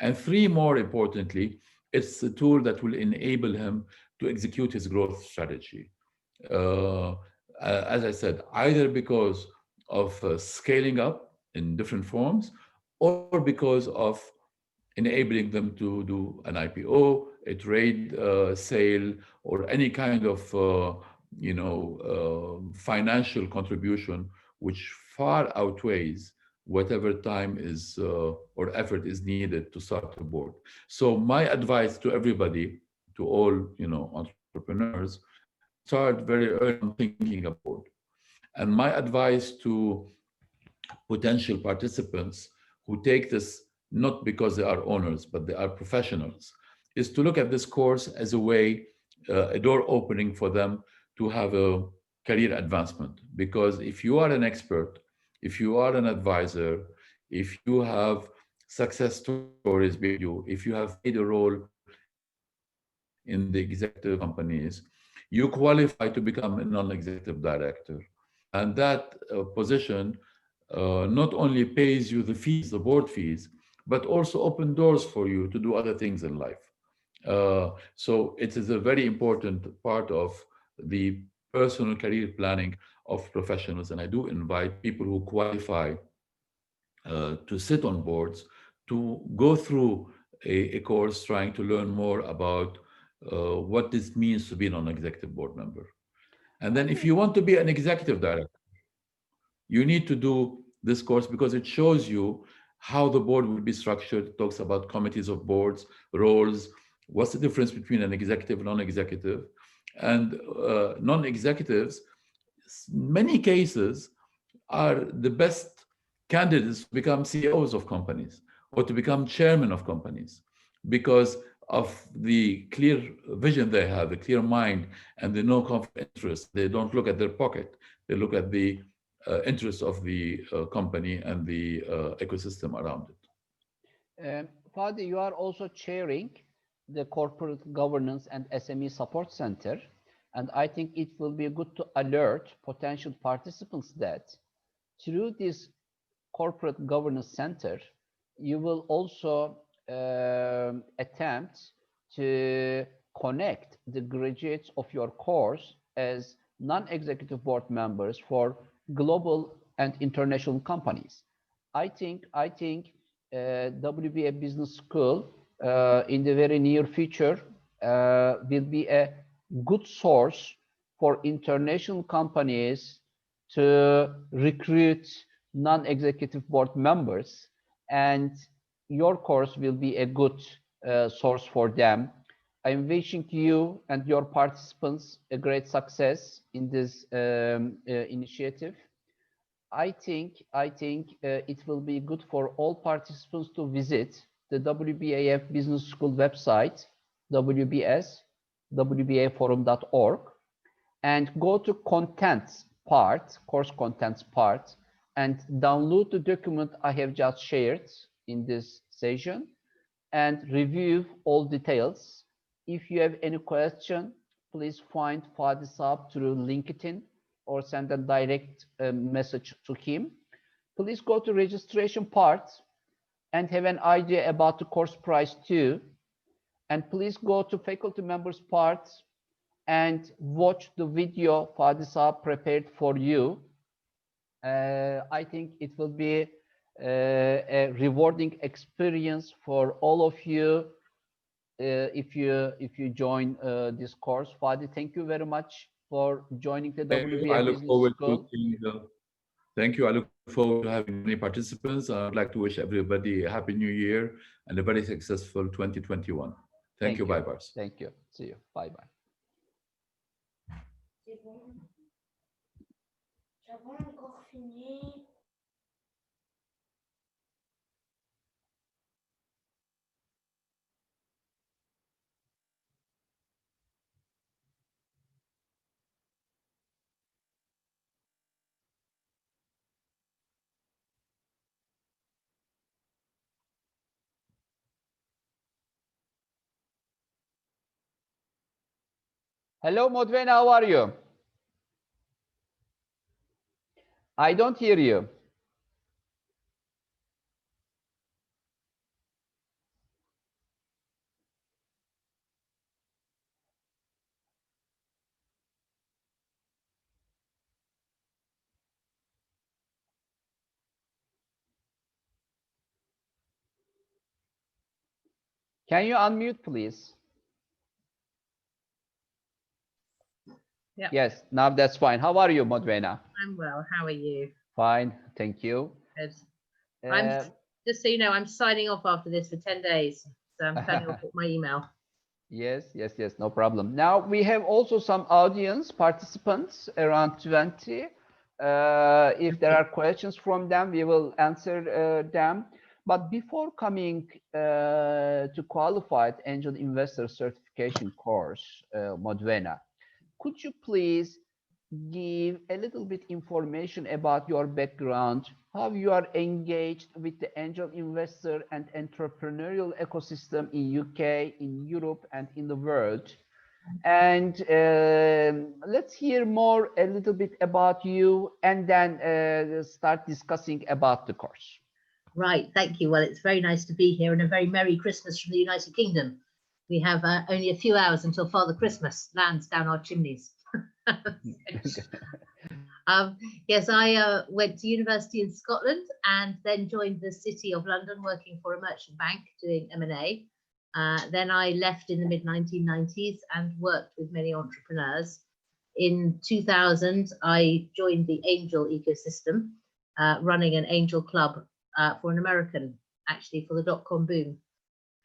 And three, more importantly, it's a tool that will enable him to execute his growth strategy. Uh, as I said, either because of scaling up in different forms or because of enabling them to do an IPO, a trade sale, or any kind of financial contribution, which far outweighs whatever time is or effort is needed to start a board. So my advice to everybody, to all entrepreneurs, start very early on thinking about board. And my advice to potential participants who take this not because they are owners, but they are professionals, is to look at this course as a way, a door opening for them to have a career advancement. Because if you are an expert, if you are an advisor, if you have success stories behind you, if you have played a role in the executive companies, you qualify to become a non-executive director. And that position not only pays you the fees, the board fees, but also open doors for you to do other things in life. So it is a very important part of the personal career planning of professionals. And I do invite people who qualify to sit on boards to go through a course trying to learn more about what this means to be an executive board member. And then if you want to be an executive director, you need to do this course because it shows you how the board will be structured. It talks about committees of boards, roles, what's the difference between an executive and non-executive. And non-executives, many cases, are the best candidates to become CEOs of companies or to become chairmen of companies because of the clear vision they have, the clear mind, and the no conflict of interest. They don't look at their pocket. They look at the interests of the company and the ecosystem around it. Fadi, you are also chairing the Corporate Governance and SME Support Center, and I think it will be good to alert potential participants that through this Corporate Governance Center, you will also attempt to connect the graduates of your course as non-executive board members for global and international companies. I think WBA Business School in the very near future will be a good source for international companies to recruit non-executive board members, and your course will be a good source for them. I'm wishing you and your participants a great success in this initiative. I think it will be good for all participants to visit the WBAF Business School website, WBS, wbaforum.org, and go to contents part, course contents part, and download the document I have just shared in this session and review all details. if you have any question, please find Fadi Saab through LinkedIn or send a direct message to him. Please go to registration part and have an idea about the course price too. And please go to faculty members part and watch the video Fadi Saab prepared for you. I think it will be a rewarding experience for all of you if you join this course. Fadi, thank you very much for joining the WBAF Business School. Thank you. I look forward to having many participants. I would like to wish everybody a happy new year and a very successful 2021. Thank you. Bye-bye. Thank you. See you. Bye-bye. Hello, Modvena, how are you? I don't hear you. Can you unmute, please? Yeah. Yes, now that's fine. How are you, Modvena? I'm well. How are you? Fine, thank you. Good. I'm just so you know, I'm signing off after this for 10 days. So I'm signing off with my email. Yes, no problem. Now we have also some audience participants, around 20. If there are questions from them, we will answer them. But before coming to qualified angel investor certification course, Modvena, could you please give a little bit information about your background, how you are engaged with the angel investor and entrepreneurial ecosystem in UK, in Europe, and in the world? And let's hear more a little bit about you, and then start discussing about the course. Right, thank you. Well, it's very nice to be here, and a very Merry Christmas from the United Kingdom. We have only a few hours until Father Christmas lands down our chimneys. Yes, I went to university in Scotland and then joined the City of London working for a merchant bank doing M&A. Then I left in the mid-1990s and worked with many entrepreneurs. In 2000, I joined the angel ecosystem, running an angel club for an American, actually for the dot-com boom,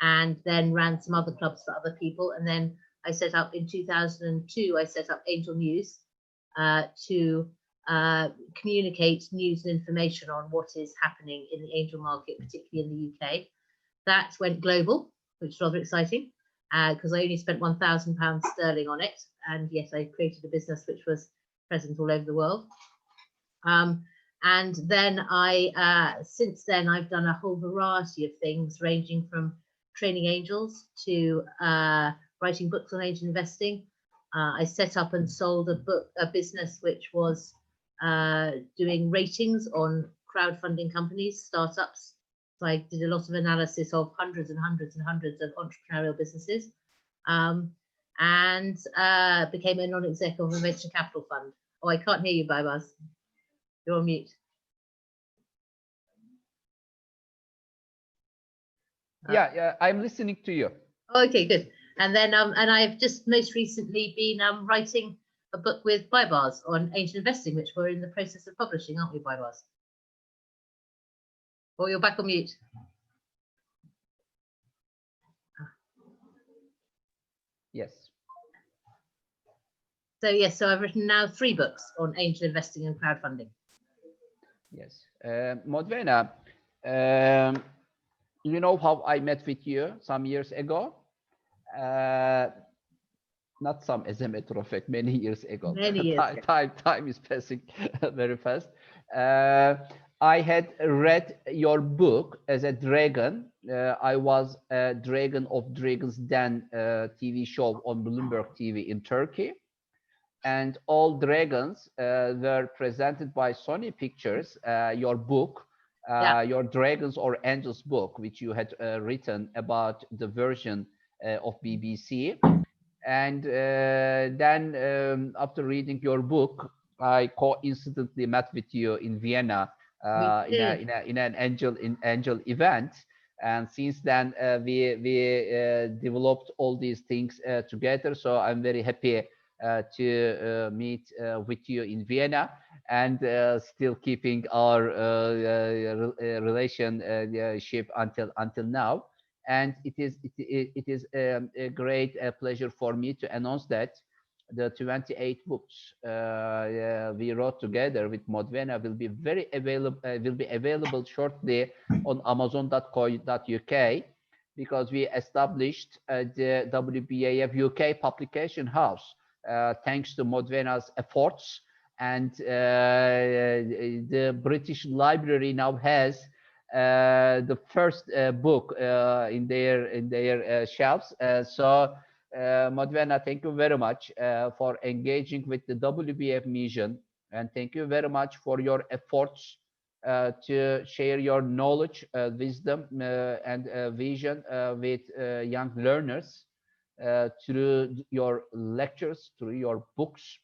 and then ran some other clubs for other people. And then I set up in 2002, I set up Angel News to communicate news and information on what is happening in the angel market, particularly in the UK. That went global, which is rather exciting because I only spent £1,000 sterling on it. And yes, I created a business which was present all over the world. And then since then, I've done a whole variety of things, ranging from training angels to writing books on angel investing. I set up and sold a business which was doing ratings on crowdfunding companies, startups. So I did a lot of analysis of hundreds and hundreds and hundreds of entrepreneurial businesses, and became a non-exec of a venture capital fund. Oh, I can't hear you, Baibaz. You're on mute. Yeah, I'm listening to you. Okay, good. And then, and I've just most recently been writing a book with Baibaz on angel investing, which we're in the process of publishing, aren't we, Baibaz? Oh, you're back on mute. Yes. So yes, so I've written now 3 books on angel investing and crowdfunding. Yes. Modvena, you know how I met with you some years ago? Not some, as a matter of fact, many years ago. Many years. Time is passing very fast. I had read your book as a dragon I was a Dragon of Dragon's Den TV show on Bloomberg TV in Turkey, and all dragons were presented by Sony Pictures. Your book, Yeah. your Dragons or Angels book, which you had written about the version of BBC. And then after reading your book, I coincidentally met with you in Vienna Me in too. an angel event. And since then, we developed all these things together. So I'm very happy to meet with you in Vienna, and still keeping our relationship until now. And it is a great pleasure for me to announce that the 28 books we wrote together with Modvena will be available shortly on Amazon.co.uk, because we established the WBAF UK publication house thanks to Modvena's efforts. And the British Library now has the first book in their shelves. So Modvena, thank you very much for engaging with the WBF mission, and thank you very much for your efforts to share your knowledge, wisdom, and vision with young learners through your lectures, through your books.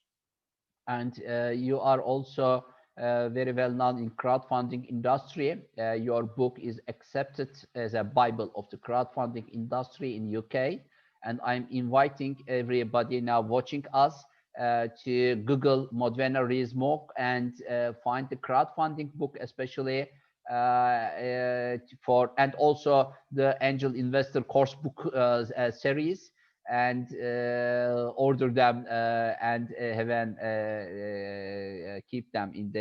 And you are also very well known in crowdfunding industry. Your book is accepted as a Bible of the crowdfunding industry in UK. And I'm inviting everybody now watching us to Google Modvena Rees-Mogg and find the crowdfunding book, especially for, and also the Angel Investor course book series, and order them and keep them in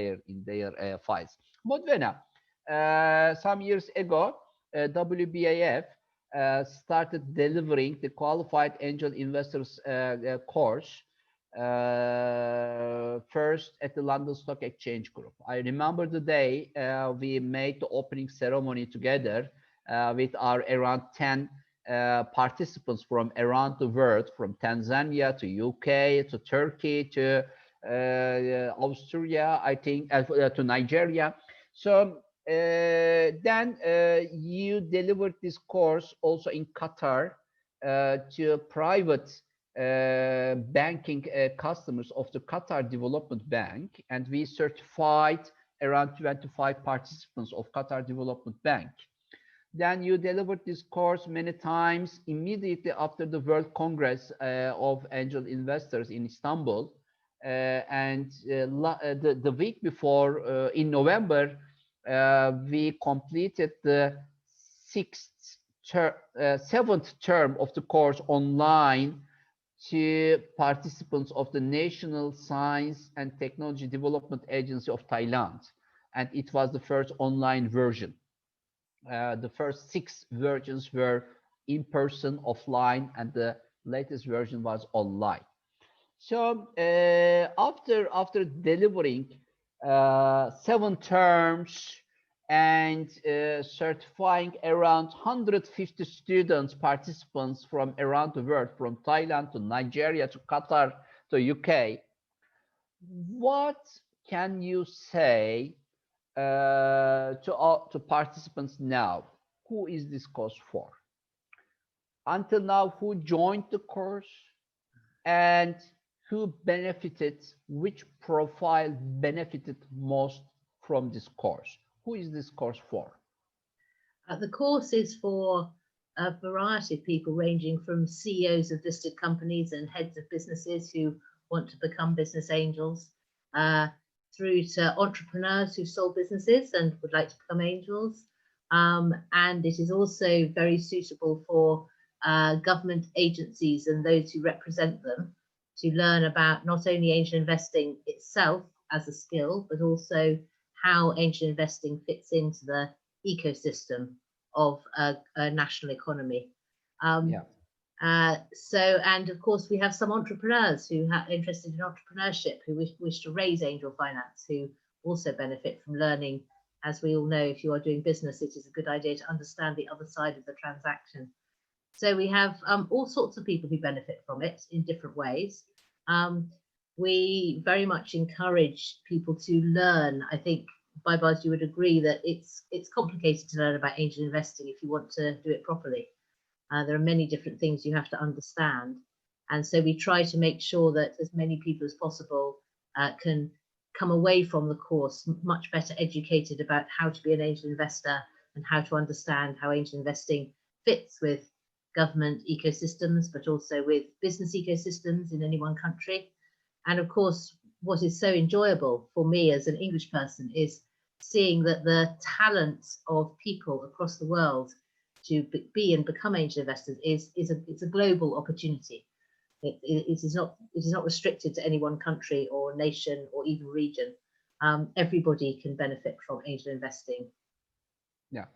their files. Modvena, some years ago, WBAF started delivering the Qualified Angel Investors course first at the London Stock Exchange Group. I remember the day we made the opening ceremony together with our around 10 participants from around the world, from Tanzania to UK to Turkey to Austria, I think, to Nigeria. So then you delivered this course also in Qatar to private banking customers of the Qatar Development Bank, and we certified around 25 participants of Qatar Development Bank. Then you delivered this course many times immediately after the World Congress of Angel Investors in Istanbul. And the week before, in November, we completed the seventh term of the course online to participants of the National Science and Technology Development Agency of Thailand. And it was the first online version. The first 6 versions were in person, offline, and the latest version was online. So after delivering 7 terms and certifying around 150 students, participants from around the world, from Thailand to Nigeria to Qatar to UK, what can you say to participants now? Who is this course for? Until now, who joined the course and who benefited, which profile benefited most from this course? Who is this course for? The course is for a variety of people, ranging from CEOs of listed companies and heads of businesses who want to become business angels, through to entrepreneurs who sold businesses and would like to become angels. And it is also very suitable for government agencies and those who represent them to learn about not only angel investing itself as a skill, but also how angel investing fits into the ecosystem of a national economy. And of course, we have some entrepreneurs who are interested in entrepreneurship, who wish to raise angel finance, who also benefit from learning As we all know, if you are doing business, it is a good idea to understand the other side of the transaction. So we have all sorts of people who benefit from it in different ways. We very much encourage people to learn. I think, Baibars, you would agree that it's complicated to learn about angel investing if you want to do it properly. There are many different things you have to understand. And so we try to make sure that as many people as possible can come away from the course much better educated about how to be an angel investor and how to understand how angel investing fits with government ecosystems, but also with business ecosystems in any one country. And of course, what is so enjoyable for me as an English person is seeing that the talents of people across the world to be and become angel investors it's a global opportunity. It is not restricted to any one country or nation or even region. Everybody can benefit from angel investing. Yeah.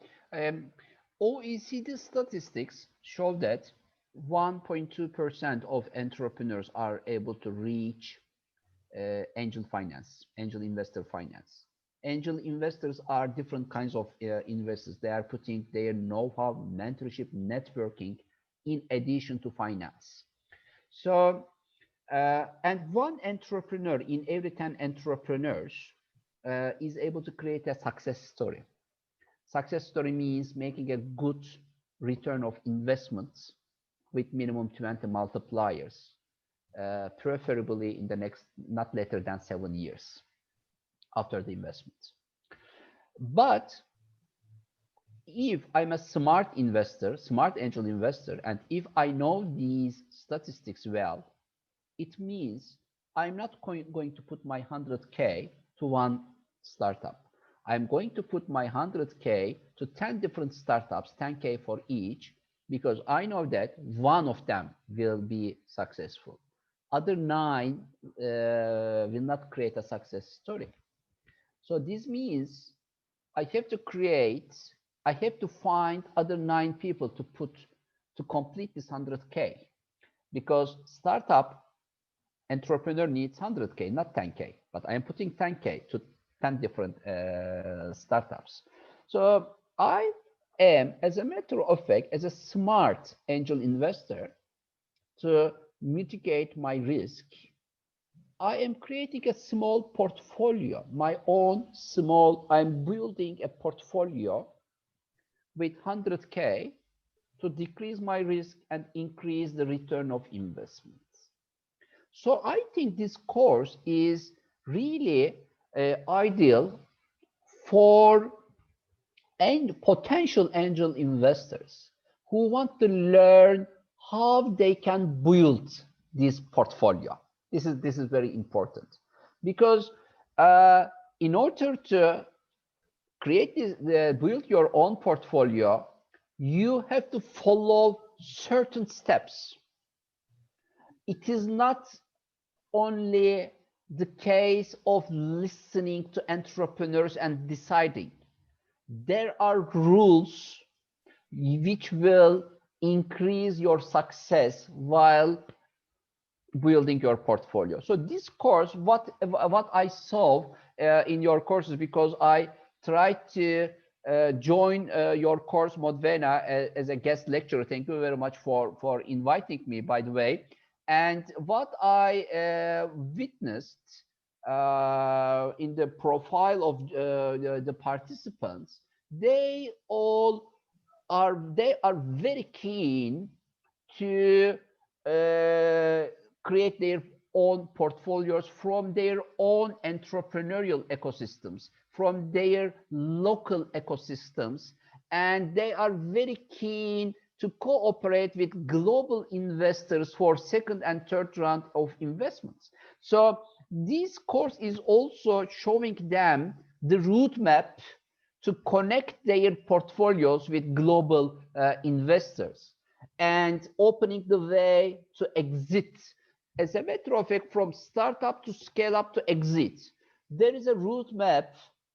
OECD statistics show that 1.2% of entrepreneurs are able to reach angel finance, angel investor finance. Angel investors are different kinds of investors. They are putting their know-how, mentorship, networking in addition to finance. So, and one entrepreneur in every 10 entrepreneurs is able to create a success story. Success story means making a good return of investments with minimum 20 multipliers, preferably in the next, not later than 7 years after the investment. But if I'm a smart investor, smart angel investor, and if I know these statistics well, it means I'm not going to put my 100K to one startup. I'm going to put my 100K to 10 different startups, 10K for each, because I know that one of them will be successful. Other 9 will not create a success story. So this means I have to find other 9 people to complete this 100K, because startup entrepreneur needs 100K, not 10K, but I am putting 10K to 10 different startups. So I am, as a matter of fact, as a smart angel investor, to mitigate my risk, I am creating a small portfolio, my own small, I'm building a portfolio with 100K to decrease my risk and increase the return of investments. So I think this course is really ideal for potential angel investors who want to learn how they can build this portfolio. This is very important, because in order to create this, build your own portfolio, you have to follow certain steps. It is not only the case of listening to entrepreneurs and deciding. There are rules which will increase your success while building your portfolio. So this course, what I saw in your courses, because I tried to join your course, Modvena, as a guest lecturer. Thank you very much for inviting me, by the way. And what I witnessed in the profile of the participants, they are very keen to create their own portfolios from their own entrepreneurial ecosystems, from their local ecosystems, and they are very keen to cooperate with global investors for second and third round of investments. So this course is also showing them the roadmap to connect their portfolios with global investors and opening the way to exit. As a matter of fact, from startup to scale up to exit, there is a roadmap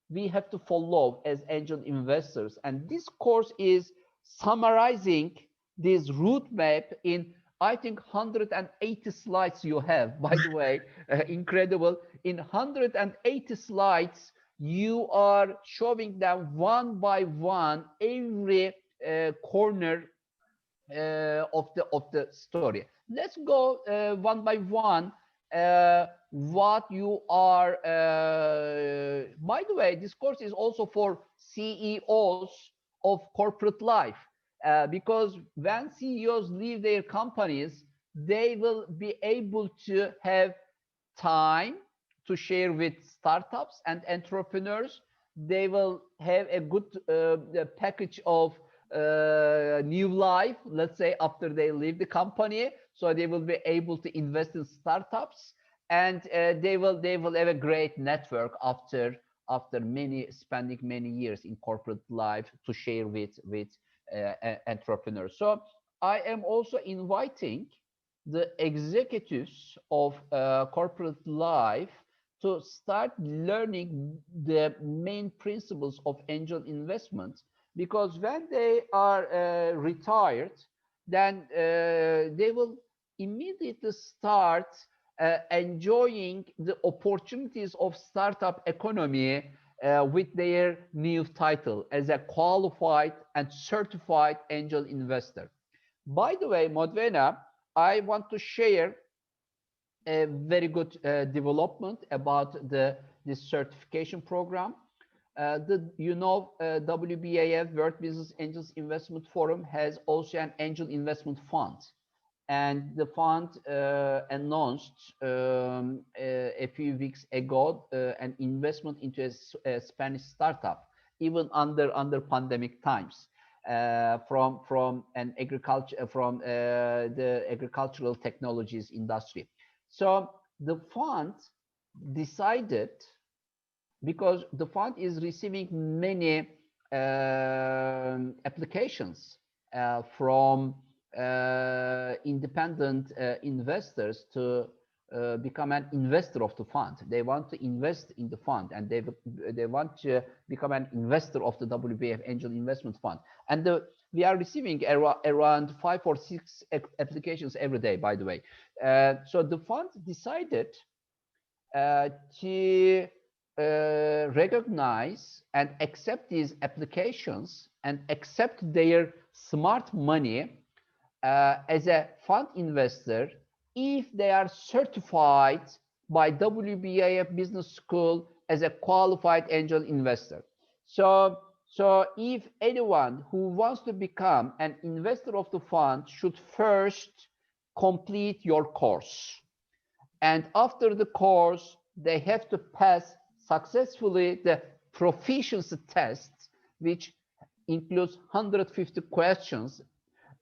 we have to follow as angel investors. And this course is summarizing this roadmap in, I think, 180 slides you have, by the way, incredible. In 180 slides, you are showing them one by one every corner of the story. Let's go one by one. What you are. By the way, this course is also for CEOs of corporate life, because when CEOs leave their companies, they will be able to have time to share with startups and entrepreneurs. They will have a good package of new life, let's say, after they leave the company. So they will be able to invest in startups, and they will have a great network after spending many years in corporate life to share with entrepreneurs. So I am also inviting the executives of corporate life to start learning the main principles of angel investment, because when they are retired, then they will immediately start enjoying the opportunities of startup economy with their new title as a qualified and certified angel investor. By the way, Modvena, I want to share a very good development about this certification program. WBAF World Business Angels Investment Forum has also an angel investment fund, and the fund announced a few weeks ago an investment into a Spanish startup, even under pandemic times, from the agricultural technologies industry. So the fund decided, because the fund is receiving many applications from independent investors to become an investor of the fund. They want to invest in the fund, and they want to become an investor of the WBAF Angel Investment Fund. And we are receiving around 5 or 6 applications every day, by the way. So the fund decided to recognize and accept these applications and accept their smart money as a fund investor if they are certified by WBAF Business School as a qualified angel investor. So if anyone who wants to become an investor of the fund should first complete your course. And after the course, they have to pass successfully the proficiency test, which includes 150 questions.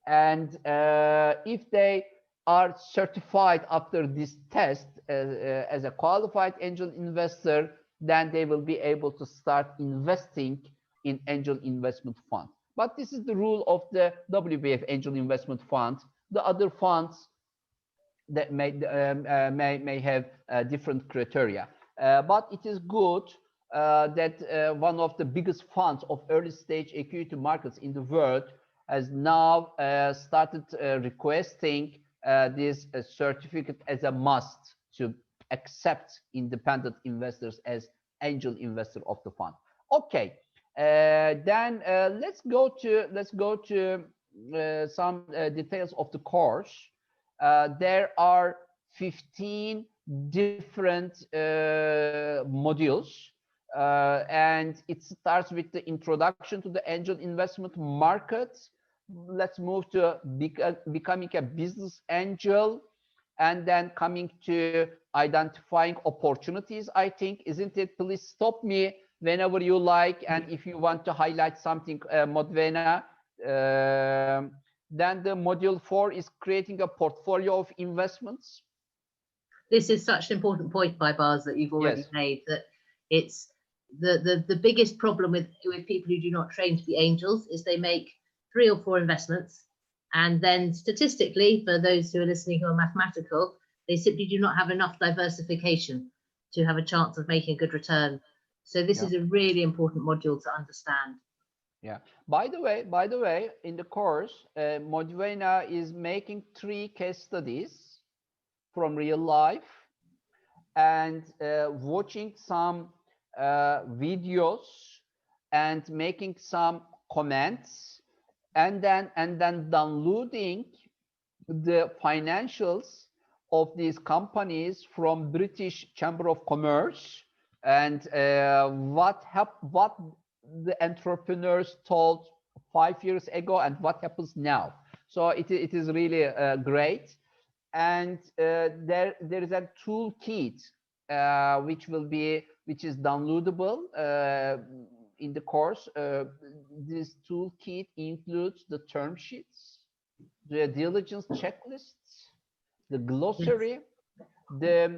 And if they are certified after this test as a qualified angel investor, then they will be able to start investing in angel investment fund. But this is the rule of the WBAF Angel Investment Fund. The other funds that may have different criteria. But it is good that one of the biggest funds of early stage equity markets in the world has now started requesting this certificate as a must to accept independent investors as angel investor of the fund. Okay, then let's go to some details of the course. There are 15 different modules, and it starts with the introduction to the angel investment market. Let's move to becoming a business angel, and then coming to identifying opportunities, I think, isn't it? Please stop me whenever you like, and if you want to highlight something, Modvena. Then the module 4 is creating a portfolio of investments. This is such an important point, by Bars, that you've already made, that it's the biggest problem with people who do not train to be angels is they make 3 or 4 investments, and then statistically, for those who are listening who are mathematical, they simply do not have enough diversification to have a chance of making a good return. So this is a really important module to understand. Yeah. By the way, in the course, Modvena is making 3 case studies from real life and watching some videos and making some comments, and then downloading the financials of these companies from British Chamber of Commerce, and what the entrepreneurs told 5 years ago and what happens now. So it is really great. And there is a toolkit which is downloadable in the course. This toolkit includes the term sheets, the diligence checklists, the glossary, the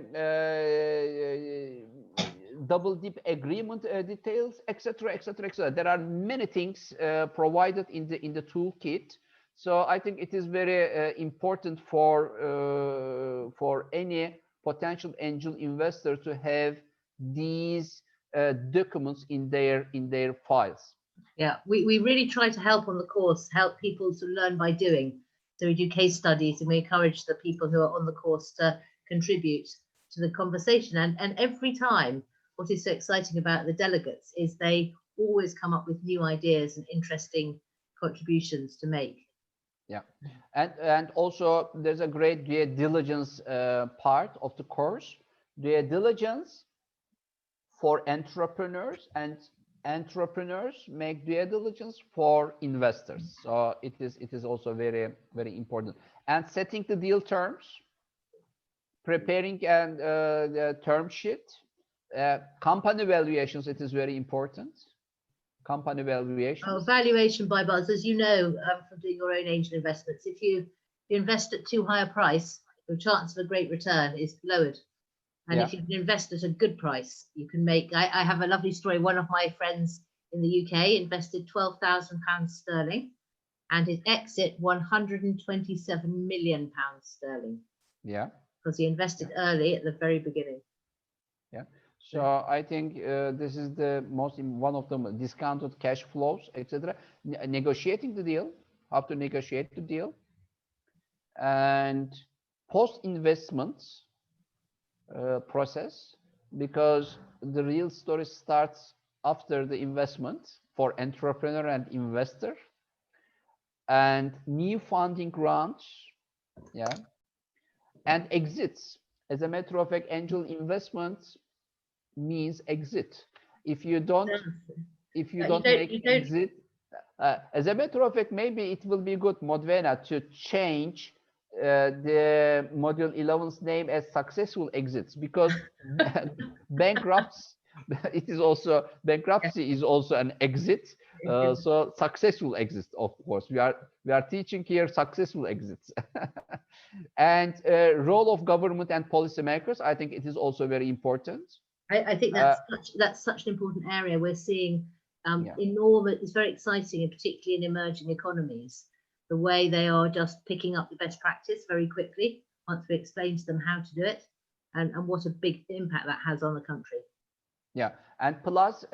double dip agreement details, etc., etc., etc. There are many things provided in the toolkit. So I think it is very important for any potential angel investor to have these documents in their files. Yeah, we really try to help on the course, help people to learn by doing. So we do case studies, and we encourage the people who are on the course to contribute to the conversation. And every time, what is so exciting about the delegates is they always come up with new ideas and interesting contributions to make. Yeah, and also there's a great due diligence part of the course. Due diligence for entrepreneurs, and entrepreneurs make due diligence for investors. So it is also very, very important. And setting the deal terms, preparing the term sheet, company valuations. It is very important. Company valuations. Oh, valuation by buzz, as you know from doing your own angel investments, if you invest at too high a price, the chance of a great return is lowered. And if you can invest at a good price, you can make. I have a lovely story. One of my friends in the UK invested £12,000 sterling, and his exit £127 million sterling. Yeah. Because he invested early at the very beginning. Yeah. So I think this is the one of the discounted cash flows, etc. Negotiating the deal, how to negotiate the deal, and post investments process, because the real story starts after the investment for entrepreneur and investor, and new funding rounds, yeah, and exits. As a matter of fact, angel investments means exit. If you don't make exit, as a matter of fact, maybe it will be good, Modvena, to change the module 11's name as successful exits, because bankruptcy is also an exit. So successful exits, of course, we are teaching here successful exits. And role of government and policymakers, I think it is also very important. I think that's such an important area. We're seeing enormous. It's very exciting, and particularly in emerging economies, the way they are just picking up the best practice very quickly once we explain to them how to do it, and what a big impact that has on the country. Yeah, and plus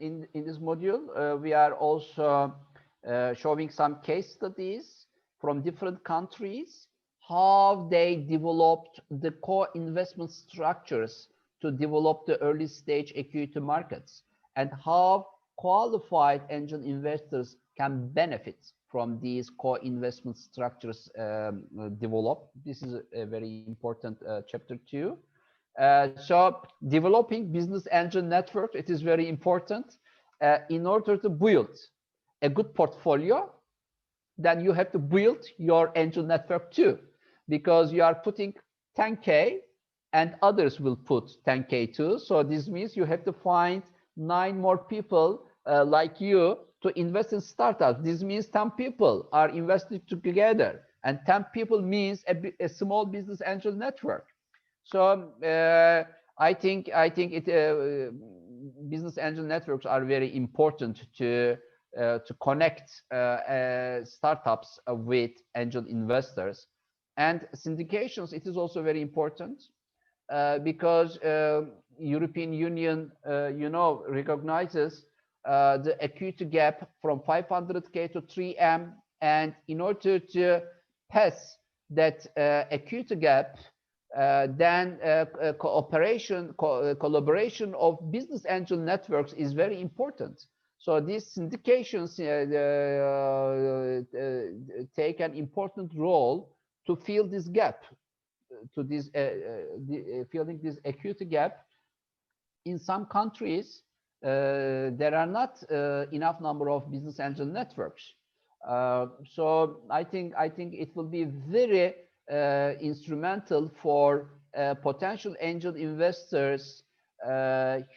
in this module we are also showing some case studies from different countries, how they developed the co-investment structures to develop the early stage equity markets, and how qualified angel investors can benefit from these co-investment structures developed. This is a very important chapter 2. So developing business angel network, it is very important. In order to build a good portfolio, then you have to build your angel network too, because you are putting 10K and others will put 10K too. So this means you have to find 9 more people like you to invest in startups. This means 10 people are invested together, and 10 people means a small business angel network. So I think business angel networks are very important to connect startups with angel investors. And syndications, it is also very important because European Union, recognizes the equity gap from 500K to 3M, and in order to pass that equity gap, then collaboration of business angel networks is very important. So these syndications take an important role to fill this gap, to this filling this acute gap. In some countries, there are not enough number of business angel networks. So I think it will be very instrumental for potential angel investors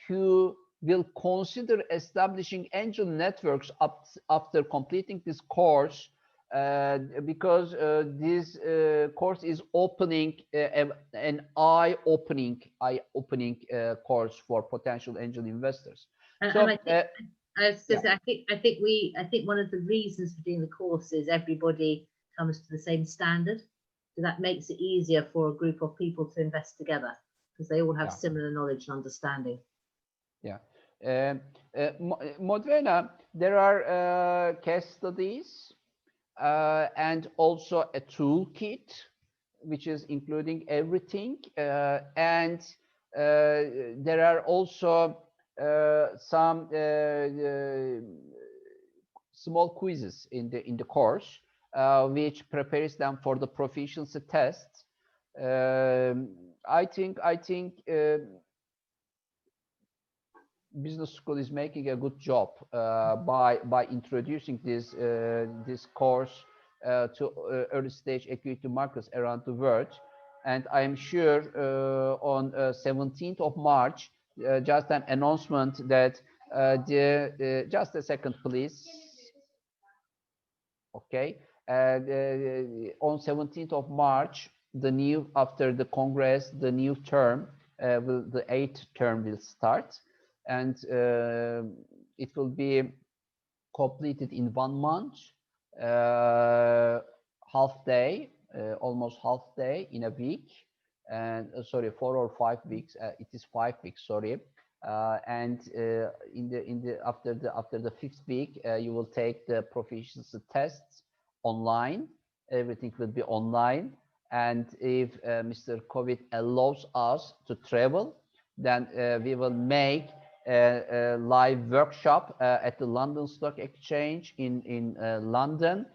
who will consider establishing angel networks after completing this course, because this course is opening an eye-opening course for potential angel investors. So, and I was yeah. just, I think one of the reasons for doing the course is everybody comes to the same standard. So that makes it easier for a group of people to invest together because they all have Yeah. similar knowledge and understanding. Yeah. Modena, there are case studies and also a toolkit, which is including everything. And there are also some small quizzes in the course, which prepares them for the proficiency test. I think business school is making a good job by introducing this course to early stage equity markets around the world. And I'm sure on 17th of March, just an announcement that just a second, please. Okay. On 17th of March, after the Congress, the new term, the 8th term will start. And it will be completed in 1 month, half day, almost half day in a week, and sorry, 4 or 5 weeks. It is 5 weeks, sorry. And after the 5th week, you will take the proficiency tests online. Everything will be online. And if Mr. COVID allows us to travel, then we will make a live workshop at the London Stock Exchange in London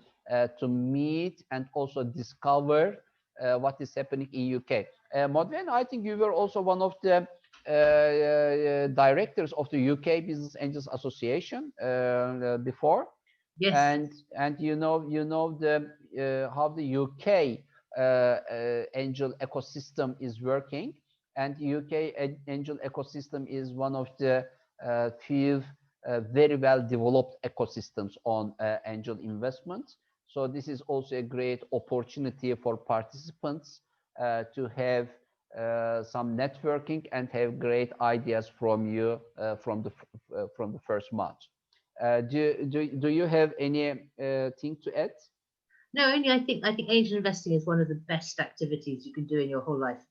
to meet and also discover what is happening in UK. Modven, I think you were also one of the directors of the UK Business Angels Association before. Yes. And you know the how the UK angel ecosystem is working. And UK angel ecosystem is one of the few very well developed ecosystems on angel investment. So this is also a great opportunity for participants to have some networking and have great ideas from you from the first month. Do you have any thing to add? No, only I think angel investing is one of the best activities you can do in your whole life.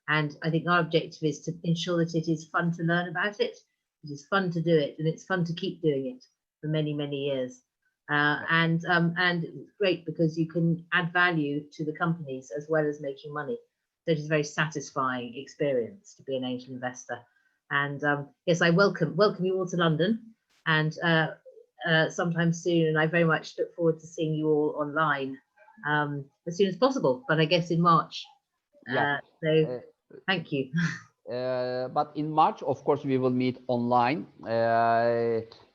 And I think our objective is to ensure that it is fun to learn about it, it is fun to do it, and it's fun to keep doing it for many, many years. And it's great because you can add value to the companies as well as making money. So it is a very satisfying experience to be an angel investor. And yes, I welcome you all to London and sometime soon. And I very much look forward to seeing you all online as soon as possible, but I guess in March. Yeah. So thank you. But in March, of course, we will meet online.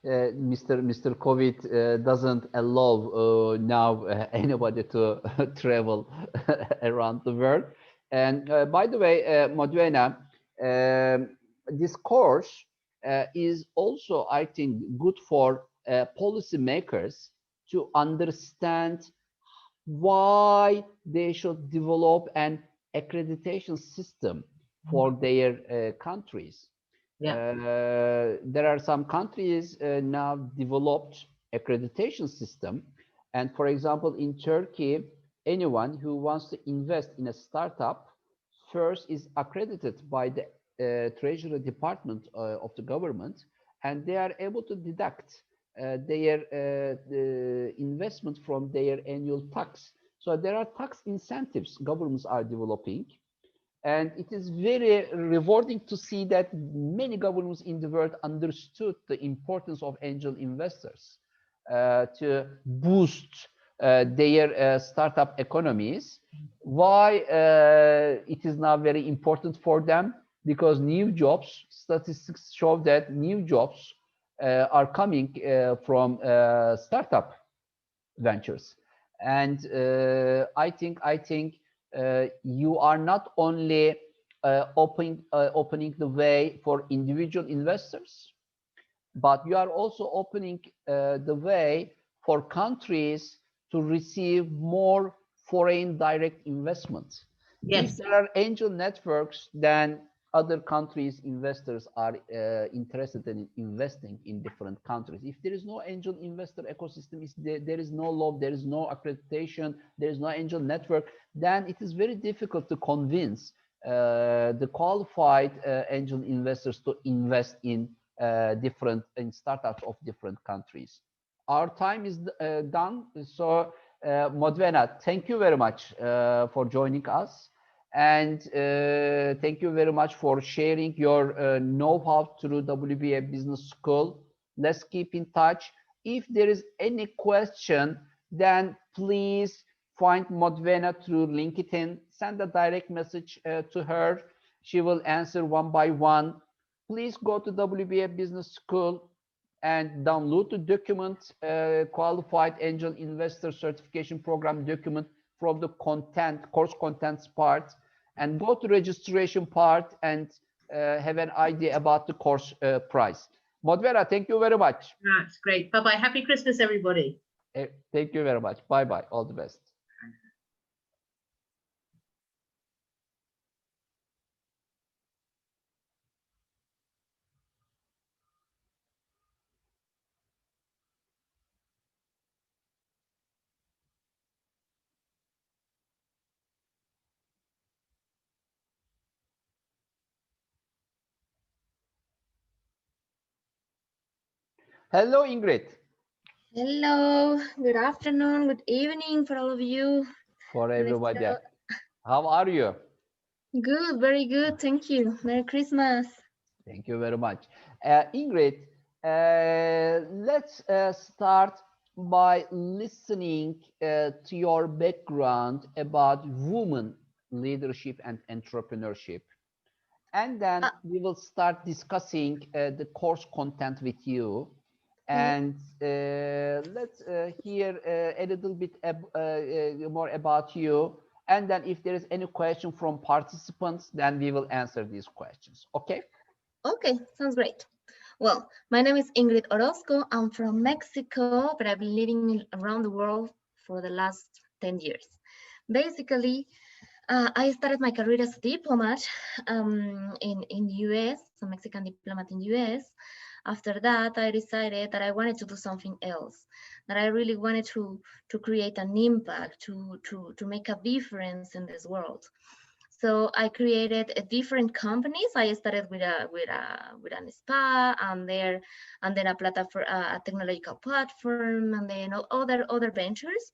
Mr. COVID doesn't allow now anybody to travel around the world. And by the way, Modena, this course is also, I think, good for policymakers to understand why they should develop an accreditation system for their countries. Yeah. There are some countries now developed accreditation system. And for example, in Turkey, anyone who wants to invest in a startup first is accredited by the Treasury Department of the government, and they are able to deduct their investment from their annual tax. So there are tax incentives governments are developing. And it is very rewarding to see that many governments in the world understood the importance of angel investors to boost their startup economies. Why it is now very important for them? Because new jobs, statistics show that new jobs are coming from startup ventures. And I think you are not only opening the way for individual investors, but you are also opening the way for countries to receive more foreign direct investments. If Yes. there are angel networks, then other countries' investors are interested in investing in different countries. If there is no angel investor ecosystem, there is no law, there is no accreditation, there is no angel network, then it is very difficult to convince the qualified angel investors to invest in startups of different countries. Our time is done. So, Modvena, thank you very much for joining us. And thank you very much for sharing your know-how through WBA Business School. Let's keep in touch. If there is any question, then please find Modvena through LinkedIn. Send a direct message to her. She will answer one by one. Please go to WBA Business School and download the document, Qualified Angel Investor Certification Program document from the course contents part, and go to registration part and have an idea about the course price. Modvera, thank you very much. That's great. Bye-bye. Happy Christmas, everybody. Thank you very much. Bye-bye. All the best. Hello, Ingrid. Hello, good afternoon, good evening for all of you. For everybody. How are you? Good, very good. Thank you. Merry Christmas. Thank you very much. Ingrid, let's start by listening to your background about women leadership and entrepreneurship. And then we will start discussing the course content with you. And let's hear a little bit more about you. And then if there is any question from participants, then we will answer these questions. Okay? Okay, sounds great. Well, my name is Ingrid Orozco. I'm from Mexico, but I've been living around the world for the last 10 years. Basically, I started my career as a diplomat in the US, a Mexican diplomat in the US. After that, I decided that I wanted to do something else, that I really wanted to create an impact, to make a difference in this world. So I created different companies. I started with an spa, and then a platform, a technological platform, and then other ventures.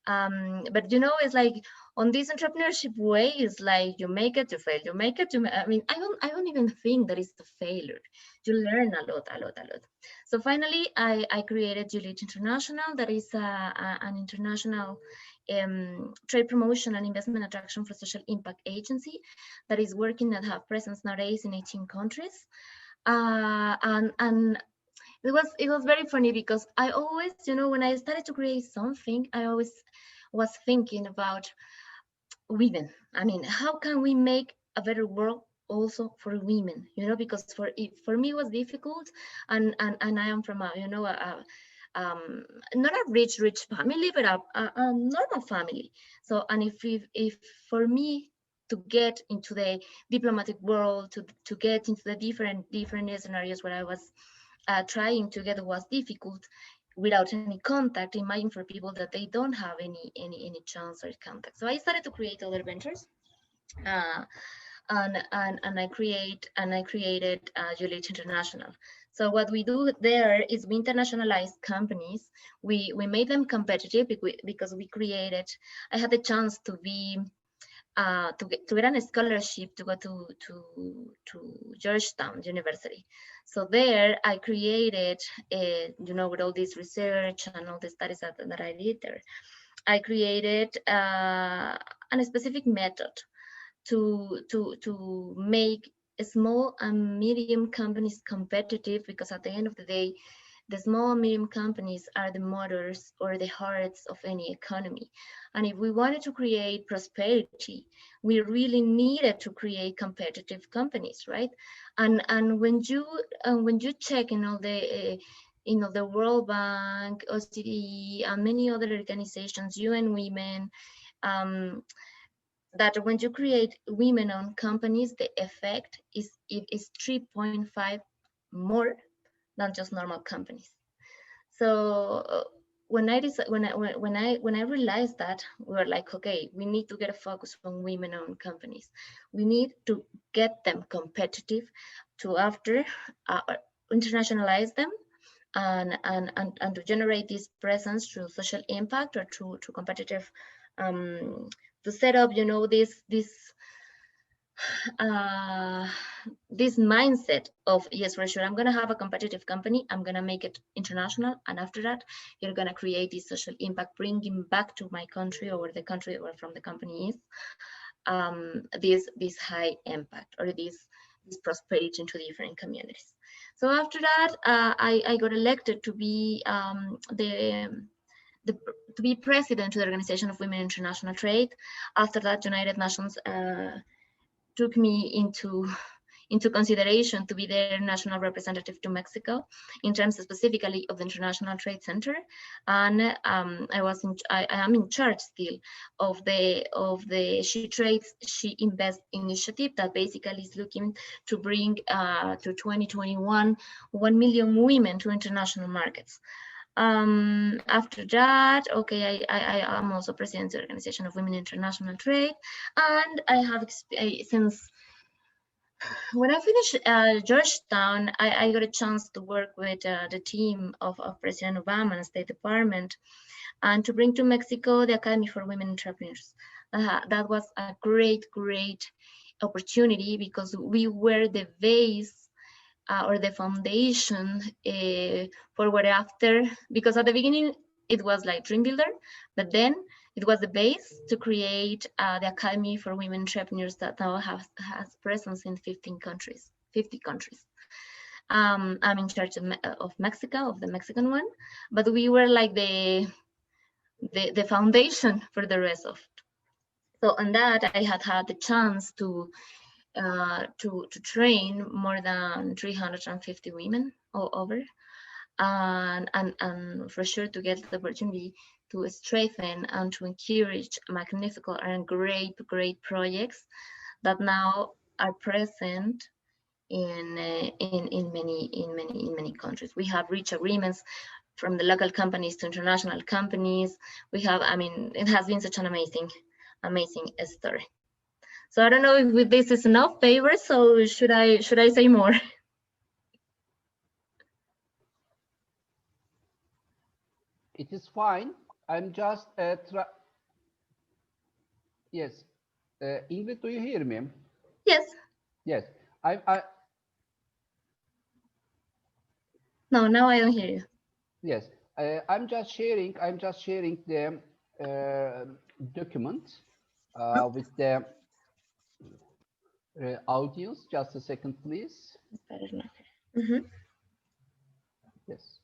But you know, it's like on this entrepreneurship way, it's like you make it, you fail, you make it, I mean, I don't even think that it's a failure. You learn a lot. So finally, I created Juliet International, that is an international trade promotion and investment attraction for social impact agency that is working and have presence nowadays in 18 countries. And it was very funny because I always, you know, when I started to create something, I always was thinking about women. I mean, how can we make a better world also for women? You know, because for me it was difficult, and I am from a, you know, not a rich family, but a normal family. So, and if for me to get into the diplomatic world, to get into the different scenarios where I was trying to get was difficult without any contact, imagine for people that they don't have any chance or contact. So I started to create other ventures. And I created Juliet International. So what we do there is we internationalize companies. We made them competitive because we created. I had the chance to be to get a scholarship to go to Georgetown University. So there I created, with all this research and all the studies that I did there, I created a specific method to make small and medium companies competitive, because at the end of the day, the small and medium companies are the motors or the hearts of any economy. And if we wanted to create prosperity, we really needed to create competitive companies, right? And when you check in all the the World Bank, OCDE, and many other organizations, UN Women, that when you create women-owned companies, the effect is 3.5 more than just normal companies. So when I realized that, we were like, okay, we need to get a focus on women-owned companies. We need to get them competitive, to after internationalize them, and to generate this presence through social impact or through competitive, to set up, this mindset of, yes, for sure, I'm going to have a competitive company, I'm going to make it international, and after that, you're going to create this social impact, bringing back to my country or the country where from the company is, this high impact or this prosperity into different communities. So after that, I got elected to be to be president to the Organization of Women in International Trade. After that, United Nations took me into consideration to be their national representative to Mexico in terms specifically of the International Trade Center, and I am in charge still of the She Trades, She Invests initiative that basically is looking to bring to 2021 1 million women to international markets. After that, okay, I am also president of the Organization of Women in International Trade, and I have since when I finished Georgetown, I got a chance to work with the team of President Obama and State Department, and to bring to Mexico the Academy for Women Entrepreneurs. That was a great opportunity, because we were the base or the foundation for what after, because at the beginning it was like Dream Builder, but then it was the base to create the Academy for Women Entrepreneurs that now has presence in 50 countries. I'm in charge of Mexico, of the Mexican one, but we were like the foundation for the rest of it. So on that, I had the chance to train more than 350 women all over, and for sure to get the opportunity to strengthen and to encourage magnificent and great projects that now are present in many countries. We have reached agreements from the local companies to international companies. We have, I mean, it has been such an amazing story. So I don't know if this is enough paper, so should I say more? It is fine. I'm just yes. Ingrid, do you hear me? Yes. Yes. No, now I don't hear you. Yes. I'm just sharing the document with the audience. Just a second, please. Mm-hmm. Yes.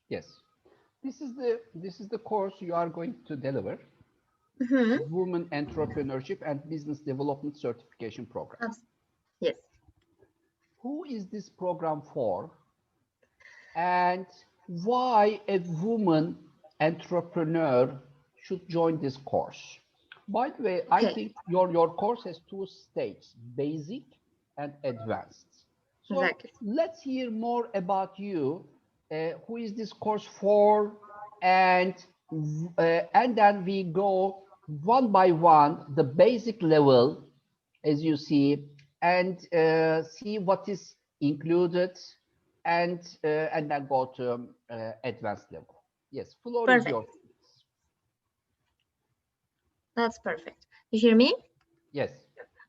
Yes. This is the course you are going to deliver. Mm-hmm. Women Entrepreneurship and Business Development Certification Program. Yes. Who is this program for? And why a woman entrepreneur should join this course? By the way, I think your course has 2 stages, basic and advanced. So exactly. Let's hear more about you. Who is this course for? And then we go one by one, the basic level as you see, and see what is included, and then go to advanced level. Yes, floor is Perfect. yours. That's perfect. You hear me? Yes.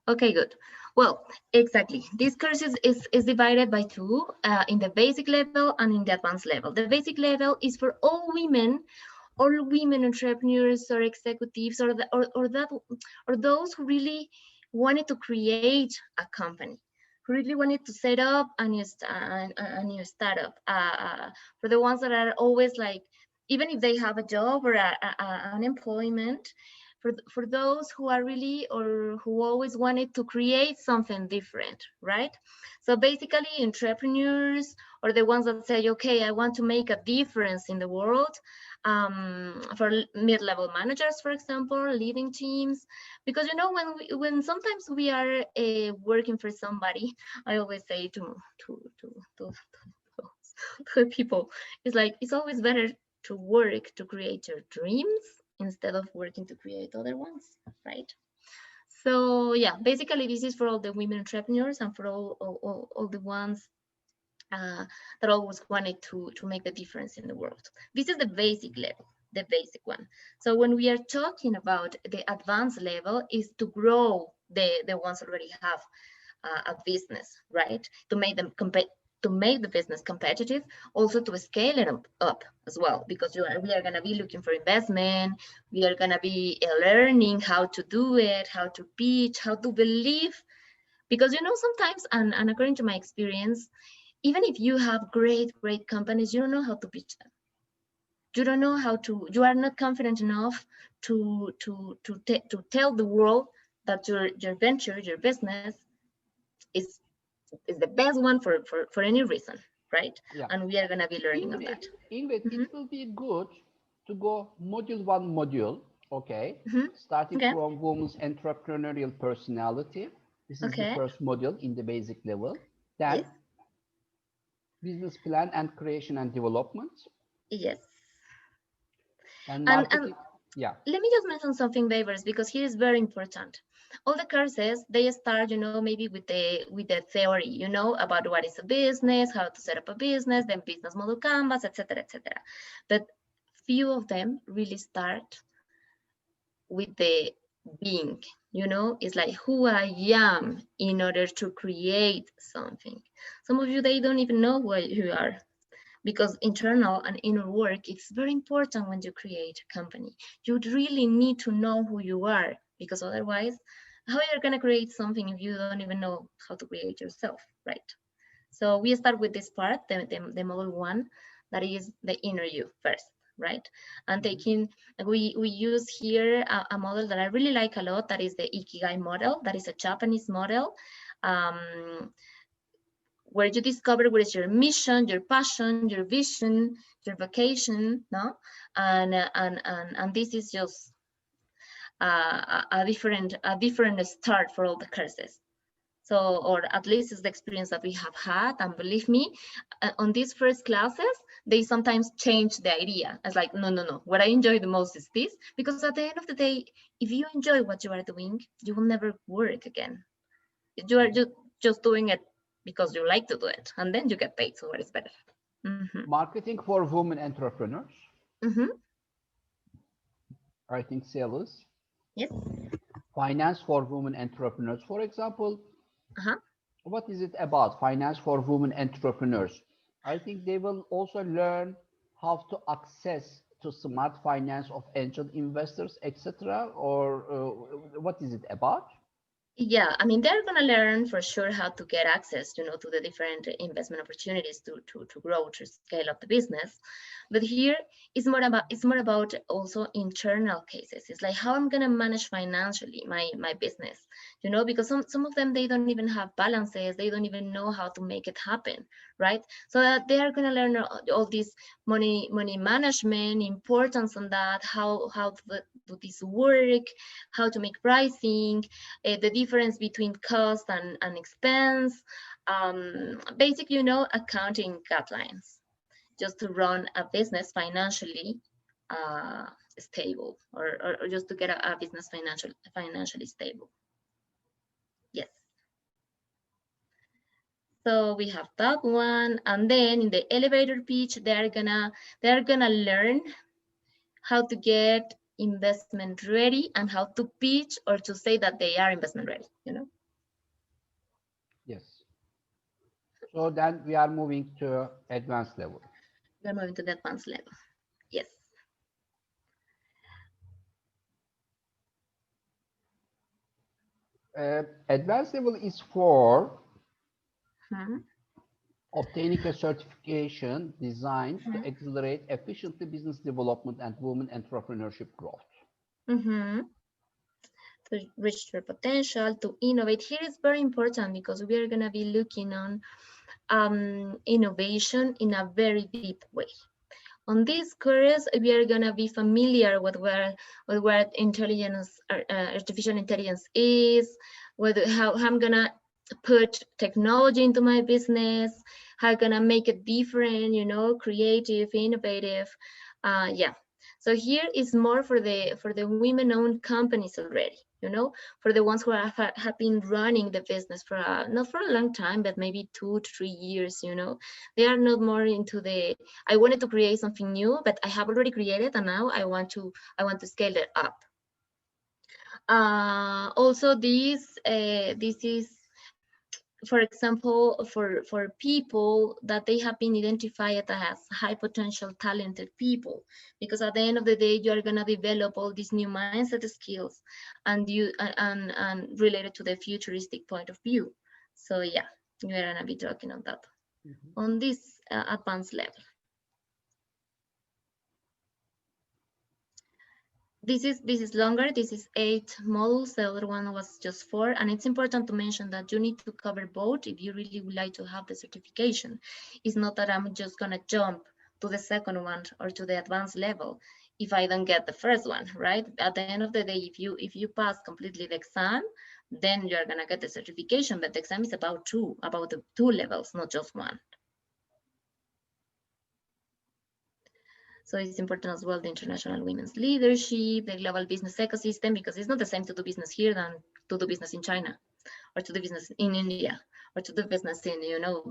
Okay, good. Well, exactly. This course is divided by two, in the basic level and in the advanced level. The basic level is for all women entrepreneurs or executives, or those who really wanted to create a company, who really wanted to set up a new startup. For the ones that are always like, even if they have a job or unemployment, for those who are really, or who always wanted to create something different, right? So basically entrepreneurs, or the ones that say, okay, I want to make a difference in the world, for mid-level managers, for example, leading teams, because you know, when sometimes we are working for somebody, I always say to people, it's like, it's always better to work to create your dreams instead of working to create other ones, right? So yeah, basically this is for all the women entrepreneurs and for all the ones that always wanted to make the difference in the world. This is the basic level, the basic one. So when we are talking about the advanced level, is to grow the ones already have a business, right? To make them to make the business competitive, also to scale it up as well, because we are going to be looking for investment, we are going to be learning how to do it, how to pitch, how to believe, because you know, sometimes, and according to my experience, even if you have great companies, you don't know how to pitch them. You don't know how to, you are not confident enough to tell the world that your venture, your business is the best one for any reason, right? Yeah. And we are going to be learning on that. Ingrid, Mhm. it will be good to go module one module, okay? Mhm. Starting Okay. from women's entrepreneurial personality. This is the Okay. first module in the basic level. Yes. Then business plan and creation and development. Yes. And And marketing. Yeah. let me just mention something, Babers, because here is very important. All the courses, they start, you know, maybe with the theory, you know, about what is a business, how to set up a business, then business model canvas, etc., etc. But few of them really start with the being, you know, it's like who I am in order to create something. Some of you, they don't even know who you are, because internal and inner work, it's very important when you create a company. You really need to know who you are, because otherwise, how you're going to create something if you don't even know how to create yourself, right? So we start with this part, the model one, that is the inner you first, right? And taking, we use here a model that I really like a lot, that is the Ikigai model, that is a Japanese model, where you discover what is your mission, your passion, your vision, your vocation, no? And this is just a different start for all the courses. So, or at least it's the experience that we have had. And believe me, on these first classes, they sometimes change the idea. It's like, no. What I enjoy the most is this, because at the end of the day, if you enjoy what you are doing, you will never work again. You are just doing it because you like to do it, and then you get paid, so what is better? Marketing for women entrepreneurs. I think sales. Yes. Finance for women entrepreneurs. For example, Uh-huh. what is it about finance for women entrepreneurs? I think they will also learn how to access to smart finance of angel investors, etc. Or what is it about? Yeah, I mean, they're gonna learn for sure how to get access, you know, to the different investment opportunities to grow, to scale up the business. But here it's more about also internal cases. It's like how I'm gonna manage financially my business, you know, because some of them, they don't even have balances, they don't even know how to make it happen, right? So that they are gonna learn all these money management, importance on that, how do this work, how to make pricing, the difference between cost and expense, basic, you know, accounting guidelines, just to run a business financially stable, or just to get a business financially stable. So we have that one, and then in the elevator pitch, they're gonna learn how to get investment ready and how to pitch or to say that they are investment ready, you know. Yes. So then we are moving to advanced level. We're moving to the advanced level. Yes. Advanced level is for Mhm. obtaining a certification designed to accelerate efficiently business development and women entrepreneurship growth. Mm-hmm. To reach their potential, to innovate. Here is very important because we are going to be looking on innovation in a very deep way. On this course, we are going to be familiar with what intelligence, artificial intelligence is, how I'm going to put technology into my business, how I'm going to make it different, you know, creative, innovative. Yeah. So here is more for the women-owned companies already, you know, for the ones who have been running the business for not for a long time, but maybe 2 to 3 years, you know. They are not more into the I wanted to create something new, but I have already created, and now I want to scale it up. Also, this is, for example, for people that they have been identified as high potential, talented people, because at the end of the day, you are gonna develop all these new mindset skills, and related to the futuristic point of view. So yeah, we are gonna be talking on that on this advanced level. This is longer. This is 8 modules. The other one was just 4. And it's important to mention that you need to cover both if you really would like to have the certification. It's not that I'm just going to jump to the second one or to the advanced level if I don't get the first one, right? At the end of the day, if you pass completely the exam, then you're going to get the certification. But the exam is about the 2 levels, not just 1. So it's important as well, the international women's leadership, the global business ecosystem, because it's not the same to do business here than to do business in China, or to do business in India, or to do business in, you know,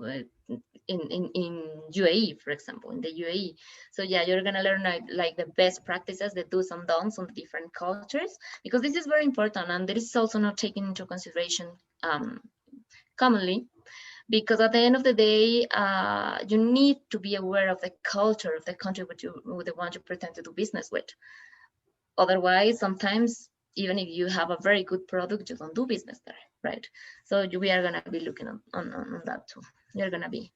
in UAE, for example, in the UAE. So yeah, you're gonna learn like the best practices, the do's and don'ts on the different cultures, because this is very important, and this is also not taken into consideration commonly. Because at the end of the day, you need to be aware of the culture of the country with the one you pretend to do business with. Otherwise, sometimes, even if you have a very good product, you don't do business there, right? So we are going to be looking on that too. We're going to be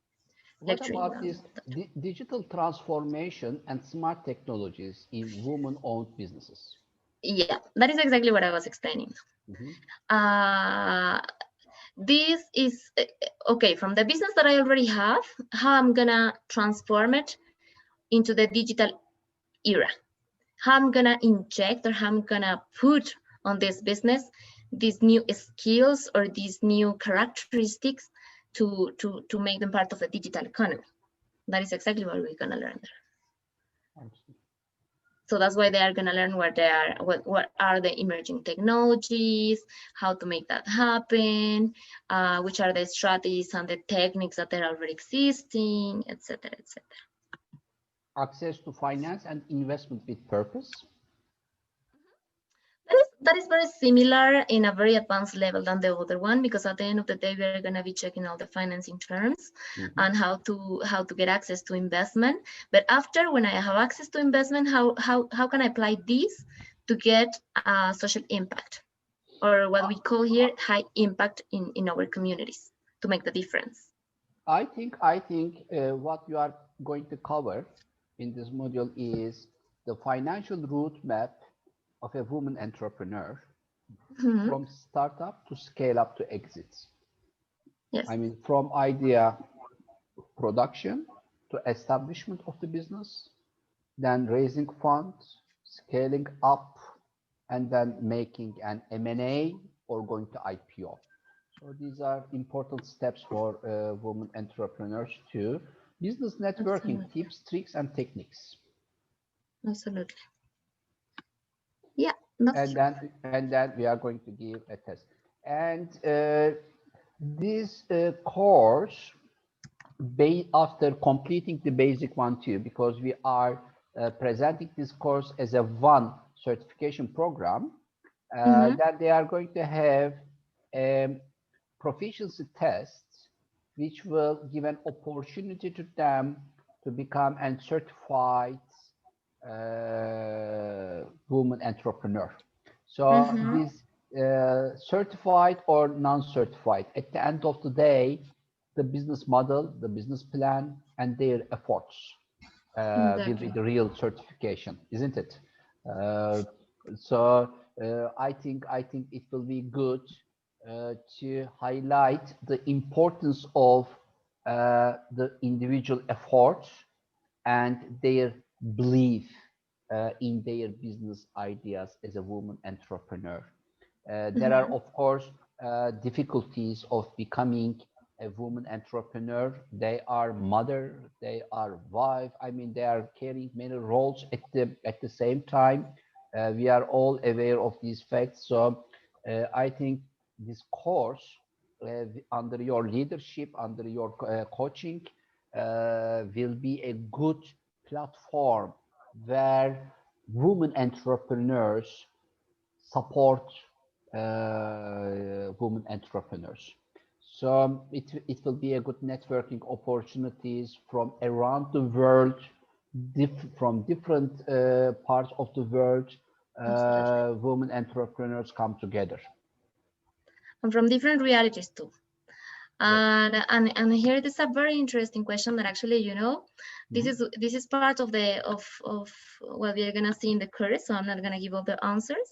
lecturing. What about this digital transformation and smart technologies in women-owned businesses? Yeah, that is exactly what I was explaining. This is okay from the business that I already have, how I'm gonna transform it into the digital era, how I'm gonna inject or how I'm gonna put on this business these new skills or these new characteristics to make them part of the digital economy. That is exactly what we're gonna learn there. So that's why they are going to learn what are the emerging technologies, how to make that happen, which are the strategies and the techniques that are already existing, etc., etc. Access to finance and investment with purpose. That is very similar in a very advanced level than the other one, because at the end of the day, we're going to be checking all the financing terms and how to get access to investment. But after, when I have access to investment, how can I apply this to get social impact, or what we call here high impact in our communities, to make the difference? I think what you are going to cover in this module is the financial roadmap of a woman entrepreneur, from startup to scale up to exits. Yes. I mean, from idea production to establishment of the business, then raising funds, scaling up, and then making an M&A or going to IPO. So these are important steps for women entrepreneurs too. Business networking tips, tricks, and techniques. Absolutely. Yeah, that's and then we are going to give a test. And This course, after completing the basic 1-2, because we are presenting this course as a one certification program, that they are going to have proficiency tests, which will give an opportunity to them to become a certified woman entrepreneur. So this certified or non-certified, at the end of the day, the business model, the business plan, and their efforts will be the real certification, isn't it? So I think it will be good to highlight the importance of the individual efforts and their belief in their business ideas as a woman entrepreneur. There are, of course, difficulties of becoming a woman entrepreneur. They are mother, they are wife. I mean, they are carrying many roles at the same time. We are all aware of these facts. So I think this course, under your leadership, under your coaching, will be a good platform where women entrepreneurs support women entrepreneurs. So it will be a good networking opportunities from around the world, from different parts of the world. Women entrepreneurs come together. And from different realities too. And here this is a very interesting question that actually, you know, this is part of what we are gonna see in the course. So I'm not gonna give all the answers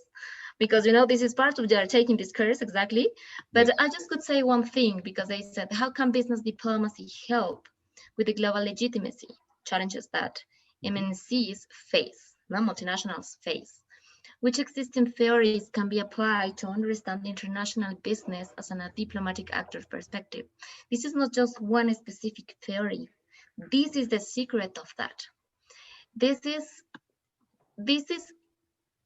because, you know, this is part of they are taking this course exactly. But I just could say one thing, because they said, how can business diplomacy help with the global legitimacy challenges that MNCs face, multinationals face? Which existing theories can be applied to understand international business as a diplomatic actor's perspective? This is not just one specific theory. This is the secret of that. This is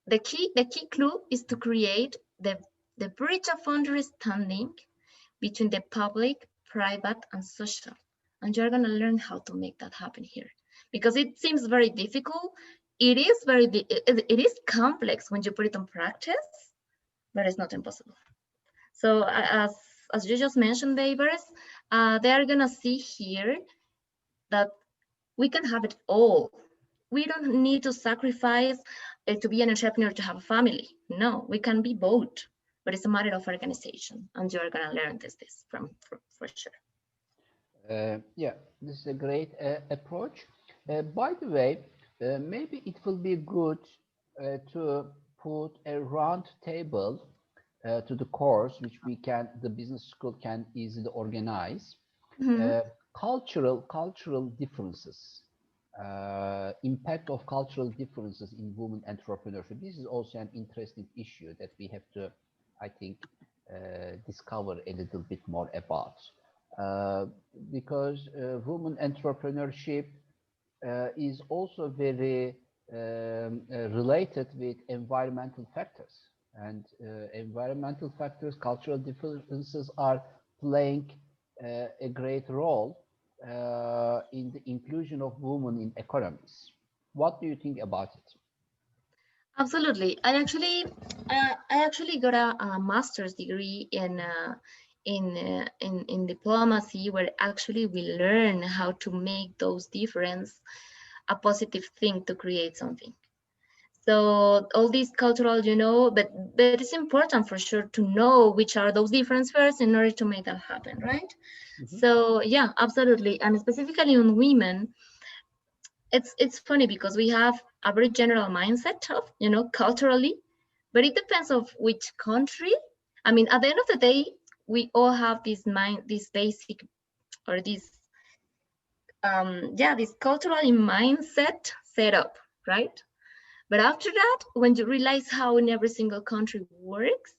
the key clue is to create the bridge of understanding between the public, private, and social. And you're gonna learn how to make that happen here. Because it seems very difficult. It is complex when you put it on practice, but it's not impossible. So as you just mentioned, Babers, they are gonna see here that we can have it all. We don't need to sacrifice to be an entrepreneur to have a family. No, we can be both, but it's a matter of organization, and you're gonna learn this for sure. Yeah, this is a great approach. By the way, maybe it will be good to put a round table to the course, which the business school can easily organize. Cultural differences, impact of cultural differences in women entrepreneurship. This is also an interesting issue that we have to, I think, discover a little bit more about. Because women entrepreneurship is also very related with environmental factors, and environmental factors, cultural differences are playing a great role in the inclusion of women in economies. What do you think about it? Absolutely. I actually got a master's degree in diplomacy, where actually we learn how to make those differences a positive thing to create something. So all these cultural, you know, but it's important for sure to know which are those differences first in order to make that happen, right? So yeah, absolutely. And specifically on women, it's funny because we have a very general mindset of, you know, culturally, but it depends of which country. I mean, at the end of the day, we all have this basic, or this this cultural mindset set up, right? But after that, when you realize how in every single country works,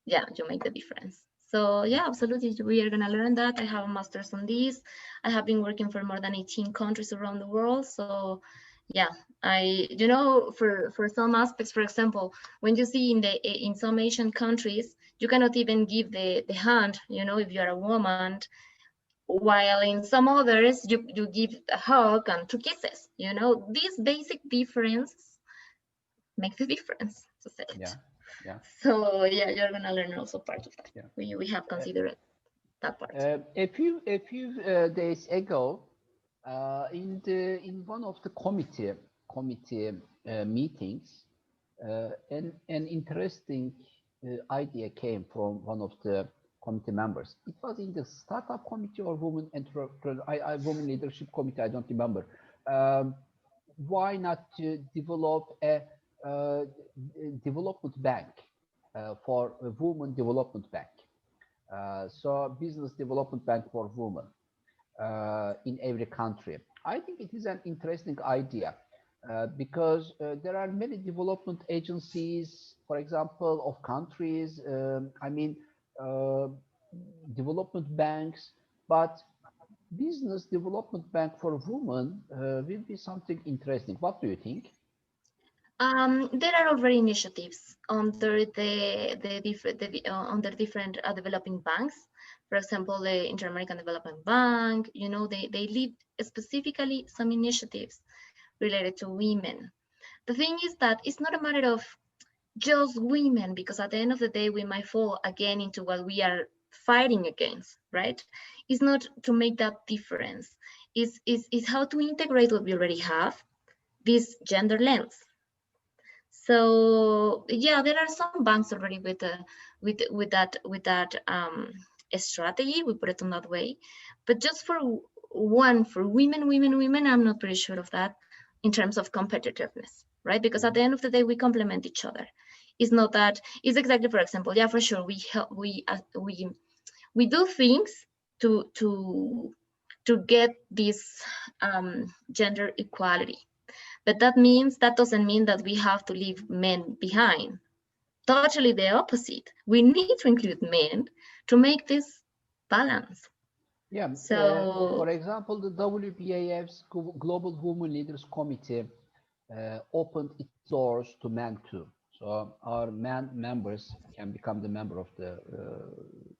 yeah, you make the difference. So yeah, absolutely, we are gonna learn that. I have a master's on this. I have been working for more than 18 countries around the world. So yeah, You know, for some aspects, for example, when you see in some Asian countries, you cannot even give the hand, you know, if you are a woman, while in some others you give a hug and 2 kisses. You know, this basic difference makes the difference, to say it. Yeah, yeah. So yeah, you're gonna learn also part of that. Yeah. We have considered that part. A few days ago, in one of the committee meetings, an interesting idea came from one of the committee members. It was in the startup committee or women entrepreneur, women leadership committee. I don't remember. Why not to develop a development bank for a women development bank? So business development bank for women in every country. I think it is an interesting idea because there are many development agencies, for example, of countries. Uh, development banks, but business development bank for women will be something interesting. What do you think? There are already initiatives under under different developing banks. For example, the Inter-American Development Bank. You know, they lead specifically some initiatives related to women. The thing is that it's not a matter of just women, because at the end of the day, we might fall again into what we are fighting against, right? It's not to make that difference. It's how to integrate what we already have, this gender lens. So yeah, there are some banks already with that strategy. We put it on that way, but just for women, I'm not pretty sure of that in terms of competitiveness, right? Because at the end of the day, we complement each other. It's not that. It's exactly, for example, yeah, for sure, we help, we do things to get this gender equality. But that doesn't mean that we have to leave men behind. Totally the opposite. We need to include men to make this balance. Yeah. So, For example, the WBAF's Global Women Leaders Committee opened its doors to men too. So our men members can become the member of the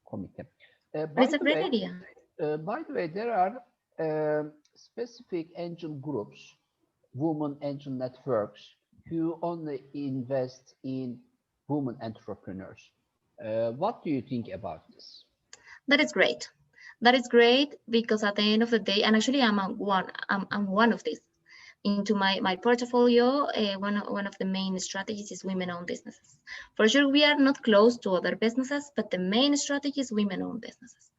committee. but it's a great idea. By the way, there are specific angel groups, women angel networks, who only invest in women entrepreneurs. What do you think about this? That is great. That is great, because at the end of the day, and actually I'm one of these. Into my portfolio, one of the main strategies is women-owned businesses. For sure, we are not close to other businesses, but the main strategy is women-owned businesses.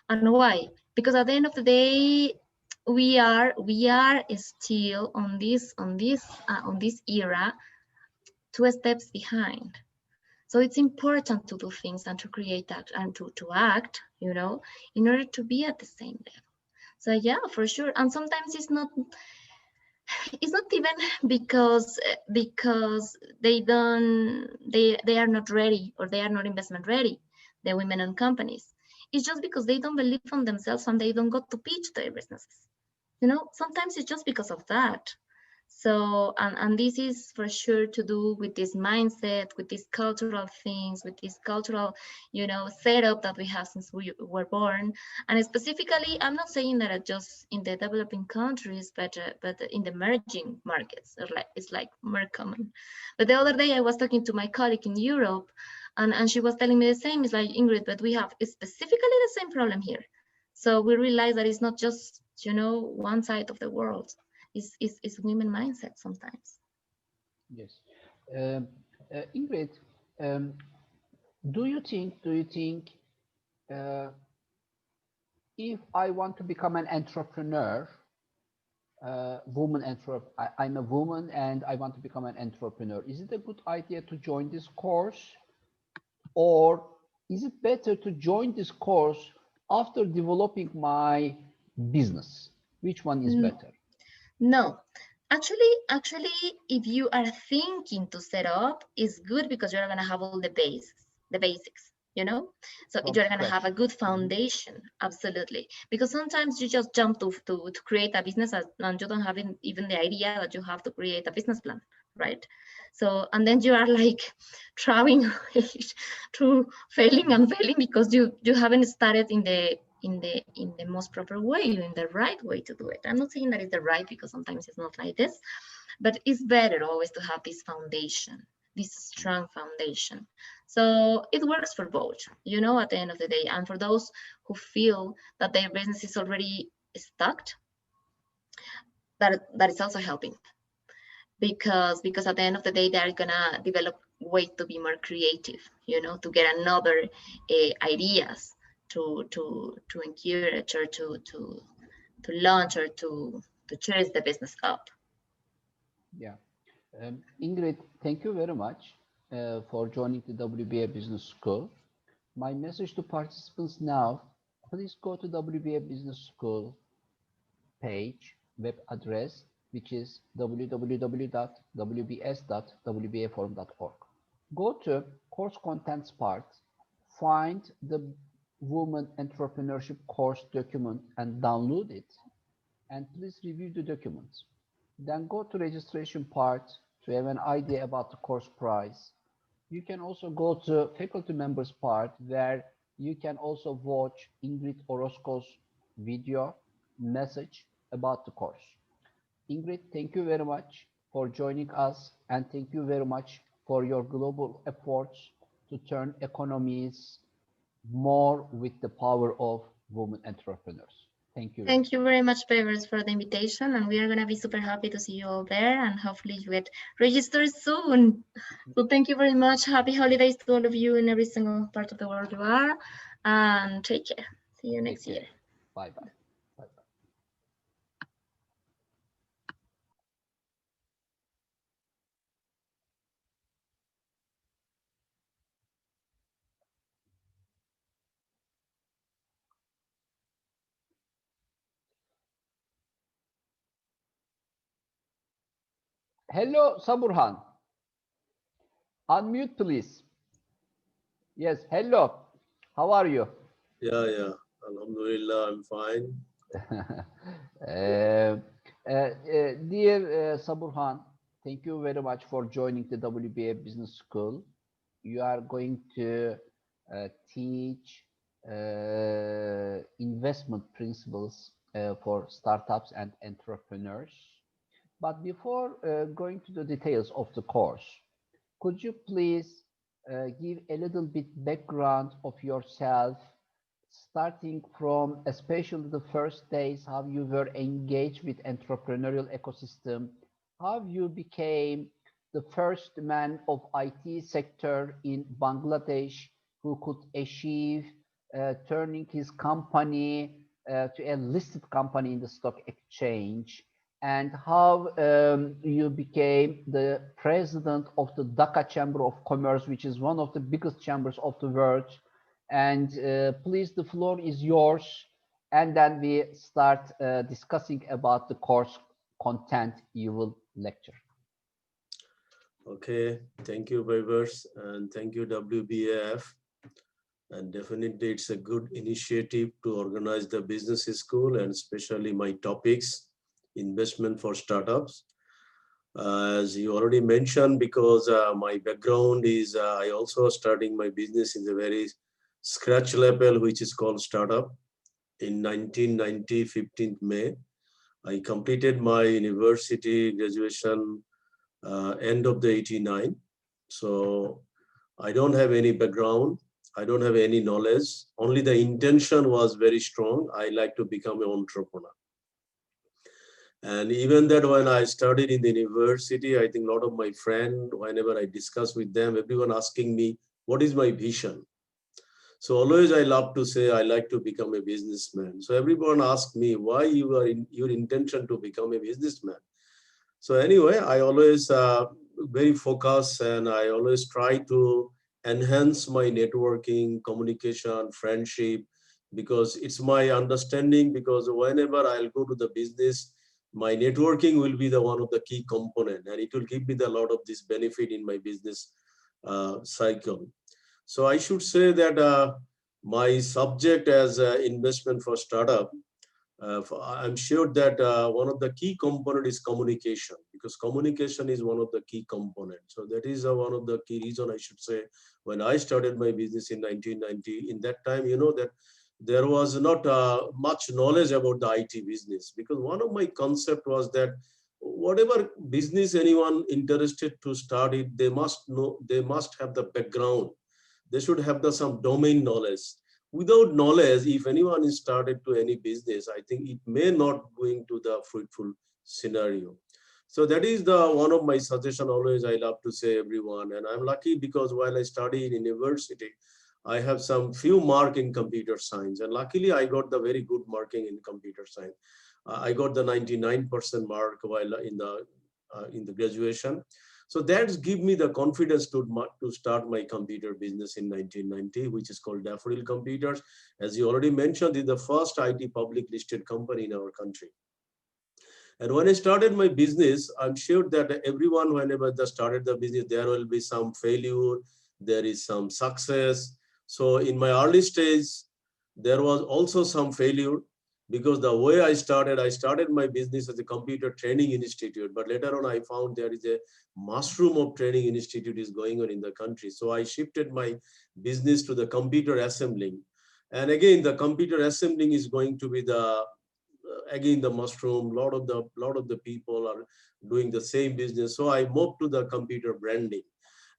And why? Because at the end of the day, we are still on this era 2 steps behind. So it's important to do things and to create that and to act, you know, in order to be at the same level. So yeah, for sure. And sometimes it's not even because they are not ready, or they are not investment ready, the women-owned companies. It's just because they don't believe on themselves and they don't go to pitch their businesses. You know, sometimes it's just because of that. So, and this is for sure to do with this mindset, with these cultural things, with this cultural, you know, setup that we have since we were born. And specifically, I'm not saying that just in the developing countries, but in the emerging markets, it's like more common. But the other day I was talking to my colleague in Europe, and she was telling me the same. It's like, Ingrid, but we have specifically the same problem here. So we realize that it's not just, you know, one side of the world. Is women mindset sometimes. Yes. Ingrid, do you think if I want to become an entrepreneur, I'm a woman and I want to become an entrepreneur, is it a good idea to join this course, or is it better to join this course after developing my business? Which one is better? No, actually, if you are thinking to set up, it's good, because you're gonna have all the basics. you know. So From you're going to have scratch. a good foundation. Absolutely. Because sometimes you just jump to create a business and you don't have even the idea that you have to create a business plan, right? So, and then you are like trying through failing and failing because you haven't started in the most proper way, in the right way to do it. I'm not saying that it's the right, because sometimes it's not like this, but it's better always to have this foundation, this strong foundation. So it works for both, you know, at the end of the day. And for those who feel that their business is already stuck, that is also helping, because at the end of the day, they're gonna develop ways to be more creative, you know, to get another ideas to encourage or to launch or to chase the business up. Yeah. Ingrid, thank you very much for joining the WBA Business School. My message to participants now, please go to WBA Business School page, web address, which is www.wbs.wbaforum.org. Go to course contents part, find the Women Entrepreneurship course document and download it. And please review the documents. Then go to registration part to have an idea about the course price. You can also go to faculty members part where you can also watch Ingrid Orozco's video message about the course. Ingrid, thank you very much for joining us, and thank you very much for your global efforts to turn economies more with the power of women entrepreneurs. Thank you very much. Thank you very much, Pavers, for the invitation. And we are going to be super happy to see you all there. And hopefully you get registered soon. So thank you very much. Happy holidays to all of you in every single part of the world you are. And take care. See you next year. Bye-bye. Bye-bye. Hello, Saburhan. Unmute, please. Yes, hello. How are you? Yeah. Alhamdulillah, I'm fine. Dear Saburhan, thank you very much for joining the WBA Business School. You are going to teach investment principles for startups and entrepreneurs. But before going to the details of the course, could you please give a little bit background of yourself, starting from especially the first days, how you were engaged with entrepreneurial ecosystem, how you became the first man of IT sector in Bangladesh who could achieve turning his company to a listed company in the stock exchange, and how you became the president of the Dhaka Chamber of Commerce, which is one of the biggest chambers of the world. And please, the floor is yours. And then we start discussing about the course content you will lecture. Okay, thank you, Vivers, and thank you, WBAF. And definitely it's a good initiative to organize the business school, and especially my topics, investment for startups. As you already mentioned, because my background is, I also starting my business in the very scratch level, which is called startup. In 1990, 15th May, I completed my university graduation end of the 89. So I don't have any background. I don't have any knowledge. Only the intention was very strong. I like to become an entrepreneur. And even that, when I studied in the university, I think a lot of my friends, whenever I discuss with them, everyone asking me, what is my vision? So always I love to say, I like to become a businessman. So everyone asks me, why you are in your intention to become a businessman? So anyway, I always very focused, and I always try to enhance my networking, communication, friendship, because it's my understanding, because whenever I'll go to the business, my networking will be the one of the key component, and it will give me a lot of this benefit in my business cycle. So I should say that my subject as investment for startup, I'm sure that one of the key component is communication, because communication is one of the key components. So that is one of the key reason, I should say, when I started my business in 1990. In that time, that there was not much knowledge about the IT business, because one of my concept was that whatever business anyone interested to start it, they must know, they must have the background. They should have some domain knowledge. Without knowledge, if anyone is started to any business, I think it may not going to the fruitful scenario. So that is the one of my suggestion always I love to say everyone. And I'm lucky because while I study in university, I have some few mark in computer science. And luckily I got the very good marking in computer science. I got the 99% mark while in the graduation. So that's give me the confidence to start my computer business in 1990, which is called Daffodil Computers. As you already mentioned, it's the first IT public listed company in our country. And when I started my business, I'm sure that everyone, whenever they started the business, there will be some failure, there is some success. So in my early stage, there was also some failure, because the way I started my business as a computer training institute, but later on I found there is a mushroom of training institute is going on in the country. So I shifted my business to the computer assembling. And again, the computer assembling is going to be the again the mushroom. Lot of the people are doing the same business. So I moved to the computer branding,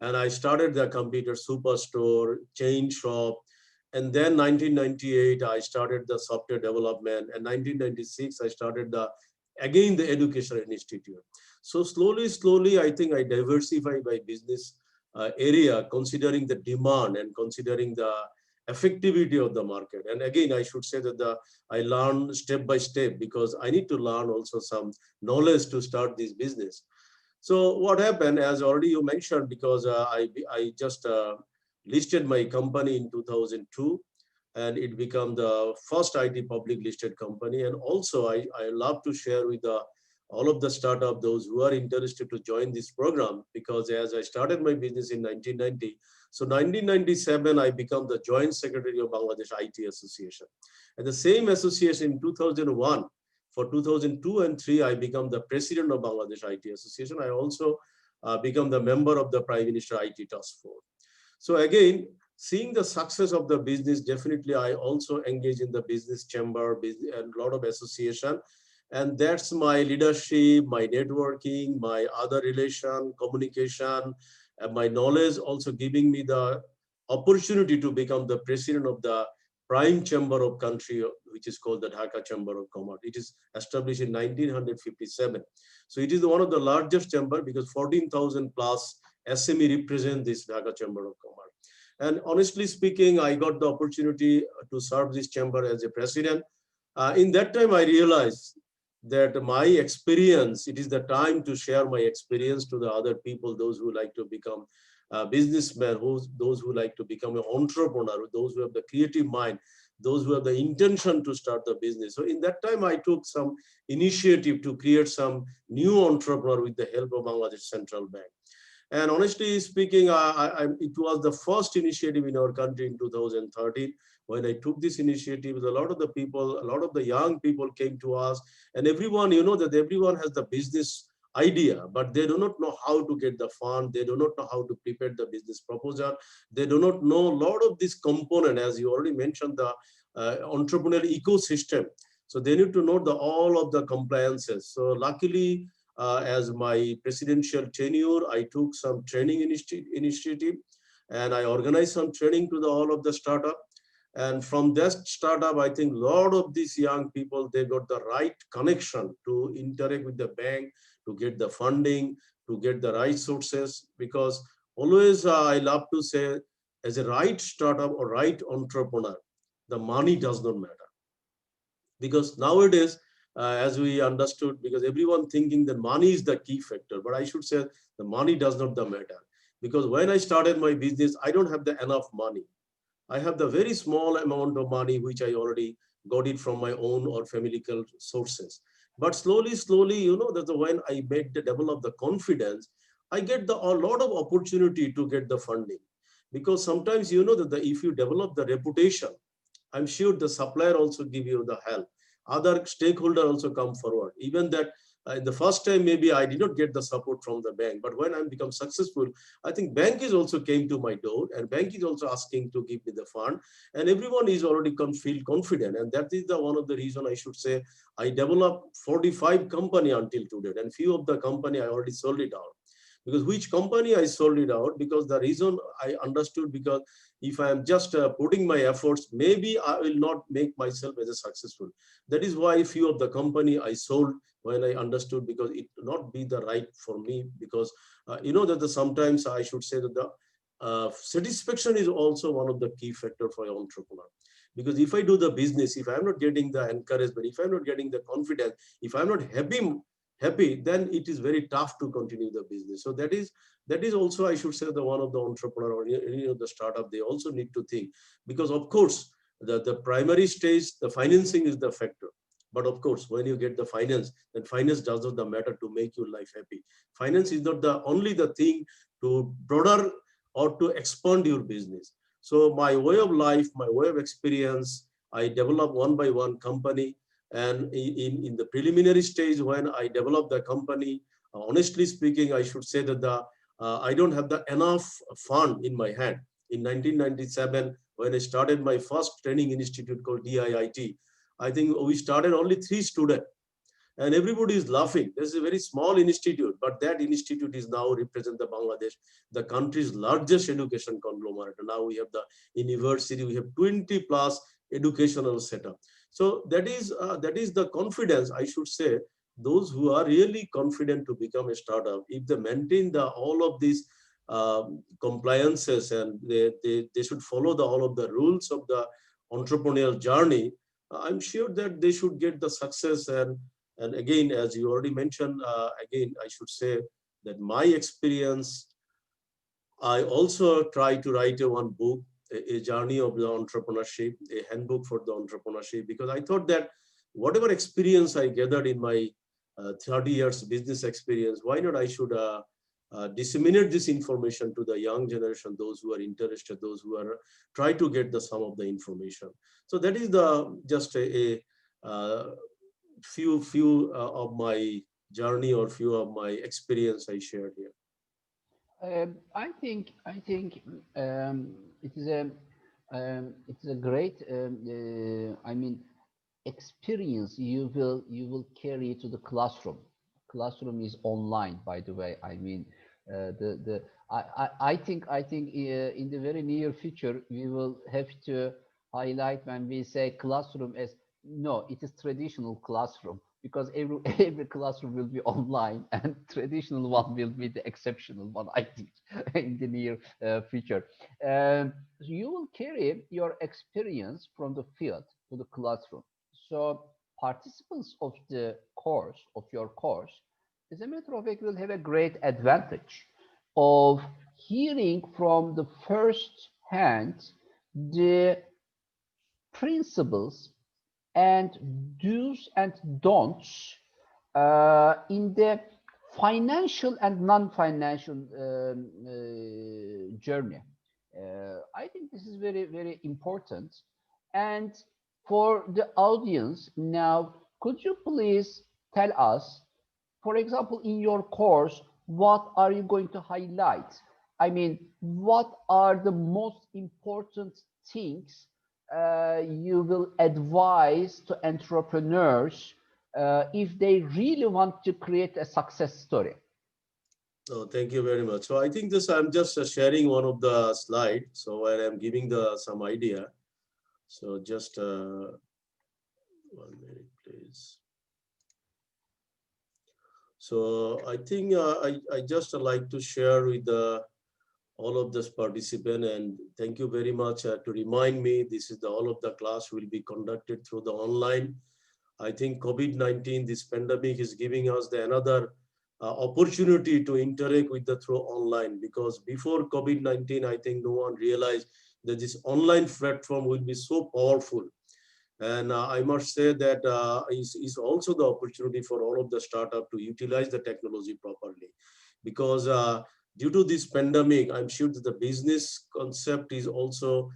and I started the computer superstore, chain shop. And then 1998, I started the software development. And 1996, I started the education institute. So slowly, I think I diversified my business area, considering the demand and considering the effectivity of the market. And again, I should say that I learned step by step, because I need to learn also some knowledge to start this business. So what happened, as already you mentioned, because I just listed my company in 2002, and it became the first IT public listed company. And also I love to share with all of the startup, those who are interested to join this program, because as I started my business in 1990, so 1997, I became the Joint Secretary of Bangladesh IT Association. And the same association in 2001, for 2002 and 3, I became the President of Bangladesh IT Association. I also become the member of the Prime Minister IT Task Force. So again, seeing the success of the business, definitely I also engage in the business chamber, and a lot of association. And that's my leadership, my networking, my other relation, communication, and my knowledge also giving me the opportunity to become the president of the prime chamber of country, which is called the Dhaka Chamber of Commerce. It is established in 1957. So it is one of the largest chamber, because 14,000 plus SME represent this Dhaka Chamber of Commerce. And honestly speaking, I got the opportunity to serve this chamber as a president. In that time, I realized that my experience, it is the time to share my experience to the other people, those who like to become businessmen, those who like to become an entrepreneur, those who have the creative mind, those who have the intention to start the business. So in that time, I took some initiative to create some new entrepreneur with the help of Bangladesh Central Bank. And honestly speaking, it was the first initiative in our country in 2013. When I took this initiative, a lot of the people, a lot of the young people came to us, and everyone, that everyone has the business idea, but they do not know how to get the fund. They do not know how to prepare the business proposal. They do not know a lot of this component, as you already mentioned, the entrepreneurial ecosystem. So they need to know all of the compliances. So luckily, as my presidential tenure, I took some training initiative, and I organized some training to all of the startup. And from that startup, I think a lot of these young people, they got the right connection to interact with the bank, to get the funding, to get the right sources. Because always I love to say, as a right startup or right entrepreneur, the money does not matter. Because nowadays, as we understood, because everyone thinking that money is the key factor, but I should say the money does not matter. Because when I started my business, I don't have enough money. I have the very small amount of money, which I already got it from my own or familial sources. But slowly, that's when I develop the confidence, I get a lot of opportunity to get the funding. because sometimes you know that if you develop the reputation, I'm sure the supplier also give you the help. Other stakeholder also come forward. Even that the first time maybe I did not get the support from the bank, but when I become successful, I think bank is also came to my door, and bank is also asking to give me the fund, and everyone is already feel confident, and that is the one of the reason I should say I developed 45 company until today, and few of the company I already sold it out. Because which company I sold it out, because the reason I understood, because if I am just putting my efforts, maybe I will not make myself as a successful. That is why few of the company I sold when I understood, because it not be the right for me, because you know that sometimes I should say that the satisfaction is also one of the key factor for an entrepreneur. Because if I do the business, if I'm not getting the encouragement, if I'm not getting the confidence, if I'm not happy, then it is very tough to continue the business. So that is also, I should say, the one of the entrepreneur or any of the startup, they also need to think, because of course the primary stage, the financing is the factor. But of course, when you get the finance, then finance does not matter to make your life happy. Finance is not the only the thing to broader or to expand your business. So my way of life, my way of experience, I develop one by one company. And in the preliminary stage, when I developed the company, honestly speaking, I should say that I don't have the enough fund in my hand. In 1997, when I started my first training institute called DIIT, I think we started only 3 students. And everybody is laughing. This is a very small institute, but that institute is now represent the Bangladesh, the country's largest education conglomerate. Now we have the university, we have 20 plus educational setup. So that is the confidence, I should say. Those who are really confident to become a startup, if they maintain all of these compliances, and they should follow all of the rules of the entrepreneurial journey, I'm sure that they should get the success. And again, as you already mentioned, again, I should say that my experience, I also try to write one book, a journey of the entrepreneurship, a handbook for the entrepreneurship, because I thought that whatever experience I gathered in my 30 years business experience, why not I should disseminate this information to the young generation, those who are interested, those who are try to get some of the information. So that is just a few of my journey or few of my experience I shared here. I think it is a great I mean experience you will carry to the classroom. Classroom is online, by the way. I mean the I think in the very near future we will have to highlight when we say classroom as no, it is traditional classroom, because every every classroom will be online, and traditional one will be the exceptional one, I think, in the near future. So you will carry your experience from the field to the classroom. So participants of your course, as a matter of fact, will have a great advantage of hearing from the first hand the principles and do's and don'ts in the financial and non-financial journey. I think this is very, very important. And for the audience now, could you please tell us, for example, in your course, what are you going to highlight? I mean, what are the most important things you will advise to entrepreneurs if they really want to create a success story? Oh, thank you very much. So I think I'm just sharing one of the slides. So where I'm giving some idea. So just 1 minute, please. So I think I just like to share with all of this participant, and thank you very much to remind me. This is all of the class will be conducted through the online. I think COVID-19, this pandemic is giving us another opportunity to interact with through online, because before COVID-19, I think no one realized that this online platform will be so powerful. And I must say that is also the opportunity for all of the startup to utilize the technology properly, because due to this pandemic, I'm sure that the business concept is also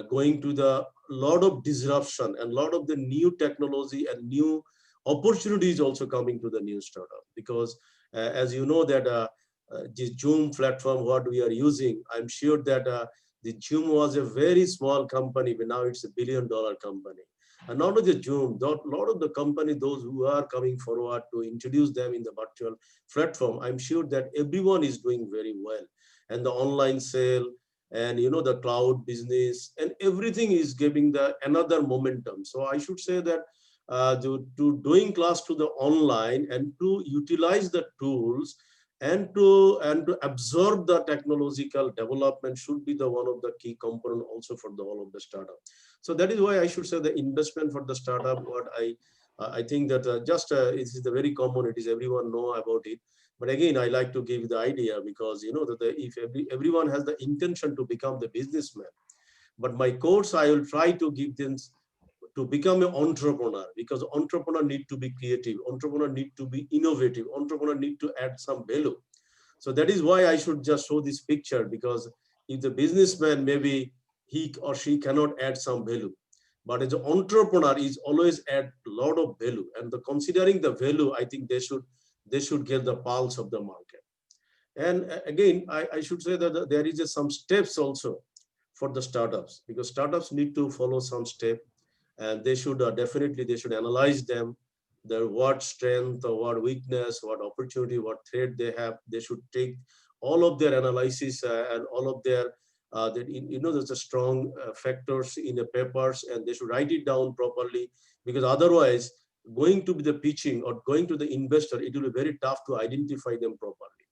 going to the lot of disruption, and lot of the new technology and new opportunities also coming to the new startup. Because as you know that the Zoom platform, what we are using, I'm sure that the Zoom was a very small company, but now it's $1 billion company. And not only the Zoom, a lot of the company, those who are coming forward to introduce them in the virtual platform, I'm sure that everyone is doing very well. And the online sale, and the cloud business, and everything is giving the another momentum. So I should say that to doing class to the online, and to utilize the tools, and to absorb the technological development should be the one of the key component also for the all of the startup. So that is why I should say the investment for the startup, what I think that it is the very common, it is everyone know about it. But again, I like to give the idea, because that if everyone has the intention to become the businessman, but my course, I will try to give them to become an entrepreneur, because entrepreneur need to be creative, entrepreneur need to be innovative, entrepreneur need to add some value. So that is why I should just show this picture, because if the businessman, maybe he or she cannot add some value, but as an entrepreneur is always add a lot of value. And considering the value, I think they should get the pulse of the market. And again, I should say that there is some steps also for the startups, because startups need to follow some step, and they should definitely they should analyze them, their what strength or what weakness, what opportunity, what threat they have. They should take all of their analysis and all of their there's a strong factors in the papers, and they should write it down properly, because otherwise going to be the pitching or going to the investor, it will be very tough to identify them properly.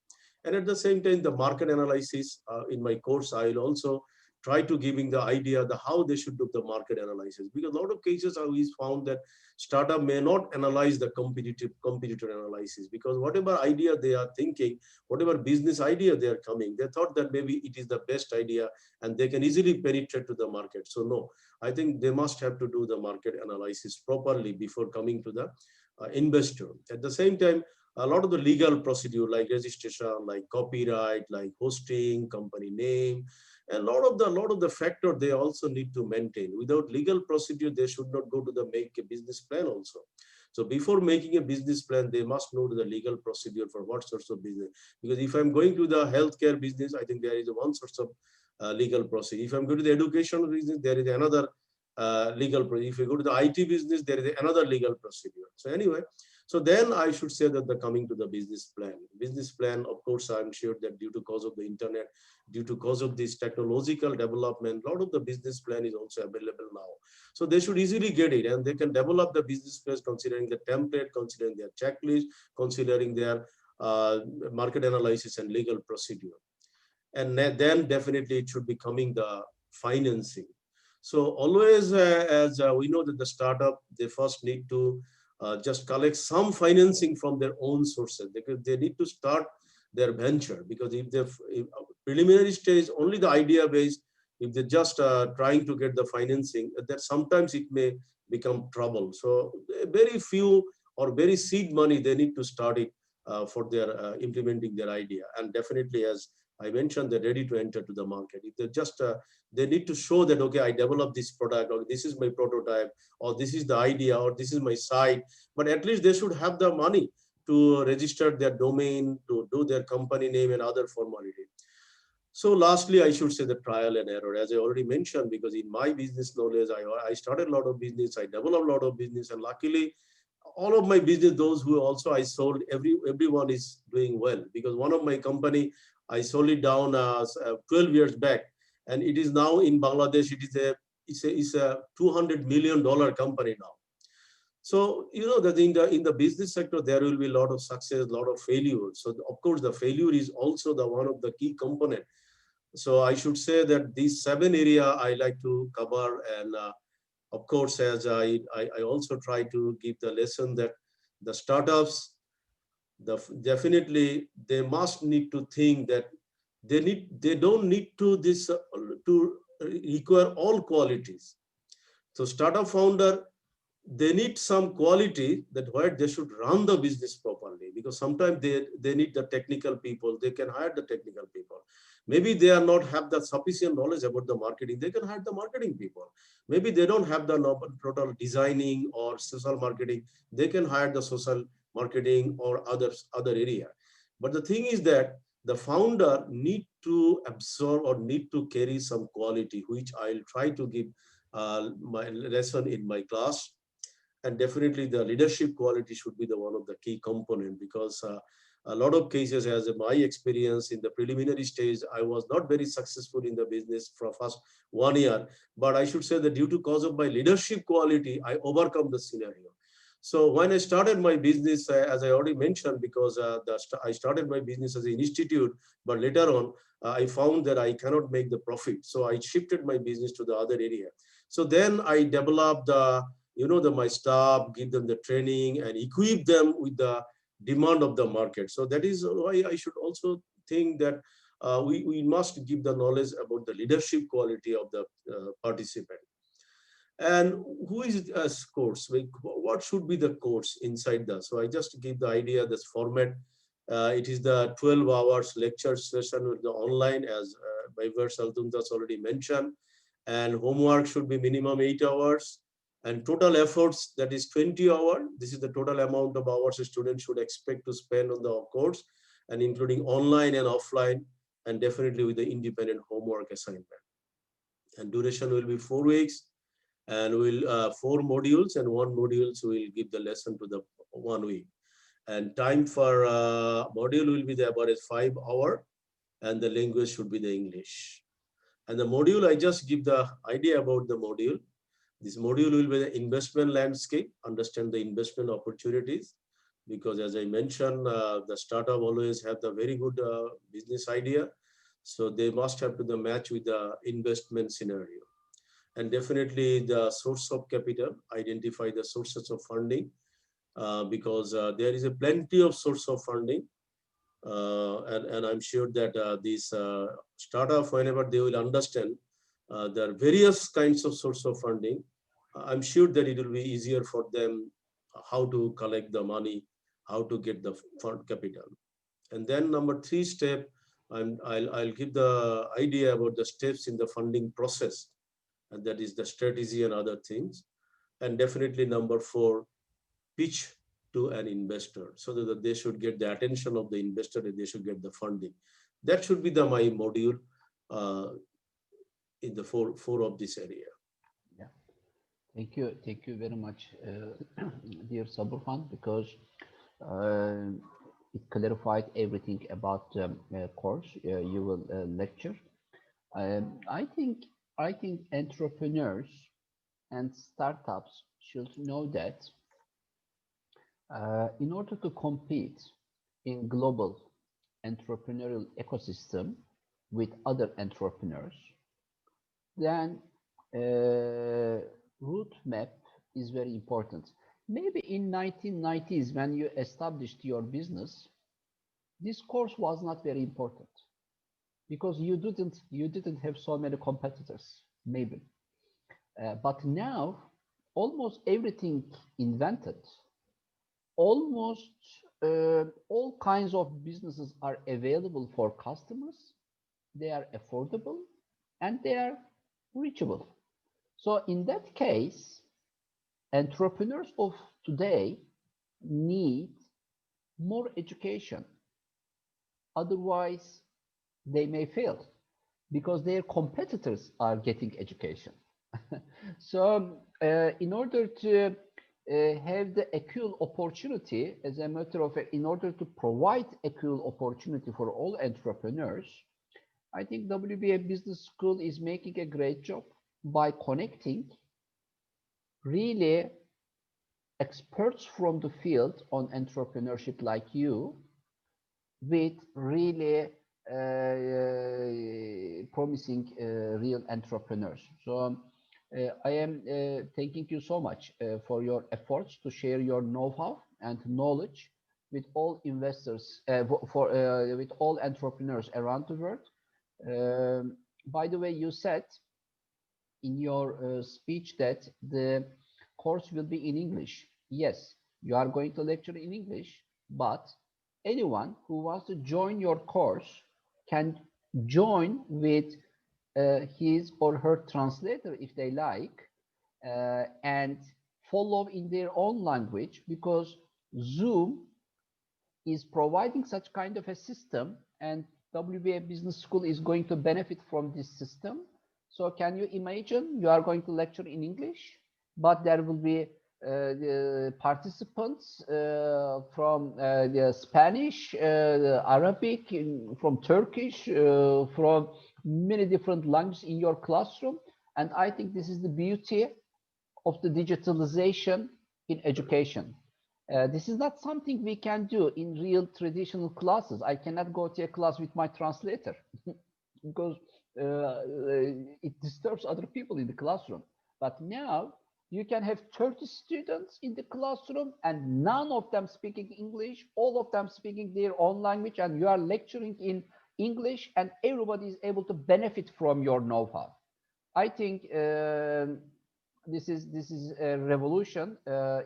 And at the same time, the market analysis in my course, I will also try to giving the idea the how they should do the market analysis, because a lot of cases we found that startup may not analyze the competitor analysis, because whatever idea they are thinking, whatever business idea they are coming, they thought that maybe it is the best idea and they can easily penetrate to the market. So no, I think they must have to do the market analysis properly before coming to the investor. At the same time, a lot of the legal procedure like registration, like copyright, like hosting, company name, and a lot of the factor they also need to maintain. Without legal procedure, they should not go to the make a business plan also. So before making a business plan, they must know the legal procedure for what sorts of business. Because if I'm going to the healthcare business, I think there is one source of legal procedure. If I'm going to the education business, there is another legal procedure. If you go to the IT business, there is another legal procedure. So anyway, so then I should say that the coming to the business plan. Business plan, of course, I'm sure that due to cause of the internet, due to cause of this technological development, a lot of the business plan is also available now. So they should easily get it, and they can develop the business plan considering the template, considering their checklist, considering their market analysis and legal procedure. And then definitely it should be coming the financing. So always, as we know that the startup, they first need to just collect some financing from their own sources, because they need to start their venture. Because if preliminary stage, only the idea based, if they're just trying to get the financing, that sometimes it may become trouble. So very few or very seed money, they need to start it for their implementing their idea. And definitely, as I mentioned, they're ready to enter to the market. If they're just, they need to show that, okay, I developed this product, or this is my prototype, or this is the idea, or this is my site. But at least they should have the money to register their domain, to do their company name and other formality. So lastly, I should say the trial and error, as I already mentioned, because in my business knowledge, I started a lot of business, I developed a lot of business, and luckily, all of my business, those who also I sold, everyone is doing well. Because one of my company, I sold it down 12 years back, and it is now in Bangladesh. It's a $200 million company now. So that in the business sector there will be a lot of success, a lot of failure. So of course the failure is also the one of the key component. So I should say that these 7 areas I like to cover, and of course, as I also try to give the lesson that the startups, definitely they must need to think that they don't need to require all qualities. So startup founder they need some quality that where they should run the business properly, because sometimes they need the technical people. They can hire the technical people. Maybe they are not have the sufficient knowledge about the marketing. They can hire the marketing people. Maybe they don't have the total designing or social marketing. They can hire the social marketing or other area. But the thing is that the founder need to absorb or need to carry some quality, which I'll try to give my lesson in my class. And definitely the leadership quality should be the one of the key component, because a lot of cases, as my experience in the preliminary stage, I was not very successful in the business for first 1 year, but I should say that due to cause of my leadership quality, I overcome the scenario. So when I started my business, as I already mentioned, because I started my business as an institute, but later on, I found that I cannot make the profit. So I shifted my business to the other area. So then I developed the, my staff, give them the training and equip them with the demand of the market. So that is why I should also think that we must give the knowledge about the leadership quality of the participant. And who is a course? Like, what should be the course inside that? So I just give the idea, this format. It is the 12 hours lecture session with the online, as Viver Saltundas already mentioned. And homework should be minimum 8 hours. And total efforts, that is 20 hours. This is the total amount of hours a student should expect to spend on the course, and including online and offline, and definitely with the independent homework assignment. And duration will be 4 weeks. And we'll 4 modules, and 1 modules will give the lesson to the 1 week. And time for module will be the about 5 hours, and the language should be the English. And the module, I just give the idea about the module. This module will be the investment landscape, understand the investment opportunities, because as I mentioned, the startup always have the very good business idea. So they must have to the match with the investment scenario. And definitely the source of capital, identify the sources of funding, because there is a plenty of source of funding. And I'm sure that these startup, whenever they will understand there are various kinds of source of funding, I'm sure that it will be easier for them how to collect the money, how to get the fund capital. And then number 3 step, I'll give the idea about the steps in the funding process, and that is the strategy and other things. And definitely number 4, pitch to an investor, so that they should get the attention of the investor and they should get the funding. That should be my module in the four of this area. Yeah, thank you very much, dear Saburhan, because it clarified everything about the course you will lecture. I think entrepreneurs and startups should know that in order to compete in global entrepreneurial ecosystem with other entrepreneurs, then route map is very important. Maybe in 1990s, when you established your business, this course was not very important, because you didn't have so many competitors, maybe. But now, almost everything invented, almost all kinds of businesses are available for customers. They are affordable and they are reachable. So in that case, entrepreneurs of today need more education. Otherwise, they may fail, because their competitors are getting education. So in order to have the equal opportunity, as a matter of fact, in order to provide equal opportunity for all entrepreneurs, I think WBAF Business School is making a great job by connecting really experts from the field on entrepreneurship like you with really promising real entrepreneurs. So I am thanking you so much for your efforts to share your know-how and knowledge with all investors, with all entrepreneurs around the world. By the way, you said in your speech that the course will be in English. Yes, you are going to lecture in English, but anyone who wants to join your course can join with his or her translator if they like, and follow in their own language, because Zoom is providing such kind of a system, and WBA Business School is going to benefit from this system. So can you imagine you are going to lecture in English, but there will be the participants from the Spanish, Arabic, from Turkish, from many different languages in your classroom. And I think this is the beauty of the digitalization in education. This is not something we can do in real traditional classes. I cannot go to a class with my translator because it disturbs other people in the classroom. But now you can have 30 students in the classroom and none of them speaking English, all of them speaking their own language, and you are lecturing in English, and everybody is able to benefit from your know-how. I think this is a revolution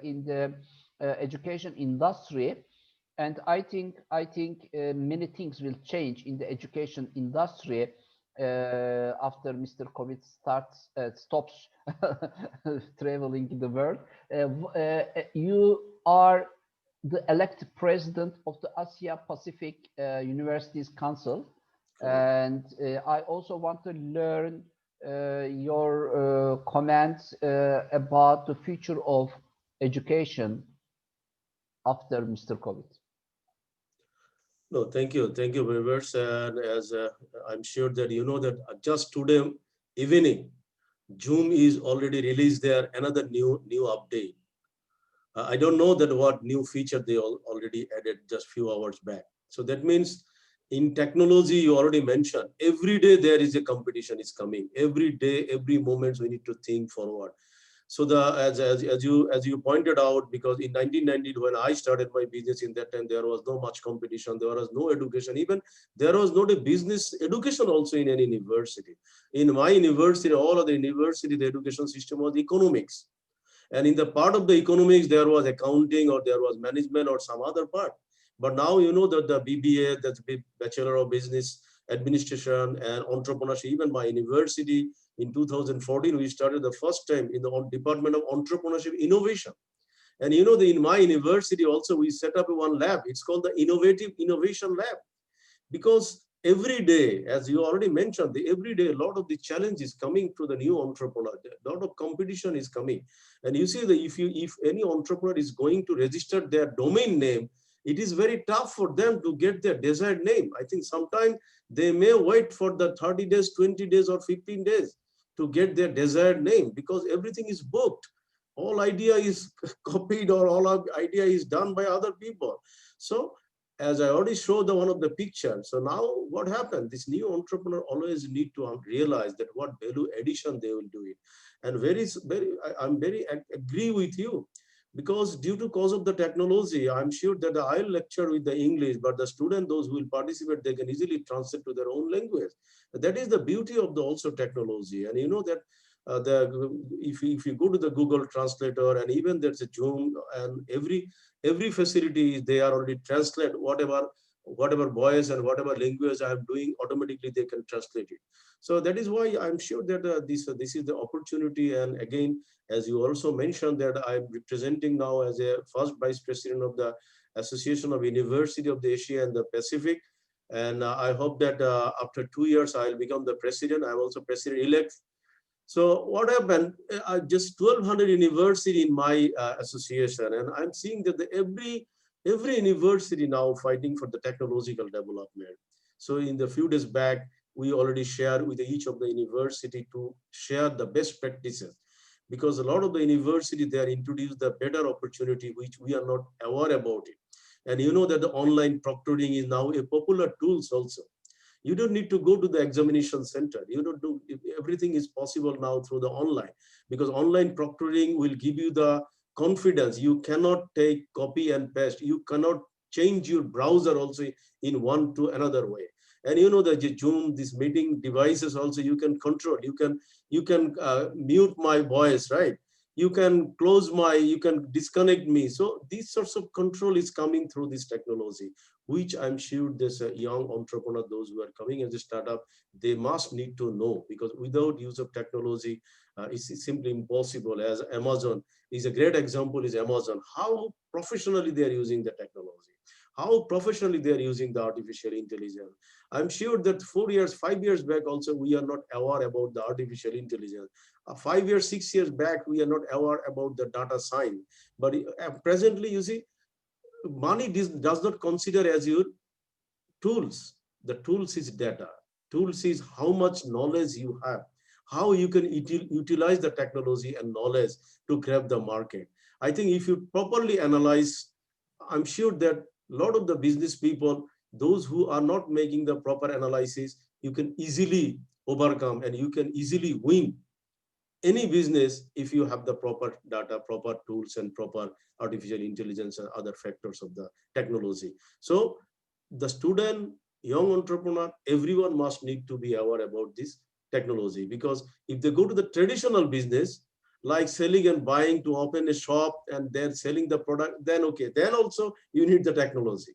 in the education industry, and I think many things will change in the education industry after Mr. COVID stops traveling the world. You are the elected president of the Asia Pacific Universities Council, and I also want to learn your comments about the future of education after Mr. COVID. No, thank you very much. And as I'm sure that you know that just today evening, Zoom is already released there another new update. I don't know that what new feature they already added just few hours back. So that means in technology, you already mentioned, every day there is a competition is coming. Every day, every moment we need to think forward. So as you pointed out, because in 1990 when I started my business, in that time there was no much competition, there was no education, even there was not a business education also in any university. In my university, all of the university, the education system was economics, and in the part of the economics there was accounting or there was management or some other part. But now you know that the BBA, that's Bachelor of Business Administration and Entrepreneurship, even my university in 2014, we started the first time in the Department of Entrepreneurship Innovation. And you know, in my university also, we set up one lab. It's called the Innovative Innovation Lab. Because every day, as you already mentioned, every day, a lot of the challenge is coming to the new entrepreneur. A lot of competition is coming. And you see that if any entrepreneur is going to register their domain name, it is very tough for them to get their desired name. I think sometimes they may wait for the 30 days, 20 days, or 15 days to get their desired name, because everything is booked. All idea is copied, or all idea is done by other people. So as I already showed one of the pictures, so now what happened? This new entrepreneur always need to realize that what value addition they will do it. And I'm very agree with you. Because due to cause of the technology, I'm sure that I'll lecture with the English, but the student, those who will participate, they can easily translate to their own language. That is the beauty of the also technology. And you know that if you go to the Google Translator, and even there's a Zoom, and every facility, they are already translate whatever voice and whatever language I'm doing, automatically they can translate it. So that is why I'm sure that this is the opportunity. And again, as you also mentioned, that I'm representing now as a first vice president of the Association of University of the Asia and the Pacific. And I hope that after 2 years, I'll become the president. I'm also president-elect. So what happened, just 1,200 university in my association, and I'm seeing that every university now fighting for the technological development. So in the few days back, we already shared with each of the university to share the best practices, because a lot of the university, they are introduced the better opportunity, which we are not aware about it. And you know that the online proctoring is now a popular tools also. You don't need to go to the examination center. You don't do, everything is possible now through the online, because online proctoring will give you the confidence. You cannot take copy and paste. You cannot change your browser also in one to another way. And you know that Zoom, this meeting devices also you can control. You can mute my voice, right? you can close you can disconnect me. So these sorts of control is coming through this technology, which I'm sure there's a young entrepreneur, those who are coming as a startup, they must need to know, because without use of technology, it's simply impossible. As Amazon is a great example, is Amazon, how professionally they are using the technology, how professionally they are using the artificial intelligence. I'm sure that 4 years, 5 years back also, we are not aware about the artificial intelligence. 5 years, 6 years back, we are not aware about the data science. But presently, you see, money does not consider as your tools. The tools is data. Tools is how much knowledge you have, how you can utilize the technology and knowledge to grab the market. I think if you properly analyze, I'm sure that a lot of the business people, those who are not making the proper analysis, you can easily overcome and you can easily win any business if you have the proper data, proper tools, and proper artificial intelligence and other factors of the technology. So the student, young entrepreneur, everyone must need to be aware about this technology, because if they go to the traditional business, like selling and buying, to open a shop and then selling the product, then okay, then also you need the technology.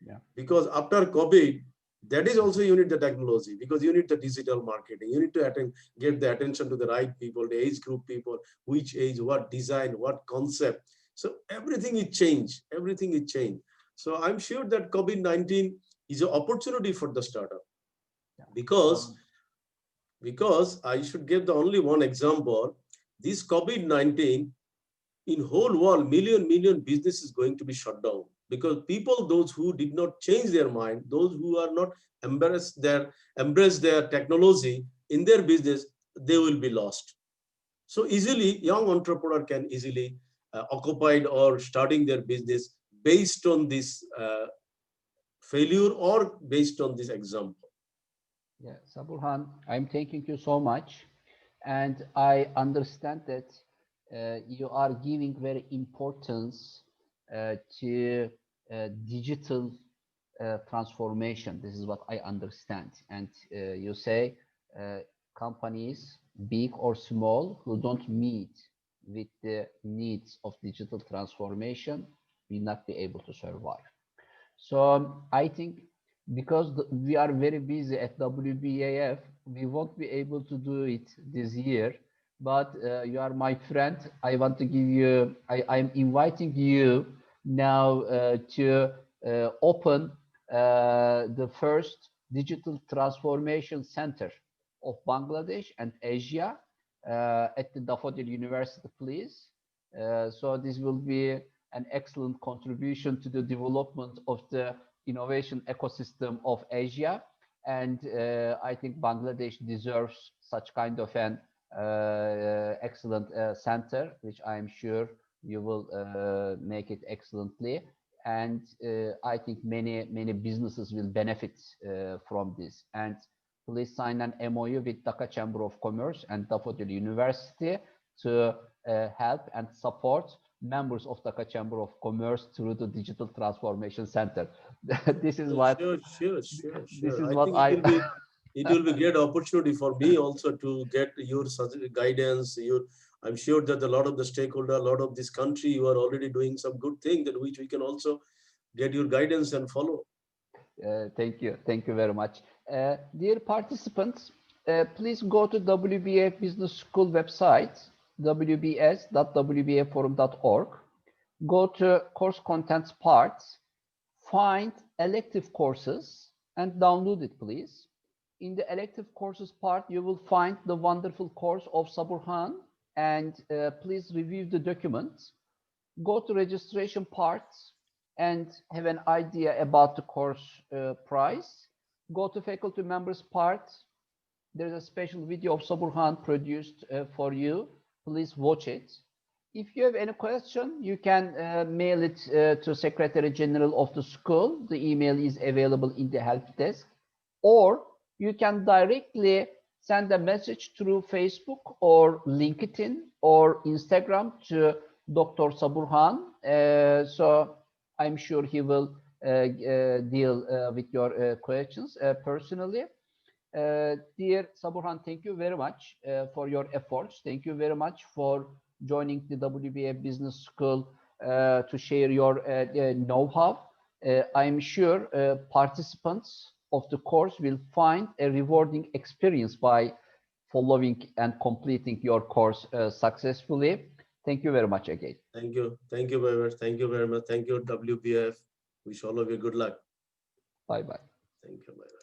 Yeah. Because after COVID, that is also you need the technology, because you need the digital marketing. You need to get the attention to the right people, the age group people, which age, what design, what concept. So everything is changed. Everything is changed. So I'm sure that COVID-19 is an opportunity for the startup, because I should give the only one example. This COVID-19, in whole world, million business is going to be shut down, because people, those who did not change their mind, those who are not embrace their technology in their business, they will be lost. So easily, young entrepreneur can easily occupied or starting their business based on this failure or based on this example. Yeah, Saburhan, I'm thanking you so much. And I understand that you are giving very importance to digital transformation. This is what I understand. And you say companies, big or small, who don't meet with the needs of digital transformation will not be able to survive. So I think because we are very busy at WBAF, we won't be able to do it this year. But you are my friend. I want to give you, I'm inviting you now to open the first digital transformation center of Bangladesh and Asia at the Daffodil University, please. So this will be an excellent contribution to the development of the innovation ecosystem of Asia. And I think Bangladesh deserves such kind of an excellent center, which I am sure you will make it excellently. And I think many businesses will benefit from this. And please sign an MOU with Dhaka Chamber of Commerce and Daffodil University to help and support members of Dhaka Chamber of Commerce through the Digital Transformation Center. This is what. Sure. This is I what think I. it will be great opportunity for me also to get your guidance. I'm sure that a lot of the stakeholder, a lot of this country, you are already doing some good thing that which we can also get your guidance and follow. Thank you very much. Dear participants, please go to WBAF Business School website, wbs.wbaforum.org. Go to course contents parts, find elective courses and download it, please. In the elective courses part, you will find the wonderful course of Saburhan, and please review the documents. Go to registration parts and have an idea about the course price. Go to faculty members part. There's a special video of Saburhan produced for you. Please watch it. If you have any question, you can mail it to Secretary General of the school. The email is available in the help desk. Or you can directly send a message through Facebook or LinkedIn or Instagram to Dr. Saburhan. So I'm sure he will deal with your questions personally. Dear Saburhan, thank you very much for your efforts. Thank you very much for joining the WBAF Business School to share your know-how. I'm sure participants of the course will find a rewarding experience by following and completing your course successfully. Thank you very much again. Thank you. Thank you very much. Thank you very much. Thank you, WBF. Wish all of you good luck. Bye-bye. Thank you. Bye-bye.